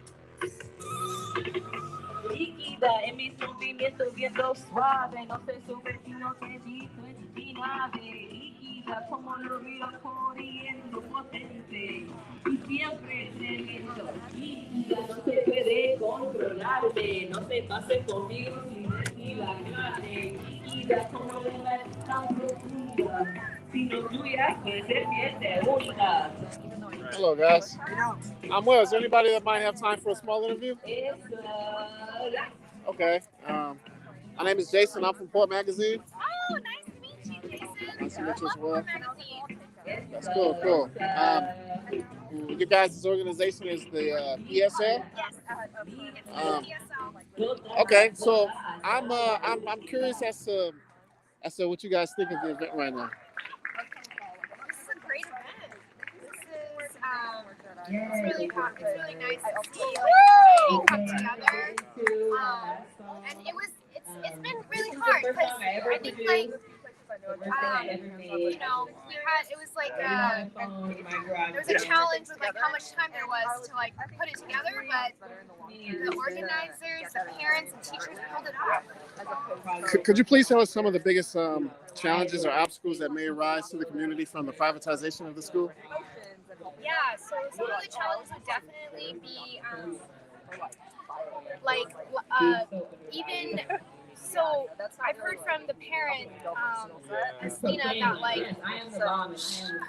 Líquida en mis movimientos, viento suave, no sé sobre si no te digo en mi nave. Líquida como los ríos corriendo, potente y siempre tremendo. Líquida, no se puede controlarme, no se pase conmigo sin decir la clave. Líquida como la mar tan profunda, si no fluyas puede ser que te hundas. Hello, guys. I'm well. Is there anybody that might have time for a small interview? Okay. My name is Jason. I'm from Port Magazine. Oh, nice to meet you, Jason. Nice to meet you as well. Magazine. That's cool. Cool. You guys' organization is the ESL. Yes. Okay. So I'm curious as to what you guys think of the event right now. This is a great event. It's really fun. It's really nice to see everybody come together. And it's been really hard because I think there was a challenge with how much time there was to put it together, but the organizers, the parents, and teachers pulled it off. Could you please tell us some of the biggest challenges or obstacles that may arise to the community from the privatization of the school? Yeah, so some of the challenges would definitely be even. So I've heard from the parent, Christina, that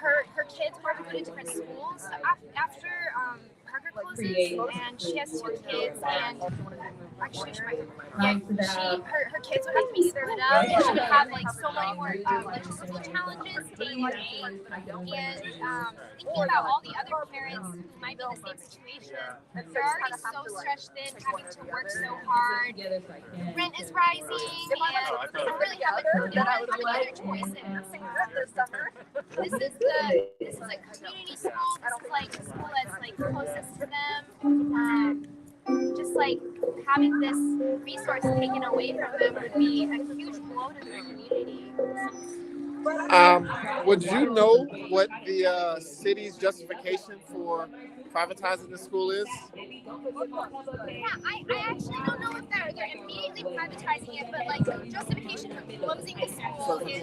her kids were put in different schools after Parker closes, and she has 2 kids, and actually her kids would have to be split up, and she would have so many more logistical challenges day to day, and thinking about all the other parents who might be in the same situation, they're already so stretched thin, having to work so hard, rent is rising, and they don't really have any other choices. This is a community school. This is a school that's closest to them. Just having this resource taken away from them would be a huge blow to the community. Would you know what the city's justification for privatizing the school is? Yeah, I actually don't know if they're immediately privatizing it, but the justification for closing the school is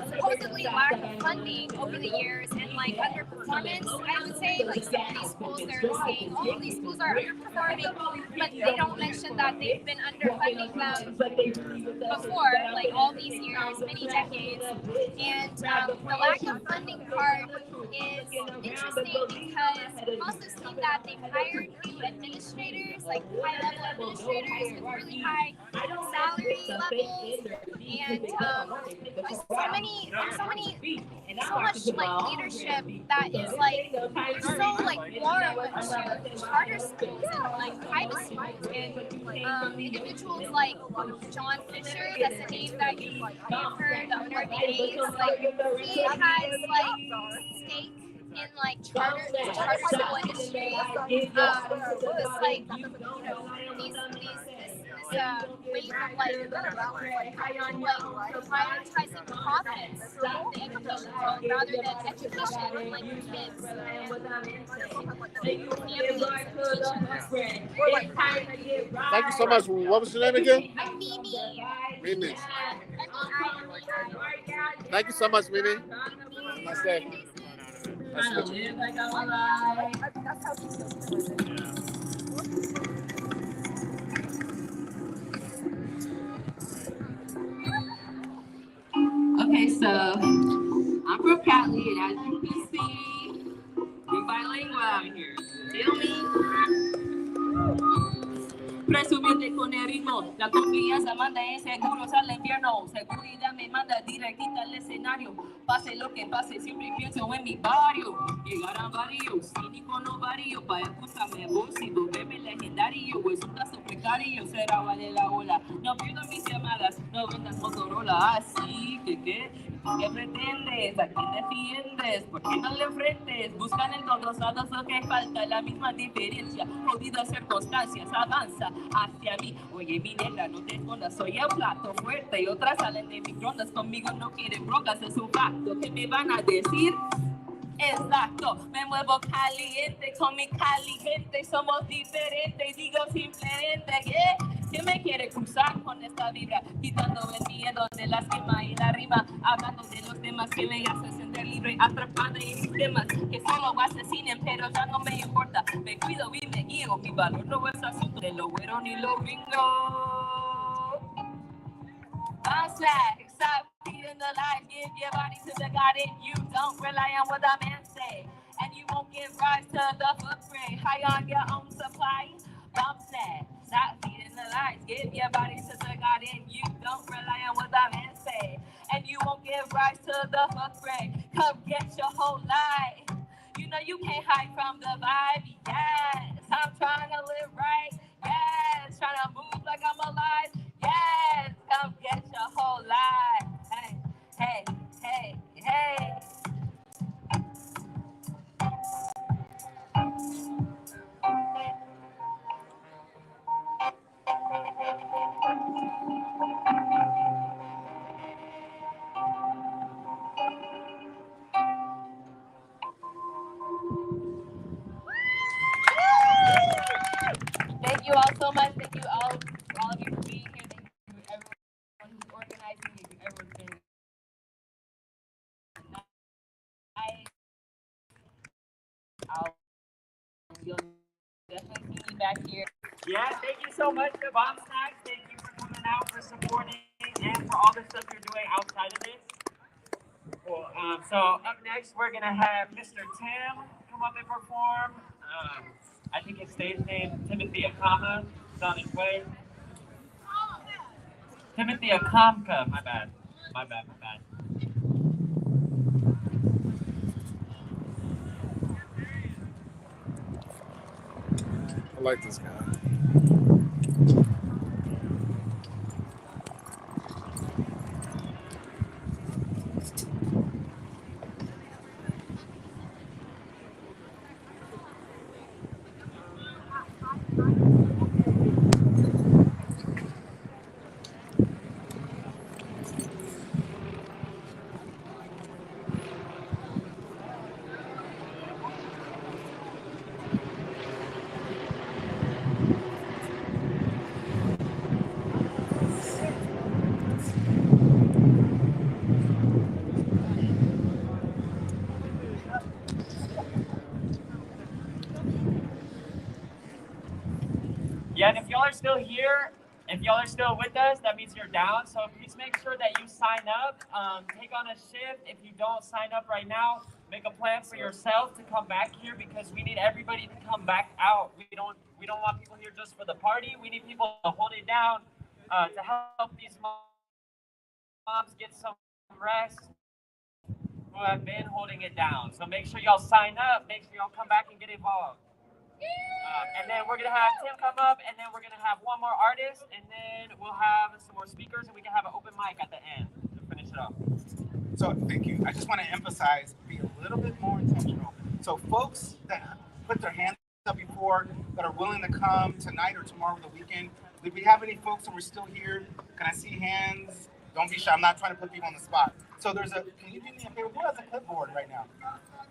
supposedly lack of funding over the years and underperformance. I would say some of these schools they're saying, oh, these schools are underperforming, but they don't mention that they've been underfunding them before, all these years, many decades. And the lack of funding part is interesting because also seeing that they've hired new administrators, high-level administrators with really high salary levels, and there's so many so much like leadership that is like so like warm to charter schools and like private schools and individuals like John Fisher. That's a name that you've heard, the owner of the A's. Like he has like stake in like the charter school industry. This like this wave of like prioritizing profits in the education world rather than education and like kids and Thank you so much. What was your name again? Mimi. Mimi. Thank you so much, Mimi. Nice day. Nice to meet you. Okay, so I'm from Cali, and as you can see, we're bilingual out here. Feel me? Presumiente con el ritmo, la confianza manda en seguros al infierno, seguridad me manda directita al escenario, pase lo que pase, siempre pienso en mi barrio, llegarán varios, cínico no varío, para escucharme voz y volverme legendario, es un caso precario, será vale la ola, no pierdo mis llamadas, no vendas Motorola, así que ¿qué pretendes? ¿A quién defiendes? ¿Por qué no le enfrentes? Buscan en todos lados lo que falta, la misma diferencia, jodidas circunstancias, avanza hacia mí. Oye, mi negra, no te escondas, soy el plato fuerte y otras salen de microondas, conmigo no quieren broncas, es un facto. ¿Qué me van a decir? Exacto, me muevo caliente con mi cali gente, somos diferentes, digo simplemente, yeah. ¿Quién me quiere cruzar con esta vibra? Quitando el miedo de la esquema y la rima, hablando de los temas que me hacen sentir libre, atrapada en sistemas que solo asesinen, pero ya no me importa, me cuido y me guío, mi valor no es asunto de lo güero ni lo gringo. Bounce back, stop feeding the lies, give your body to the God in you. Don't rely on what the man say, and you won't give rise to the footprint. High on your own supply. Bounce that, stop feeding the lies, give your body to the God in you. Don't rely on what the man say, and you won't give rise to the footprint. Come get your whole life. You know you can't hide from the vibe. Yes, I'm trying to live right. Yes, trying to move like I'm alive. Yes, come get your whole life. Hey, hey, hey, hey. Thank you all so much. Thank you all of you for being here. Thank you everyone who's organizing. Thank you everyone's been nice. You'll definitely see me back here. Yeah, thank you so much to Bomb Snacks. Thank you for coming out, for supporting, and for all the stuff you're doing outside of this. Cool. So up next, we're gonna have Mr. Tim come up and perform. I think his stage name, Timothy Akama, is on his way. Timothy Akamka, my bad. I like this guy. Yeah, and if y'all are still here, if y'all are still with us, that means you're down. So please make sure that you sign up, take on a shift. If you don't sign up right now, make a plan for yourself to come back here because we need everybody to come back out. We don't want people here just for the party. We need people to hold it down, to help these moms get some rest. who have been holding it down. So make sure y'all sign up. Make sure y'all come back and get involved. And then we're gonna have Tim come up, and then we're gonna have one more artist, and then we'll have some more speakers, and we can have an open mic at the end to finish it off. So thank you. I just want to emphasize, be a little bit more intentional. So folks that put their hands up before, that are willing to come tonight or tomorrow or the weekend, do we have any folks and we're still here? Can I see hands? Don't be shy. I'm not trying to put people on the spot. So can you do me a favor? Who has a clipboard right now?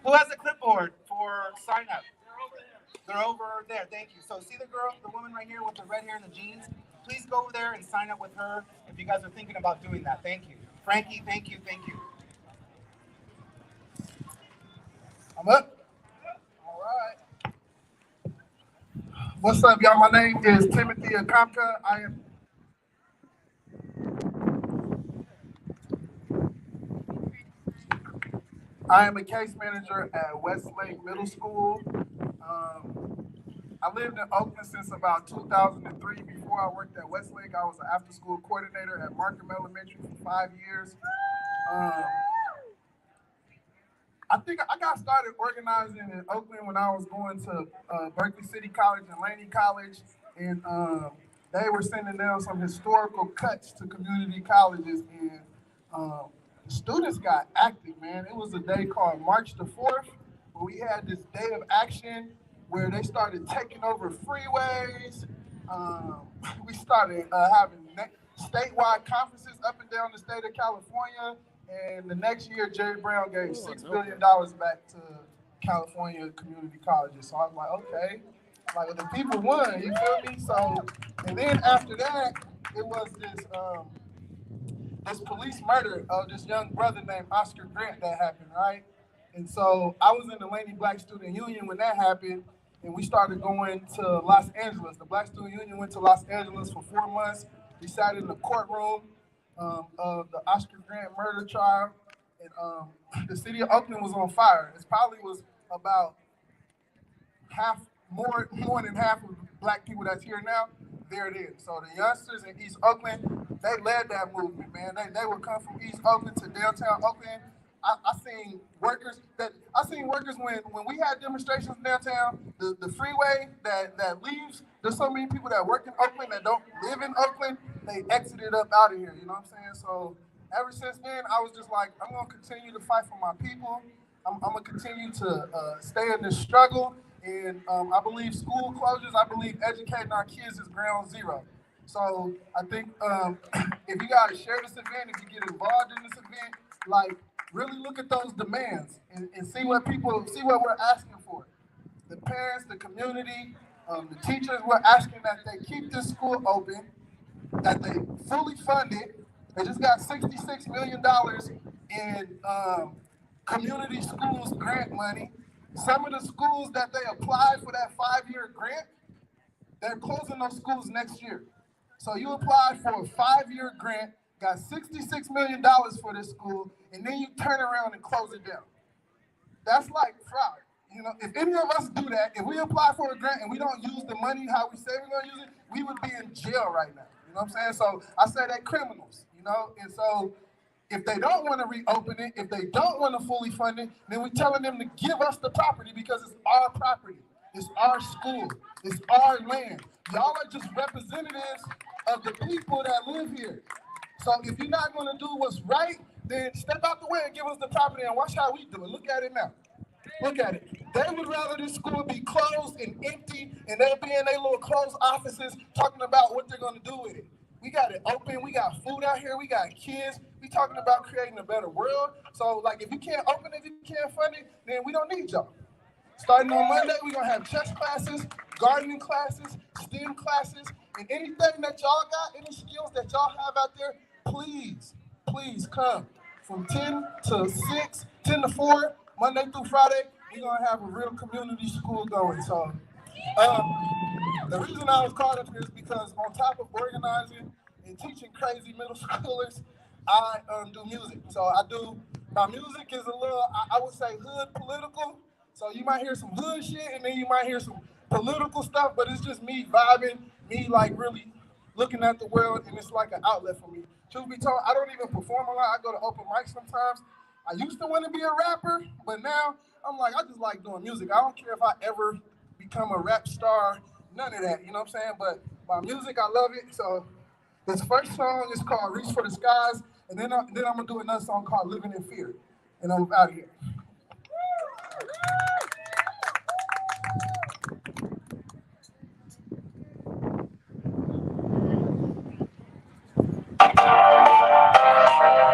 Who has a clipboard for sign up? They're over there. Thank you. So see the girl, the woman right here with the red hair and the jeans? Please go over there and sign up with her if you guys are thinking about doing that. Thank you. Frankie, thank you, thank you. I'm up. All right. What's up, y'all? My name is Timothy Akamka. I am a case manager at Westlake Middle School. I lived in Oakland since about 2003. Before I worked at Westlake, I was an after-school coordinator at Markham Elementary for 5 years. I think I got started organizing in Oakland when I was going to Berkeley City College and Laney College, and they were sending down some historical cuts to community colleges, and students got active, man. It was a day called March the 4th, where we had this day of action where they started taking over freeways. We started having statewide conferences up and down the state of California. And the next year, Jerry Brown gave $6 billion back to California community colleges. So I was like, okay, like the people won, you feel me? So, and then after that, it was this police murder of this young brother named Oscar Grant that happened, right? And so I was in the Laney Black Student Union when that happened, and we started going to Los Angeles. The Black Student Union went to Los Angeles for 4 months. We sat in the courtroom of the Oscar Grant murder trial, and the city of Oakland was on fire. It probably was about more than half of Black people that's here now. There it is. So the youngsters in East Oakland, they led that movement, man. They would come from East Oakland to downtown Oakland. I seen workers when we had demonstrations downtown, the freeway that leaves, there's so many people that work in Oakland that don't live in Oakland, they exited up out of here, you know what I'm saying? So ever since then, I was just like, I'm gonna continue to fight for my people. I'm gonna continue to stay in this struggle. And I believe school closures, I believe educating our kids is ground zero. So I think if you gotta share this event, if you get involved in this event, like really look at those demands and see what we're asking for. The parents, the community, the teachers, we're asking that they keep this school open, that they fully fund it. They just got $66 million in community schools grant money. Some of the schools that they applied for that 5-year grant, they're closing those schools next year. So you applied for a 5-year grant, got $66 million for this school, and then you turn around and close it down. That's like fraud. You know, if any of us do that, if we apply for a grant and we don't use the money how we say we're gonna use it, we would be in jail right now. You know what I'm saying? So I say they're criminals, you know? And so if they don't want to reopen it, if they don't want to fully fund it, then we're telling them to give us the property because it's our property. It's our school. It's our land. Y'all are just representatives of the people that live here. So if you're not going to do what's right, then step out the way and give us the property and watch how we do it. Look at it now. Look at it. They would rather this school be closed and empty and they'll be in their little closed offices talking about what they're going to do with it. We got it open. We got food out here. We got kids. We talking about creating a better world. So like if you can't open it, if you can't fund it, then we don't need y'all. Starting on Monday, we're going to have chess classes, gardening classes, STEM classes, and anything that y'all got, any skills that y'all have out there, please come. From 10 to 6, 10 to 4, Monday through Friday, we're going to have a real community school going. So the reason I was called up here is because on top of organizing and teaching crazy middle schoolers, I do music. So my music is a little, I would say hood political. So you might hear some hood shit and then you might hear some political stuff, but it's just me vibing, me like really looking at the world, and it's like an outlet for me. Truth be told, I don't even perform a lot. I go to open mics sometimes, I used to want to be a rapper, but now I'm like, I just like doing music. I don't care if I ever become a rap star, none of that, you know what I'm saying? But my music, I love it. So this first song is called Reach for the Skies, and then I'm gonna do another song called Living in Fear. And I'm out of here.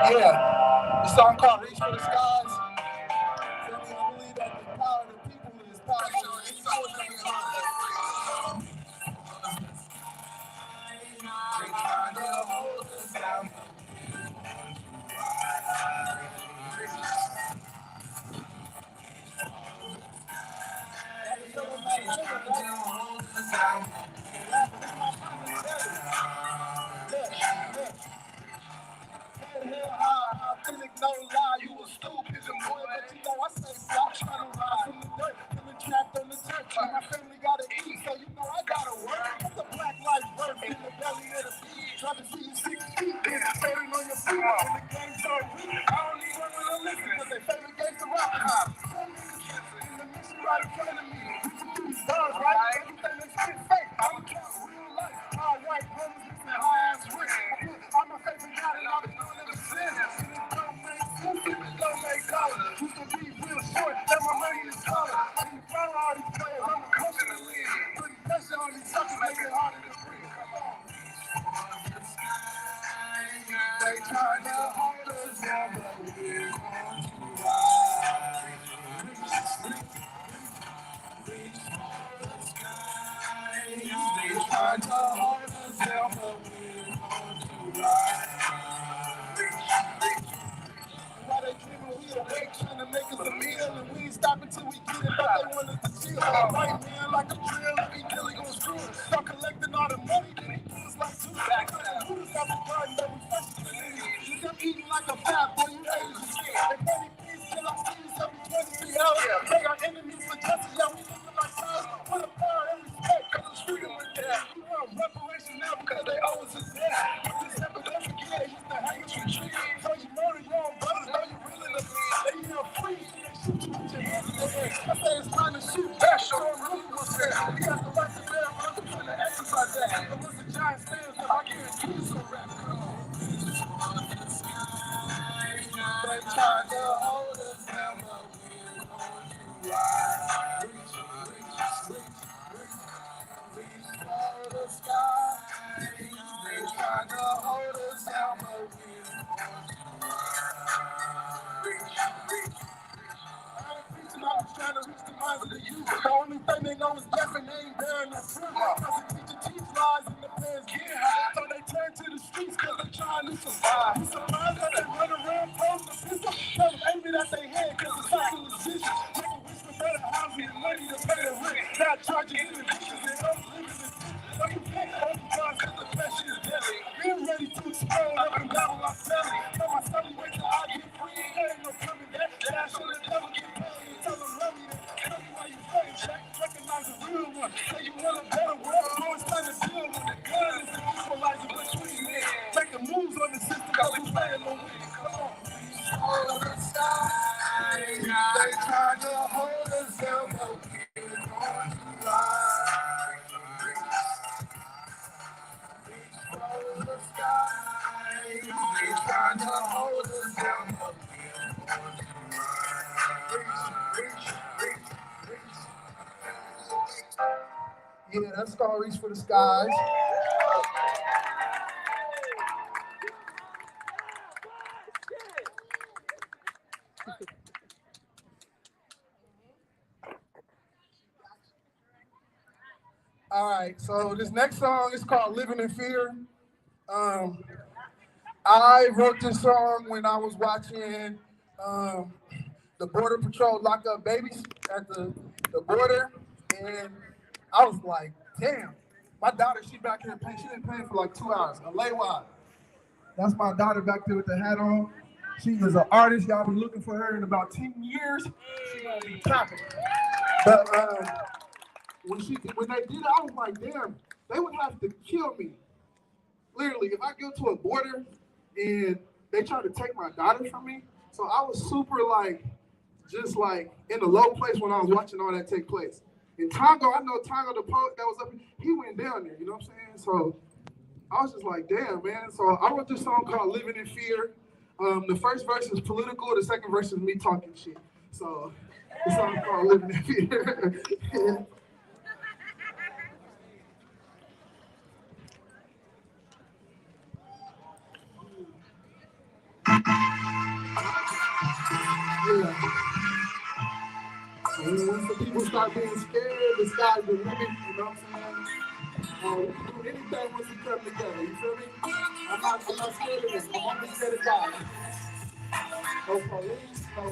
Yeah, the song called Reach for the Skies. I believe that the power of the people is powerful. Authentic, no lie, you a stupid boy, but you know I say stop trying to rise from the dirt, feeling trapped on the church. My family gotta eat, so you know I gotta work. What's the black life worth in the belly of the beast? Trying to see you 6 feet, standing on your feet. When the game's so weak, I don't need one to listen, cause they favorite game's to rock. Some niggas in the mission right in front of me. Reaching through these bars, right? Everything they spit fake. I'm counting real life. High white brothers mixing high ass rich. I'm my favorite guy that I've been doing ever since. And it don't make sense if it don't make dollars. Used to be real short, now my money is taller. And you follow all these players, I'm a coach in the league. Putting pressure on these suckers, make it harder to breathe. Come on. They trying to hold us down, but we're going to rise. Reach for the sky. They trying to hold us down, but we're going to rise. Why they dreaming we awake, trying to make us a meal, and we ain't stopping till we get it, but they want us to chill. White man like a drill, every deal he gon' screw us. Start collecting all the money, then he do us like 2 back. Who us out the garden, that we fresh to the city. You come eating like a fat boy, you haters and shit. They pay me peace till I see you 723 hours. They got enemies for justice, yeah, we looking like stars. Put a power and respect, cause the freedom with that. We want reparation now because they owe us a debt. But this ever don't forget, they used to hang us from trees. So you murder your own brothers, know you really the they hear free, they shoot you with your hands in the air. I say it's time to shoot back, show them really what's there. We got the right to bear arms, we're trying to exercise that. But once the giant stands up, I guarantee you some rap. Come on. They trying to hold us down, but we're going to rise. Reach for the sky. They trying to hold us down, but we're going to rise. Reach. I'm trying to reach the minds of the youth. The only thing they know is death and they ain't bearing no fruit. Cause the teacher teach lies and the parents get high. So they turn to the streets cause they're trying to survive. You surprised that they run around posing a pistol? Tell them aim it at their head cause the cycle is vicious. Make a wish for better housing and money to pay the rent. Not charging individuals and us living in so you can't hold the guns cause the pressure is deadly. Being ready to explode up and down my family. Tell my son wait till I get free. There ain't no coming back. Dash on the devil get paid. Tell them love me then. Tell me why you playing check. Recognize the real one. Say you want a better world. No, it's time to deal with the gun is the equalizer between men. Making moves on the system cause we playing no win. Come on. Hold the sky. They trying to hold us down, but we're going to rise. Hold the sky. They trying to hold us down, but we're going to rise. Reach. Yeah, that's called Reach for the Skies. All right, so this next song is called Living in Fear. I wrote this song when I was watching the Border Patrol lock up babies at the border, and I was like, damn, my daughter, she back here playing, she been playing for like 2 hours, a lay wide. That's my daughter back there with the hat on. She is an artist, y'all been looking for her in about 10 years. She gonna be popping. But when they did it, I was like, damn, they would have to kill me. Literally, if I go to a border and they try to take my daughter from me, So I was super like, just like in the low place when I was watching all that take place. And Tongo, I know Tongo, the poet that was up, he went down there, you know what I'm saying? So I was just like, damn, man. So I wrote this song called Living in Fear. The first verse is political, the second verse is me talking shit. So the song called Living in Fear. Yeah. And once the people start being scared, the sky's the limit, you know what I'm saying? Do anything once we come together, you feel me? I'm not scared of this, I'm only scared of God. No police, no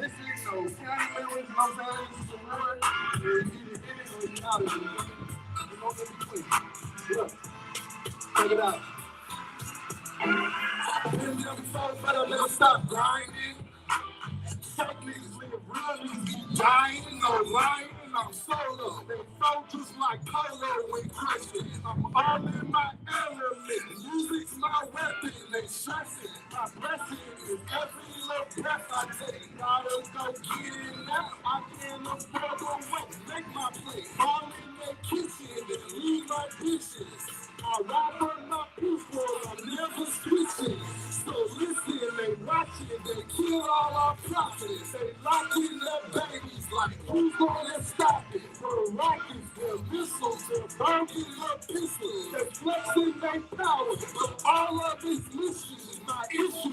this is no county members, you know what I'm saying? This is the Lord, you're either in it or you're out of it, you know, in between. Look, check it out. Been there before, but I'll never stop grinding. Fuck niggas live real niggas be dying, no lying, I'm solo. They flow just like Polo and Christian. I'm all in my element. Music's my weapon, they stress it. My blessing is every little breath I take. Gotta go get it now. I can't afford to wait. Make my play. All in their kitchen and leave my bitches. I ride for my people, I'm never switching. So listen, they watching, they kill all our prophets. They locking their babies like who's gonna stop it? We're rockets, they're missiles, they're burning their pistols. They're flexing their power, but all of these missions, my issue is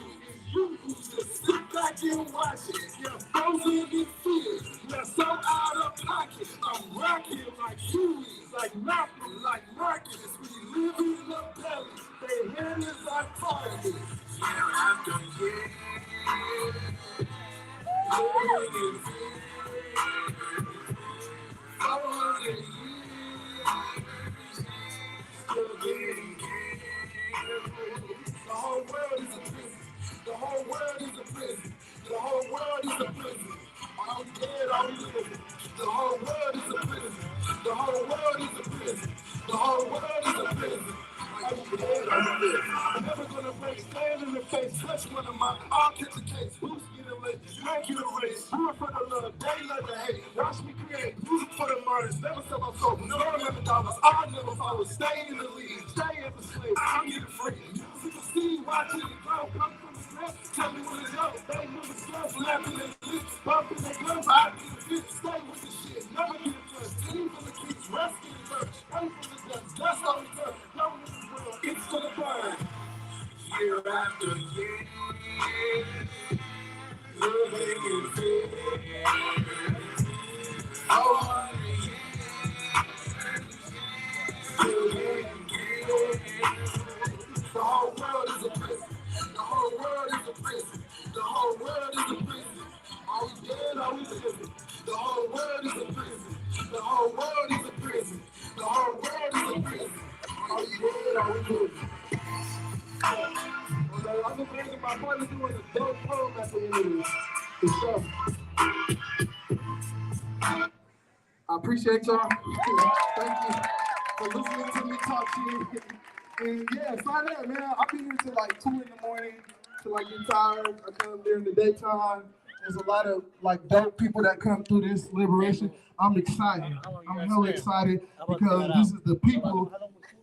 you who just sit back and watch it. You're frozen in fear, you're so out of pocket. I'm rocking like Huey, like Malcolm, like Marcus. We live in the belly, they hand is our target. Year after year, living in fear. 400 years, still getting killed. The whole world is a prison. The whole world is a prison. The whole world is a prison. Are we dead? Are we living? The whole world is a prison. The whole world is a prison. The whole world is a prison. Are we dead? Are we living? I'm never gonna break, stand in the face, touch one of my, I'll catch the case. Who's getting lit? Make it a race. Do it for the love, they love the hate. Watch me create music for the martyrs. Never sell my soul. No $11. I'll never follow. Stay in the lead. Stay as a slave. I'm getting free. Music to see, watching it grow. Come from the snap. Tell me when it's up. They move the stuff, laughing their lips, bumping their guns. I get a fit. Stay with the shit. Never get a touch. Team from the kids, rescue the church. Pray for the dust. Dust on the dirt. No in this world. It's gonna burn. Year after year, living in fear. 400 years, still getting killed. The whole world is a prison. The whole world is a prison. The whole world is a prison. Are we dead? Are we living? The whole world is a prison. The whole world is a prison. The whole world is a prison. Are we dead? Are we living? I'm just thinking my partner doing a dope poem at the end of this show. I appreciate y'all. Thank you for listening to me talk shit. And yeah, sign up, man. I'll be here till like 2 in the morning till I get tired. I come during the daytime. There's a lot of like dope people that come through this liberation. I'm excited. I'm hella excited because this is the people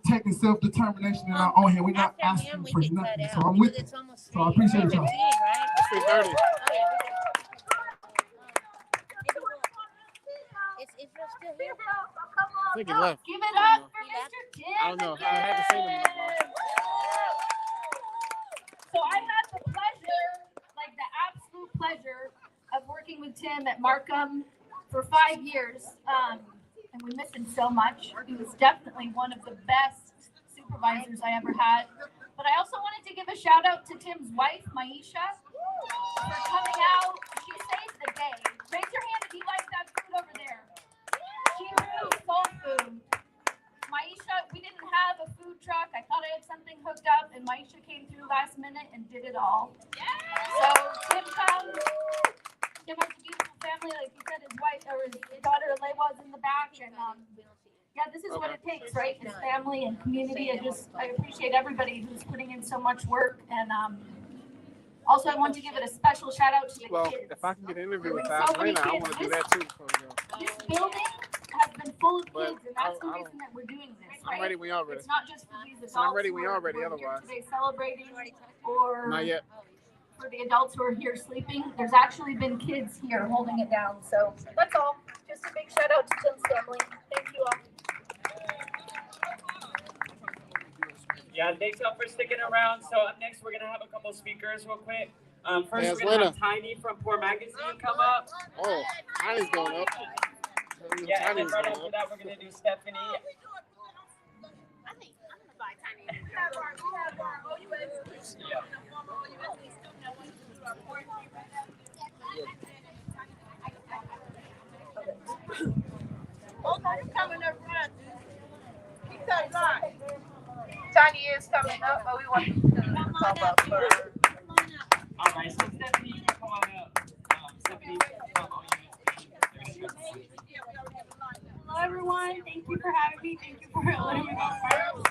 taking self-determination in our own hand. We're not asking for nothing. So I'm with it. So I appreciate y'all. It's 3:30. Is Israel still here? I think he left. Give it up for Mr. Tim. I don't know. I haven't seen him. So I had the pleasure, like the absolute pleasure, of working with Tim at Markham for 5 years, and we miss him so much. He was definitely one of the best supervisors I ever had. But I also wanted to give a shout out to Tim's wife, Maisha, for coming out. She saved the day. Raise your hand if you like that food over there. She grew soul food. Maisha, we didn't have a food truck. I thought I had something hooked up, and Maisha came through last minute and did it all. So Tim comes. Tim has a beautiful family, like he said. His wife or his daughter Leiwa's in the back, and yeah, this is what it takes, right? It's family and community. I appreciate everybody who's putting in so much work, and Also, I want to give it a special shout out to the Well, kids. if I can get an interview with So many Lena, I kids. want to do that too. Before we go. This building has been full of But kids, and that's the reason that we're doing this. I'm ready when y'all ready. It's not just for these adults. I'm ready when who y'all are- ready, who are here otherwise. today celebrating, or Not yet. for the adults who are here sleeping. There's actually been kids here holding it down. So that's all. Just a big shout out to Tim's family. Thank you all. Yeah, thanks all for sticking around. So up next, we're gonna have a couple speakers real quick. First, Hey, we're gonna have Lena. Tiny from Poor Magazine come up. Oh, Tiny's going up. Yeah, and then Tiny's right going after up. that, we're gonna do Stephanie. Coming up front. Because Tiny is coming up, but we want to pop up first. All right, so Stephanie, you can come on up. Stephanie from OUSD. Hello everyone, thank you for having me. Thank you for letting me go first.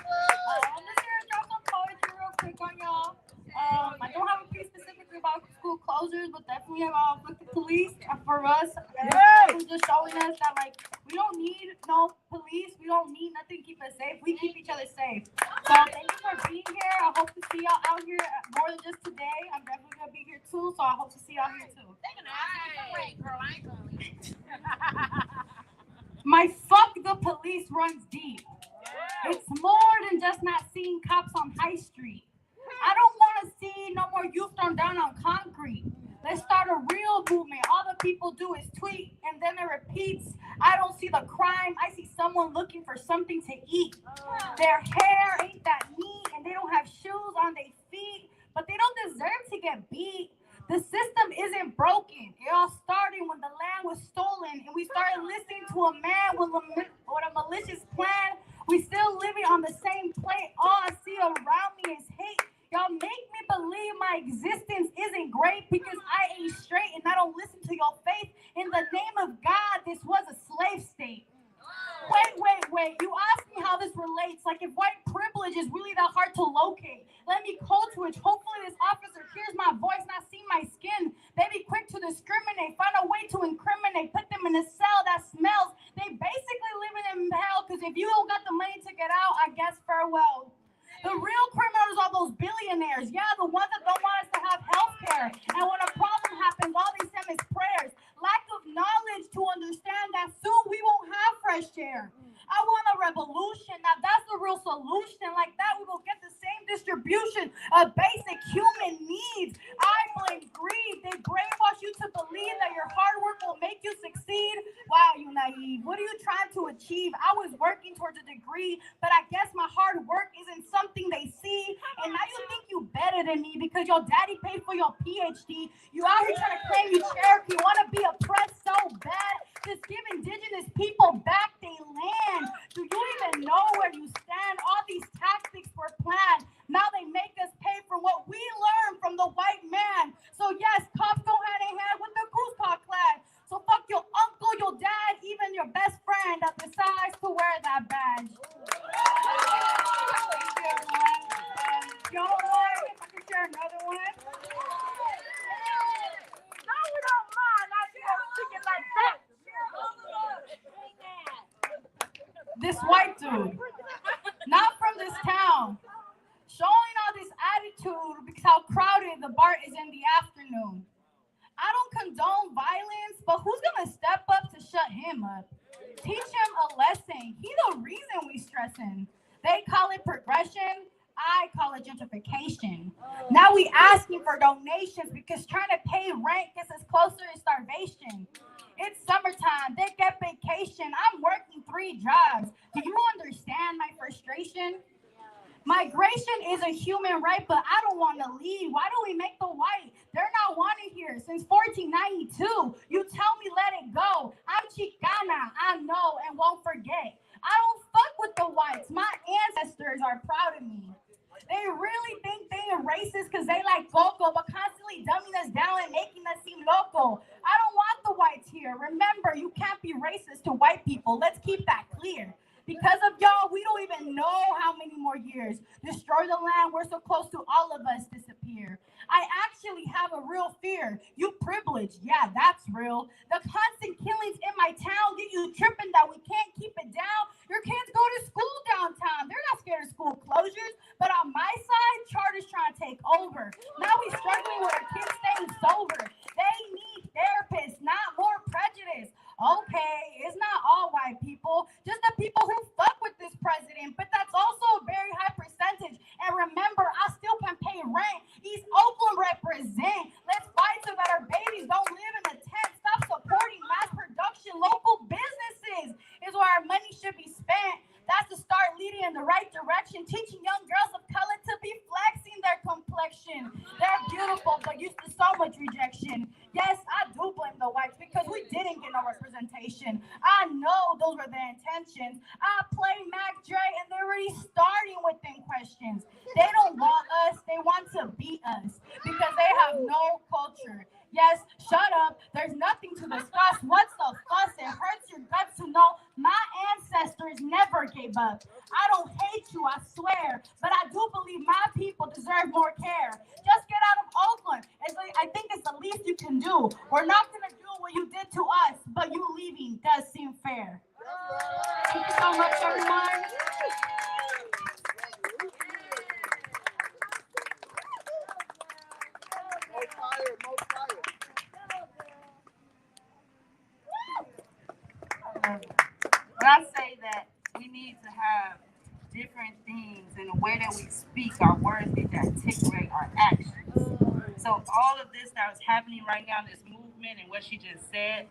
I'm just here to drop some poetry real quick on y'all. I don't have a piece specifically about school closures, but definitely about with the police for us. Who's just showing us that like we don't need no police, we don't need nothing to keep us safe. We keep each other safe. So thank you for being here. I hope to see y'all out here more than just today. I'm definitely gonna be here too, so I hope to see y'all here too. My fuck the police runs deep. It's more than just not seeing cops on High Street. I don't want to see no more youth thrown down on concrete. Let's start a real movement. All the people do is tweet and then it repeats. I don't see the crime. I see someone looking for something to eat. Their hair ain't that neat and they don't have shoes on their feet, but they don't deserve to get beat. The system isn't broken. It all started when the land was stolen and we started listening to a man with a malicious plan. We still living on the same plate. All I see around me is hate. Y'all make me believe my existence isn't great because I ain't straight and I don't listen to your faith. In the name of God, this was a slave state. Wait. You asked me how this relates. Like if white privilege is really that hard to locate. Let me code to it. Hopefully this officer hears my voice, not see my skin. They be quick to discriminate, find a way to incriminate, put them in a cell that smells. They basically living in hell because if you don't got the money to get out, I guess farewell. The real criminals are those billionaires. Yeah, the ones that don't want us to have health care. And when a problem happens, all they send is prayers. Lack of knowledge to understand that soon we won't have fresh air. I want a revolution. Now that's the real solution. Like that, we will get the same distribution of basic human needs. I blame greed. They brainwash you to believe that your hard work will make you succeed. Wow, you naive. What are you trying to achieve? I was working towards a degree, but I guess my hard work isn't something they see. And now you think you better than me because your daddy paid for your PhD. You out here trying to claim you Cherokee, want to be oppressed so bad. Just give indigenous people back their land. Do you even know where you stand? All these tactics were planned. Now they make us pay for what we learned from the white man. So yes, cops go hand in hand with the goose paw clad. So fuck your uncle, your dad, even your best friend that decides to wear that badge. Y'all mind if I can share another one? No, we don't mind. I just speak it like that. This white dude, not from this town, showing all this attitude because how crowded the bar is in the afternoon. I don't condone violence, but who's gonna step up to shut him up? Teach him a lesson. He the reason we stressing. They call it progression. I call it gentrification. Now we asking for donations because trying to pay rent gets us closer to starvation. It's summertime. They get vacation. I'm working 3 jobs. Do you understand my frustration? Migration is a human right, but I don't want to leave. Why do we make the white? They're not wanted here since 1492. You tell me let it go. I'm Chicana. I know and won't forget. I don't fuck with the whites. My ancestors are proud of me. They really think they are racist because they like Coco, but constantly dumbing us down and making us seem local. I don't want the whites here. Remember, you can't be racist to white people. Let's keep that clear. Because of y'all, we don't even know how many more years. Destroy the land. We're so close to all of us disappear. disappear. I actually have a real fear. You privilege, yeah, that's real. The constant killings in my town get you tripping that we can't keep it down. Your kids go to school downtown. They're not scared of school closures. But on my side, charter's trying to take over. Now we struggling with our kids staying sober. They need therapists, not more prejudice. Okay, it's not all white people, just the people who fuck with this president, but that's also a very high percentage. And remember, I still can pay rent. East Oakland represent. Let's fight so that our babies don't live in a tent. Stop supporting mass production. Local businesses is where our money should be spent. That's to start leading in the right direction, teaching young girls of color to be flexing their complexion. They're beautiful, but used to so much rejection. Yes, I do blame the whites because we didn't get no representation. I know those were their intentions. I play Mac Dre and they're already starting with them questions. They don't want us, they want to beat us because they have no culture. Yes, shut up. There's nothing to discuss. What's the fuss? It hurts your guts to know my ancestors never gave up. I don't hate you, I swear, but I do believe my people deserve more care. Just get out of Oakland. I think it's the least you can do. We're not going to do what you did to us, but you leaving does seem fair. Thank you so much, everyone. When I say that we need to have different things in the way that we speak, our words need to articulate our actions. So all of this that was happening right now, this movement and what she just said,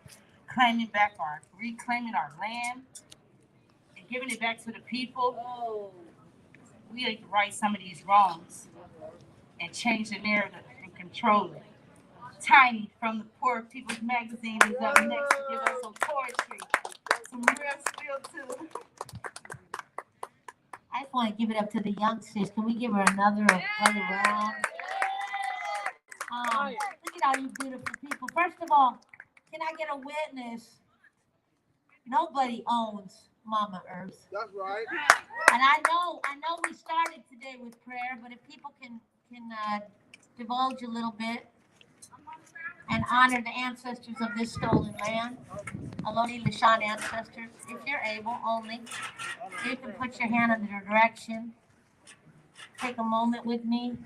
reclaiming our land and giving it back to the people, we need to right some of these wrongs and change the narrative and control it. Tiny from the Poor People's Magazine is up next to give us some poetry. Some real spill too. I just want to give it up to the youngsters. Can we give her another round? Look at all you beautiful people. First of all, can I get a witness? Nobody owns Mama Earth. That's right. And I know we started today with prayer, but if people can divulge a little bit and honor the ancestors of this stolen land, Aloni Lishan ancestors, if you're able only, you can put your hand in their direction. Take a moment with me.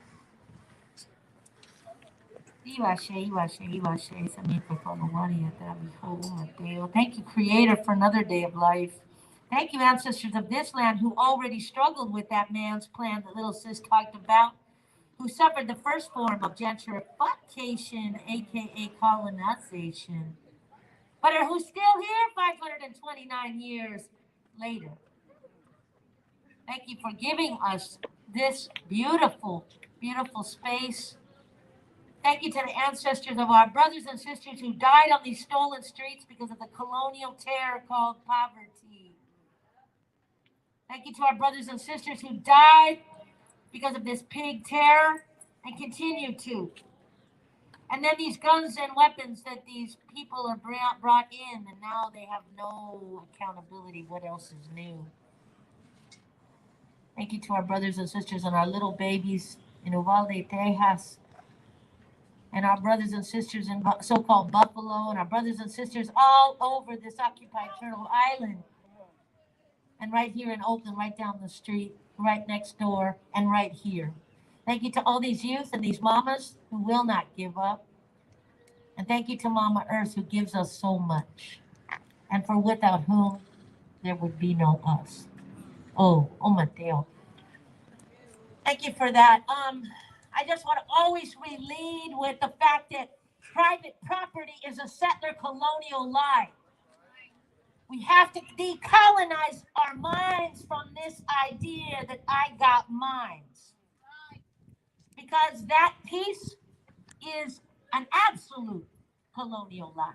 Thank you, Creator, for another day of life. Thank you, ancestors of this land who already struggled with that man's plan that little sis talked about, who suffered the first form of gentrification, aka colonization, but are who's still here 529 years later. Thank you for giving us this beautiful, beautiful space. Thank you to the ancestors of our brothers and sisters who died on these stolen streets because of the colonial terror called poverty. Thank you to our brothers and sisters who died because of this pig terror and continue to. And then these guns and weapons that these people are brought in, and now they have no accountability. What else is new? Thank you to our brothers and sisters and our little babies in Uvalde, Texas, and our brothers and sisters in so-called Buffalo, and our brothers and sisters all over this occupied Turtle Island, and right here in Oakland, right down the street, right next door, and right here. Thank you to all these youth and these mamas who will not give up. And thank you to Mama Earth who gives us so much, and for without whom there would be no us. Oh Mateo. Thank you for that. I just want to always lead with the fact that private property is a settler colonial lie. We have to decolonize our minds from this idea that I got mines. Because that piece is an absolute colonial lie.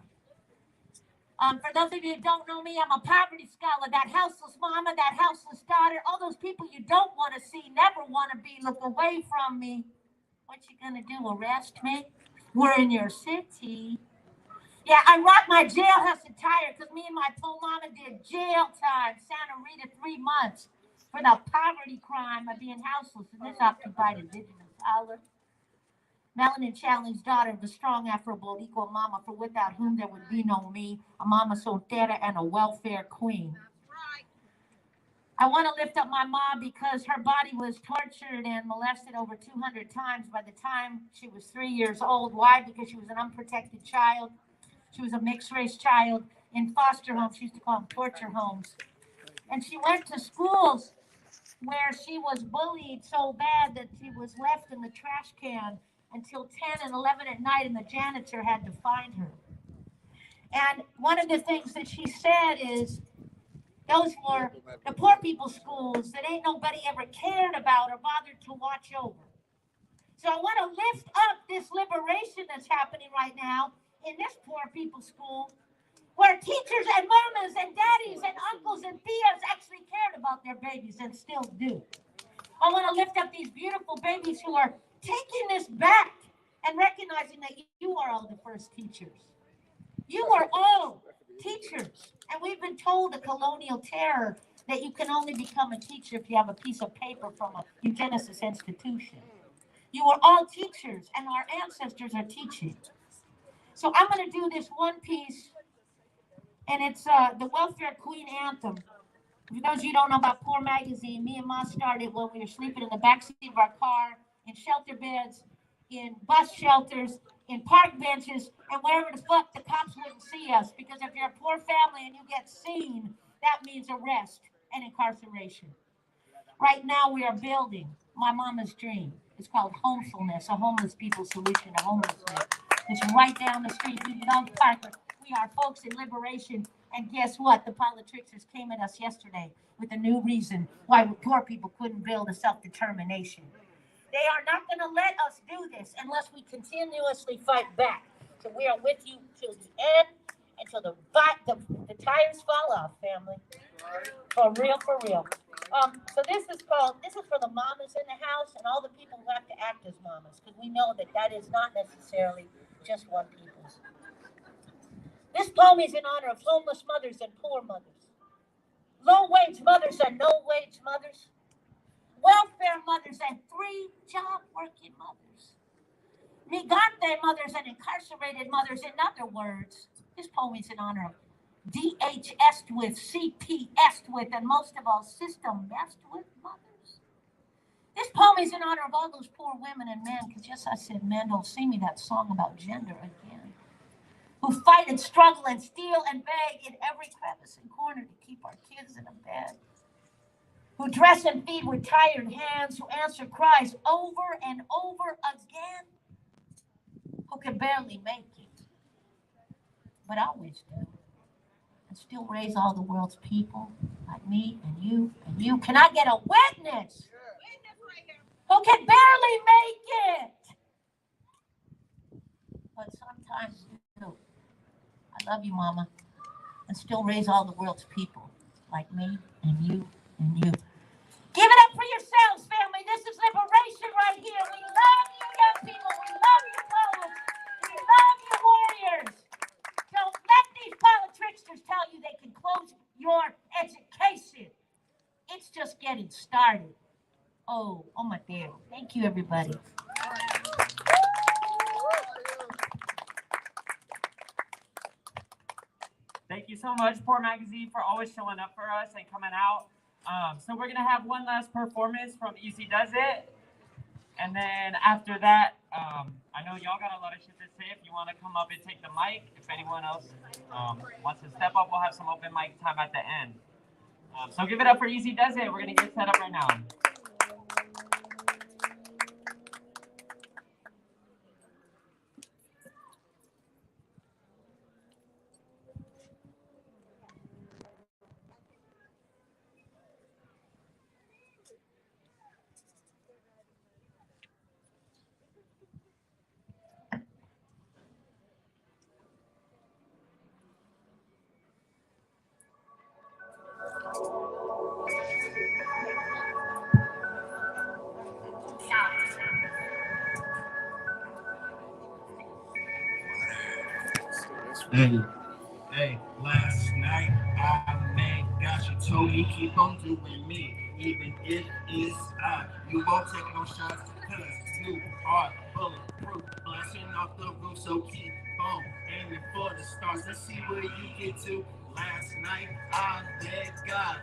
For those of you who don't know me, I'm a poverty scholar. That houseless mama, that houseless daughter, all those people you don't want to see, never want to be, look away from me. What you gonna do, arrest me? We're in your city. Yeah, I rocked my jailhouse attire because me and my poor mama did jail time, Santa Rita, 3 months for the poverty crime of being houseless in this occupied indigenous island. Melanin challenged daughter of a strong Afro-Boricua mama, for without whom there would be no me, a mama soltera and a welfare queen. I want to lift up my mom because her body was tortured and molested over 200 times by the time she was 3 years old. Why? Because she was an unprotected child. She was a mixed-race child in foster homes. She used to call them torture homes. And she went to schools where she was bullied so bad that she was left in the trash can until 10 and 11 at night, and the janitor had to find her. And one of the things that she said is, those were the poor people's schools that ain't nobody ever cared about or bothered to watch over. So I want to lift up this liberation that's happening right now in this poor people's school, where teachers and mamas and daddies and uncles and tias actually cared about their babies and still do. I want to lift up these beautiful babies who are taking this back and recognizing that you are all the first teachers. You are all teachers. And we've been told a colonial terror that you can only become a teacher if you have a piece of paper from a eugenicist institution. You are all teachers, and our ancestors are teaching. So I'm going to do this one piece, and it's the Welfare Queen Anthem. For those of you who don't know about Poor Magazine, me and Ma started when we were sleeping in the backseat of our car, in shelter beds, in bus shelters, in park benches, and wherever the fuck the cops wouldn't see us. Because if you're a poor family and you get seen, that means arrest and incarceration. Right now we are building my mama's dream. It's called Homefulness, a homeless people's solution to homelessness. It's right down the street. We love Parker. We are folks in liberation. And guess what? The politicians came at us yesterday with a new reason why poor people couldn't build a self-determination. They are not going to let us do this unless we continuously fight back. So we are with you till the end, until the tires fall off, family. For real, for real. So this is for the mamas in the house and all the people who have to act as mamas, because we know that is not necessarily just one people's. This poem is in honor of homeless mothers and poor mothers, low-wage mothers and no-wage mothers, welfare mothers and 3-job working mothers, migrante mothers and incarcerated mothers. In other words, this poem is in honor of DHS with, CPS with, and most of all, system messed with mothers. This poem is in honor of all those poor women and men, because yes, I said men, don't sing me that song about gender again, who fight and struggle and steal and beg in every crevice and corner to keep our kids in a bed, who dress and feed with tired hands, who answer cries over and over again, who can barely make it, but always do, and still raise all the world's people like me and you and you. Can I get a witness? Who can barely make it, but sometimes do. I love you, Mama, and still raise all the world's people like me and you and you. Give it up for yourselves, family. This is liberation right here. We love you, young people. We love you, poets. We love you, warriors. Don't let these politicians tell you they can close your education. It's just getting started. Oh my dear. Thank you, everybody. Thank you so much, Poor Magazine, for always showing up for us and coming out. So we're going to have one last performance from Easy Does It. And then after that, I know y'all got a lot of shit to say. If you want to come up and take the mic, if anyone else wants to step up, we'll have some open mic time at the end. So give it up for Easy Does It. We're going to get set up right now. Hey, last night I made God, she told me keep on doing me, even if it's I You won't take no shots, cause you are bulletproof. Blasting off the roof, so keep on aiming for the stars. Let's see where you get to. Last night, I let God.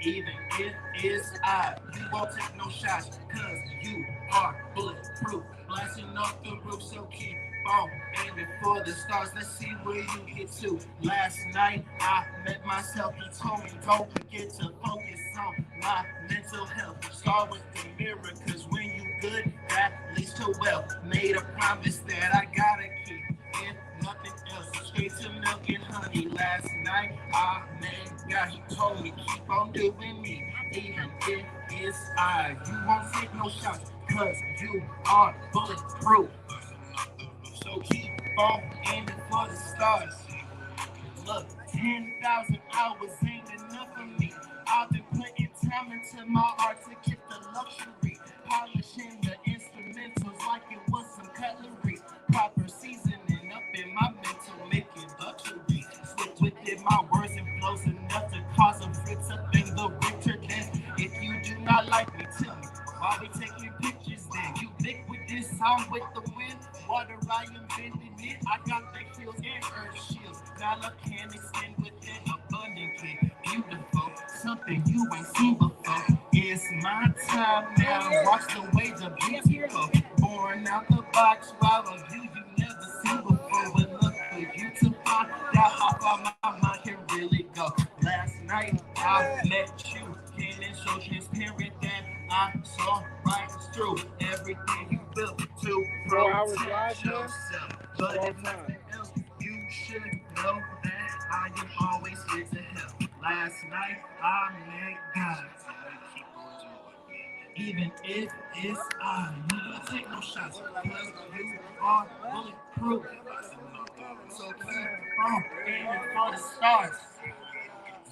Even if it's I, you won't take no shots, cause you are bulletproof. Blasting off the roof, so keep on aiming for the stars. Let's see where you get to. Last night, I met myself. He told me, don't forget to focus on my mental health. Start with the mirror, cause when you good, that leads to wealth. Made a promise that I gotta keep. If nothing else, straight to milk and honey. Last night, I met God. He told me, keep on doing me. Even if it's I, you won't take no shots, cause you are bulletproof. So keep on aiming for the stars. Look, 10,000 hours ain't enough for me. I've been putting time into my art to get the luxury. Polishing the instrumentals like it was some cutlery. Proper seasoning up in my mental, making luxury. Slip with it, my words and flows enough to cause a fritz up in the winter. Then, if you do not like me, tell me. Why we taking pictures then? You big with this song with the wind. Water, I invented it. I got the heels and earth shields. Now love can extend within abundantly. Beautiful, something you ain't seen before. It's my time now. Watch the way the beauty go. Born out the box, wow, a view you never seen before. But look for you to find out how far my mind can really go. Last night I met you, getting so transparent that I saw right through everything you built to protect yourself. But if nothing else, you should know that I am always here to help. Last night I met God. Even if it's I, you don't take no shots because you are bulletproof. So keep on aiming for the stars.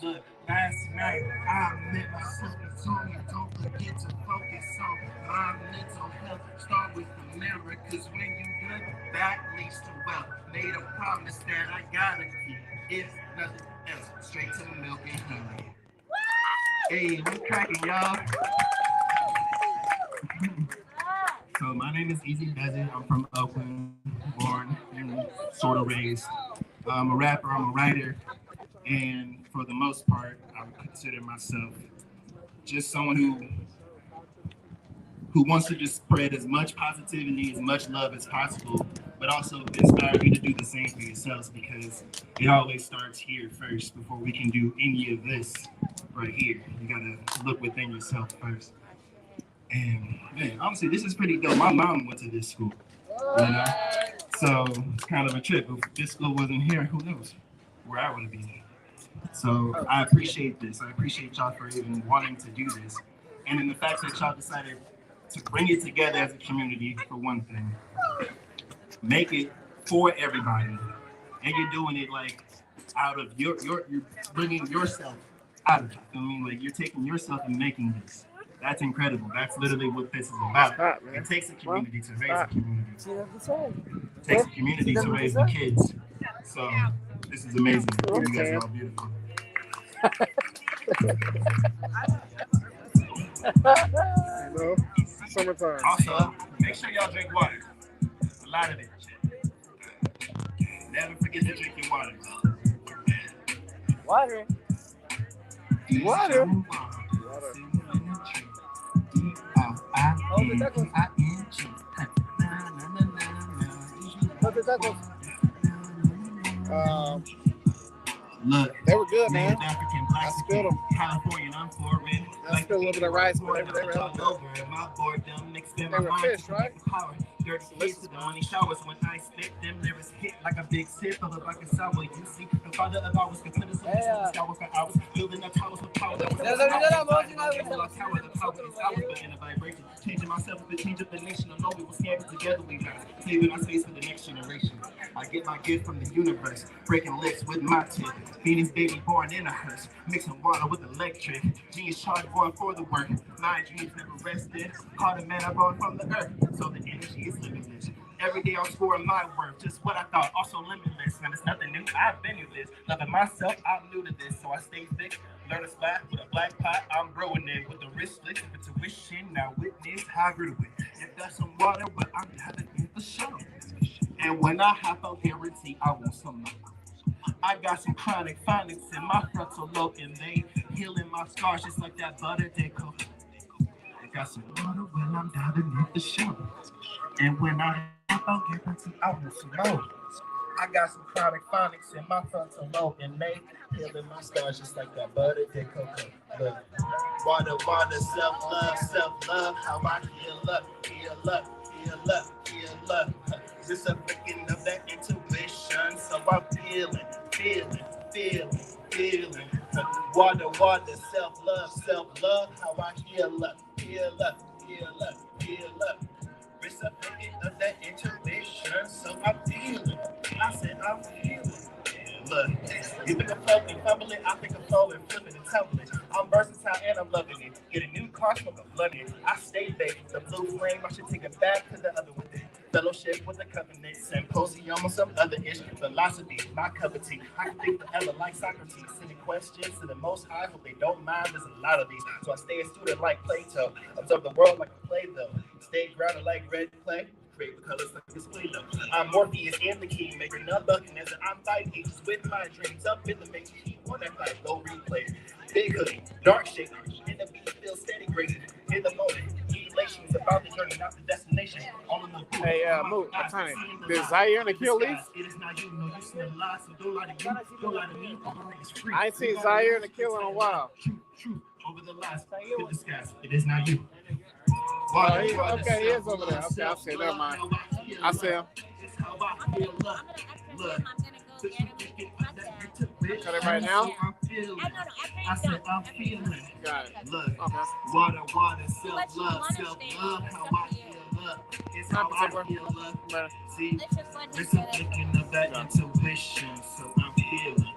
Look, last night I met myself and told me don't forget to focus on my mental health. Start with the mirror, cause when you good, that leads to wealth. Made a promise that I gotta keep. If nothing else, straight to milk and honey. Hey, we cracking, y'all. So my name is Easy Bezzy. I'm from Oakland, born and sort of raised. I'm a rapper, I'm a writer, and for the most part, I would consider myself just someone who wants to just spread as much positivity, as much love as possible, but also inspire you to do the same for yourselves, because it always starts here first before we can do any of this right here. You gotta look within yourself first. And man, honestly, this is pretty dope. My mom went to this school, you know? So it's kind of a trip. If this school wasn't here, who knows where I would be. So I appreciate this. I appreciate y'all for even wanting to do this. And in the fact that y'all decided to bring it together as a community, for one thing. Make it for everybody. And you're doing it like out of you're bringing yourself out of it. I mean, like you're taking yourself and making this. That's incredible. That's literally what this is about. It takes a community to raise a community. It takes a community to raise the kids. So this is amazing. You guys are all beautiful. You know, summertime. Also, make sure y'all drink water. A lot of it. Never forget to drink your water. Water. Water. Look, they were good, man. African, I spilled them. Californian, I'm for it. I spilled a little bit of rice, but they were all over. My boredom mixed in my they were mind. fish, right? Power. Dirty kids to the money showers when I spit them lyrics hit like a big sip of a like a sour. You see, the father of ours considers some scholars for hours, building up towers with power. That was tower, the power is ours, but in a vibration. Changing myself with the change of the nation. Although we were standing together, we rise, saving our space for the next generation. I get my gift from the universe, breaking lips with my tip. Phoenix baby born in a hearse, mixing water with electric. Genius charged going for the work. My dreams never rested. Caught a man I born from the earth, so the energy is limitless. Every day I'm scoring my worth, just what I thought, also limitless. And it's nothing new, I've been through this. Loving myself, I'm new to this, so I stay thick. Learn a spot with a black pot, I'm growing it with the wristless of intuition. Now witness how I grew it. If that's some water, but I'm having it for sure. And when I hop out, guarantee I want some more. I got some chronic phonics in my frontal lobe, and they healing my scars just like that butter they cook. I got some water when I'm diving in the show. And when I hop out, guarantee I want some more. I got some chronic phonics in my frontal lobe, and they healing my scars just like that butter they cook. Look. Water, self-love, how I heal up. This a freaking of that intuition, so I'm feeling. Water, self-love, how I heal up. It's a freaking of that intuition, so I'm feeling. I said I'm feeling. Look, you think I'm floating, fumbling, I think I'm flowing, flipping and tumbling. I'm versatile and I'm loving it. Get a new car, smoke a blunt it. I stay baked, the blue flame, I should take it back to the other with it. Fellowship with the covenant, symposium or some other ish. Philosophy, my cup of tea. I can think forever like Socrates. Sending questions to the Most High, hope they don't mind. There's a lot of these, so I stay a student like Plato. Observe the world like a play though. Stay grounded like red clay. Create the colors like display though. I'm Morpheus and the king, making up buckiness. I'm fighting ages with my dreams. Up in the making, keep on that fight, go replay. Big hoodie, dark shade, in the beat, feel steady, great. In the moment, elations about the journey, not the destination. On the move. Hey, Moot, I'm trying to. Did Zaire and Akil leave? I ain't seen Zaire and Akil in a while. Over the last hit the skies. It is not you. Okay, he is over there. Okay, I'll say, never mind. I see him. Cut it right now? I said I'm feeling. Got it. Look, okay. Water, self-love, how I feel up. It's how I feel up. See, it's a thinking of that intuition, so I'm feeling,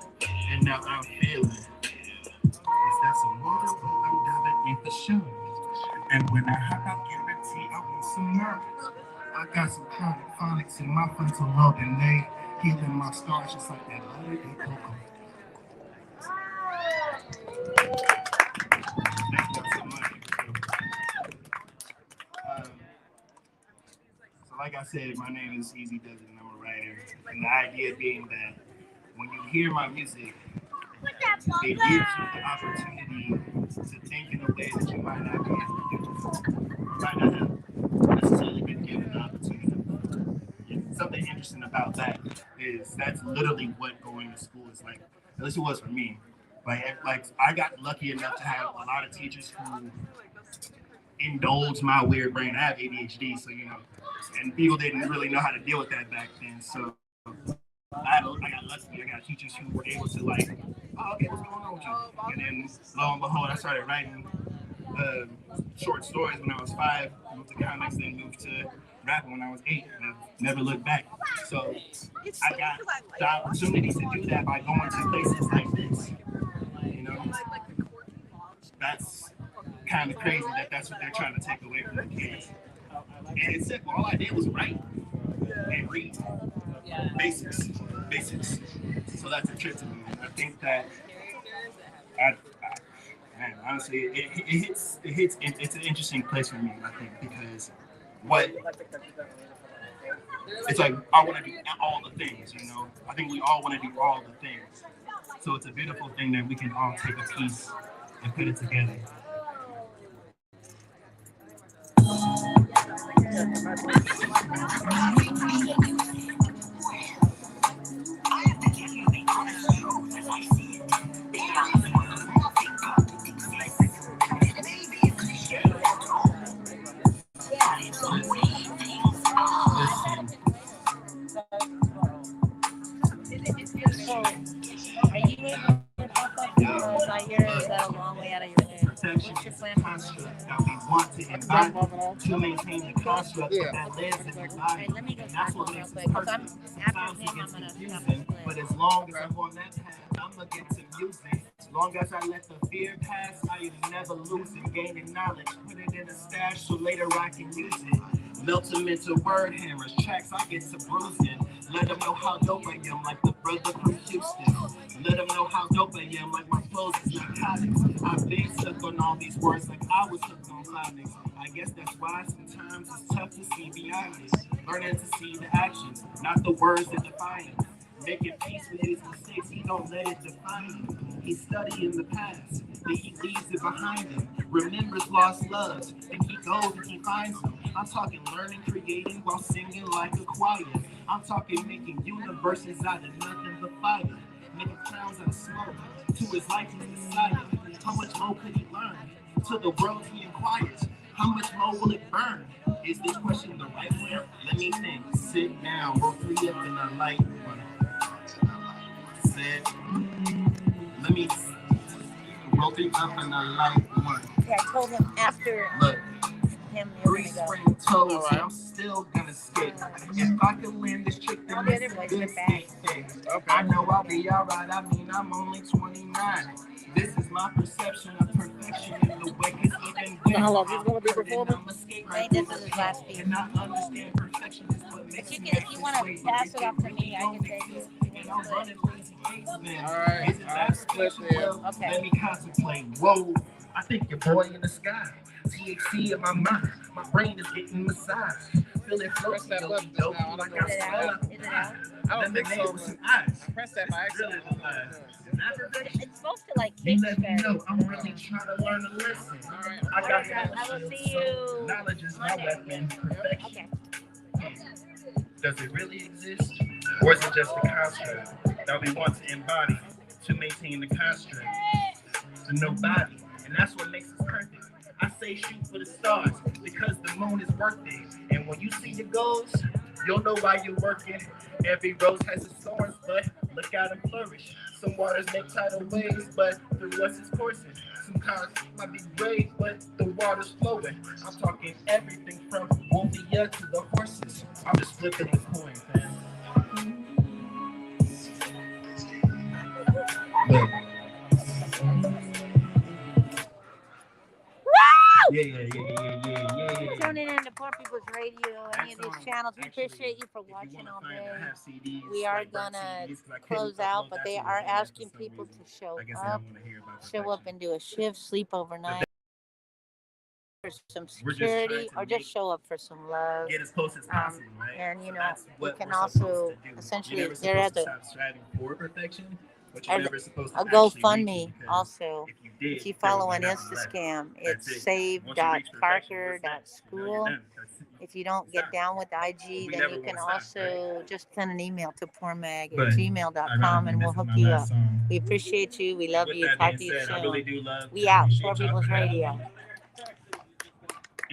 and now I'm feeling. Is that some water? Well, I'm diving in the show. And when I hop out, guarantee I want some more. I got some chronic phonics in my frontal lobe, and they healing my scars just like that butter and cocoa. Thank you so much. So like I said, my name is Easy Does It, and I'm a writer. And the idea being that when you hear my music, it gives you the opportunity to think in a way that you might not be able to do. You might not have necessarily been given the opportunity. Something interesting about that is that's literally what going to school is like. At least it was for me. Like I got lucky enough to have a lot of teachers who indulge my weird brain. I have ADHD, so and people didn't really know how to deal with that back then. So I got lucky. I got teachers who were able to like, oh, okay, what's going on with you? And then lo and behold, I started writing short stories when I was 5, moved to comics, then moved to rapping when I was 8, and I've never looked back. So I got the opportunity to do that by going to places like this. That's kind of crazy that's what they're trying to take away from the kids. And it's simple. All I did was write and read. Basics. So that's a trip to me. I think that man, honestly, it hits. It's an interesting place for me. I think because it's like I want to do all the things. I think we all want to do all the things. So it's a beautiful thing that we can all take a piece and put it together. To maintain the construct that lives in your body. And that's what makes it perfect. Sometimes it gets confusing, but as long as I'm on that path, I'm gonna get to music. As long as I let the fear pass, I am never losing, gaining knowledge. Put it in a stash so later I can use it. Melt them into word hammers, tracks I get to bruising. Let them know how dope I am, like the brother from Houston. Let them know how dope I am, like my flows is narcotics. I've been stuck on all these words like I was hooked on phonics. I guess that's why sometimes it's tough to see beyond it. Learning to see the actions, not the words that define it. Making peace with his mistakes, he don't let it define him. He's studying the past, then he leaves it behind him. Remembers lost loves, then he goes and he finds them. I'm talking learning, creating while singing like a choir. I'm talking making universes out of nothing but fire. Making clowns out of smoke, to his life and Messiah. How much more could he learn? To the world he inquires. How much more will it burn? Is this question the right one? Let me think. Sit down, roll 3 up in a light one. Sit. Let me roll 3 up in a light one. Yeah, I told him after Look. him. 3 spring toes, and I'm still gonna skate. If I can win this trick, then it's a good skate. I know I'll be alright. I mean, I'm only 29. This is my perception of perfection in the way it's even good. How long he's gonna be performing? I think this is his last piece. And I understand perfection is what makes But if you want to pass it off to me, I can take it. Alright, split there. Okay. Let me contemplate. Whoa, I think your boy in the sky. THC in my mind, my brain is getting massaged. Feeling floaty, dope, like I'm still alive. I don't think so. With some eyes. I pressed that by accident. It's supposed to like You kick let me know I'm really trying to learn a lesson. I got I will see you knowledge is my weapon. Perfection. Okay. Does it really exist? Or is it just a construct that we want to embody to maintain the construct to nobody? And that's what makes us perfect. I say shoot for the stars because the moon is worth it. And when you see your goals, you'll know why you're working. Every rose has its thorns, but look out and flourish. Some waters make tidal waves, but through us it's coursing. Some cars might be brave, but the water's flowing. I'm talking everything from Wolfia to the horses. I'm just flipping the coin, fam. Look. Yeah. Tuning in to Poor People's Radio, any of these channels. We appreciate you for watching all day. We are gonna close out, but they are asking people to show up and do a shift, sleep overnight, for some security, or just show up for some love. Get as close as possible, right? And you know, That's we what can we're also supposed to do. essentially You're never there supposed at to stop striving for perfection, but a you're never supposed to a actually reach GoFundMe it, because also. If you follow an Instascam, it's save.parker.school. If you don't get down with IG, then you can also just send an email to poormag@gmail.com and we'll hook you up. We appreciate you. We love you. Talk to you soon. We out. Poor People's Radio.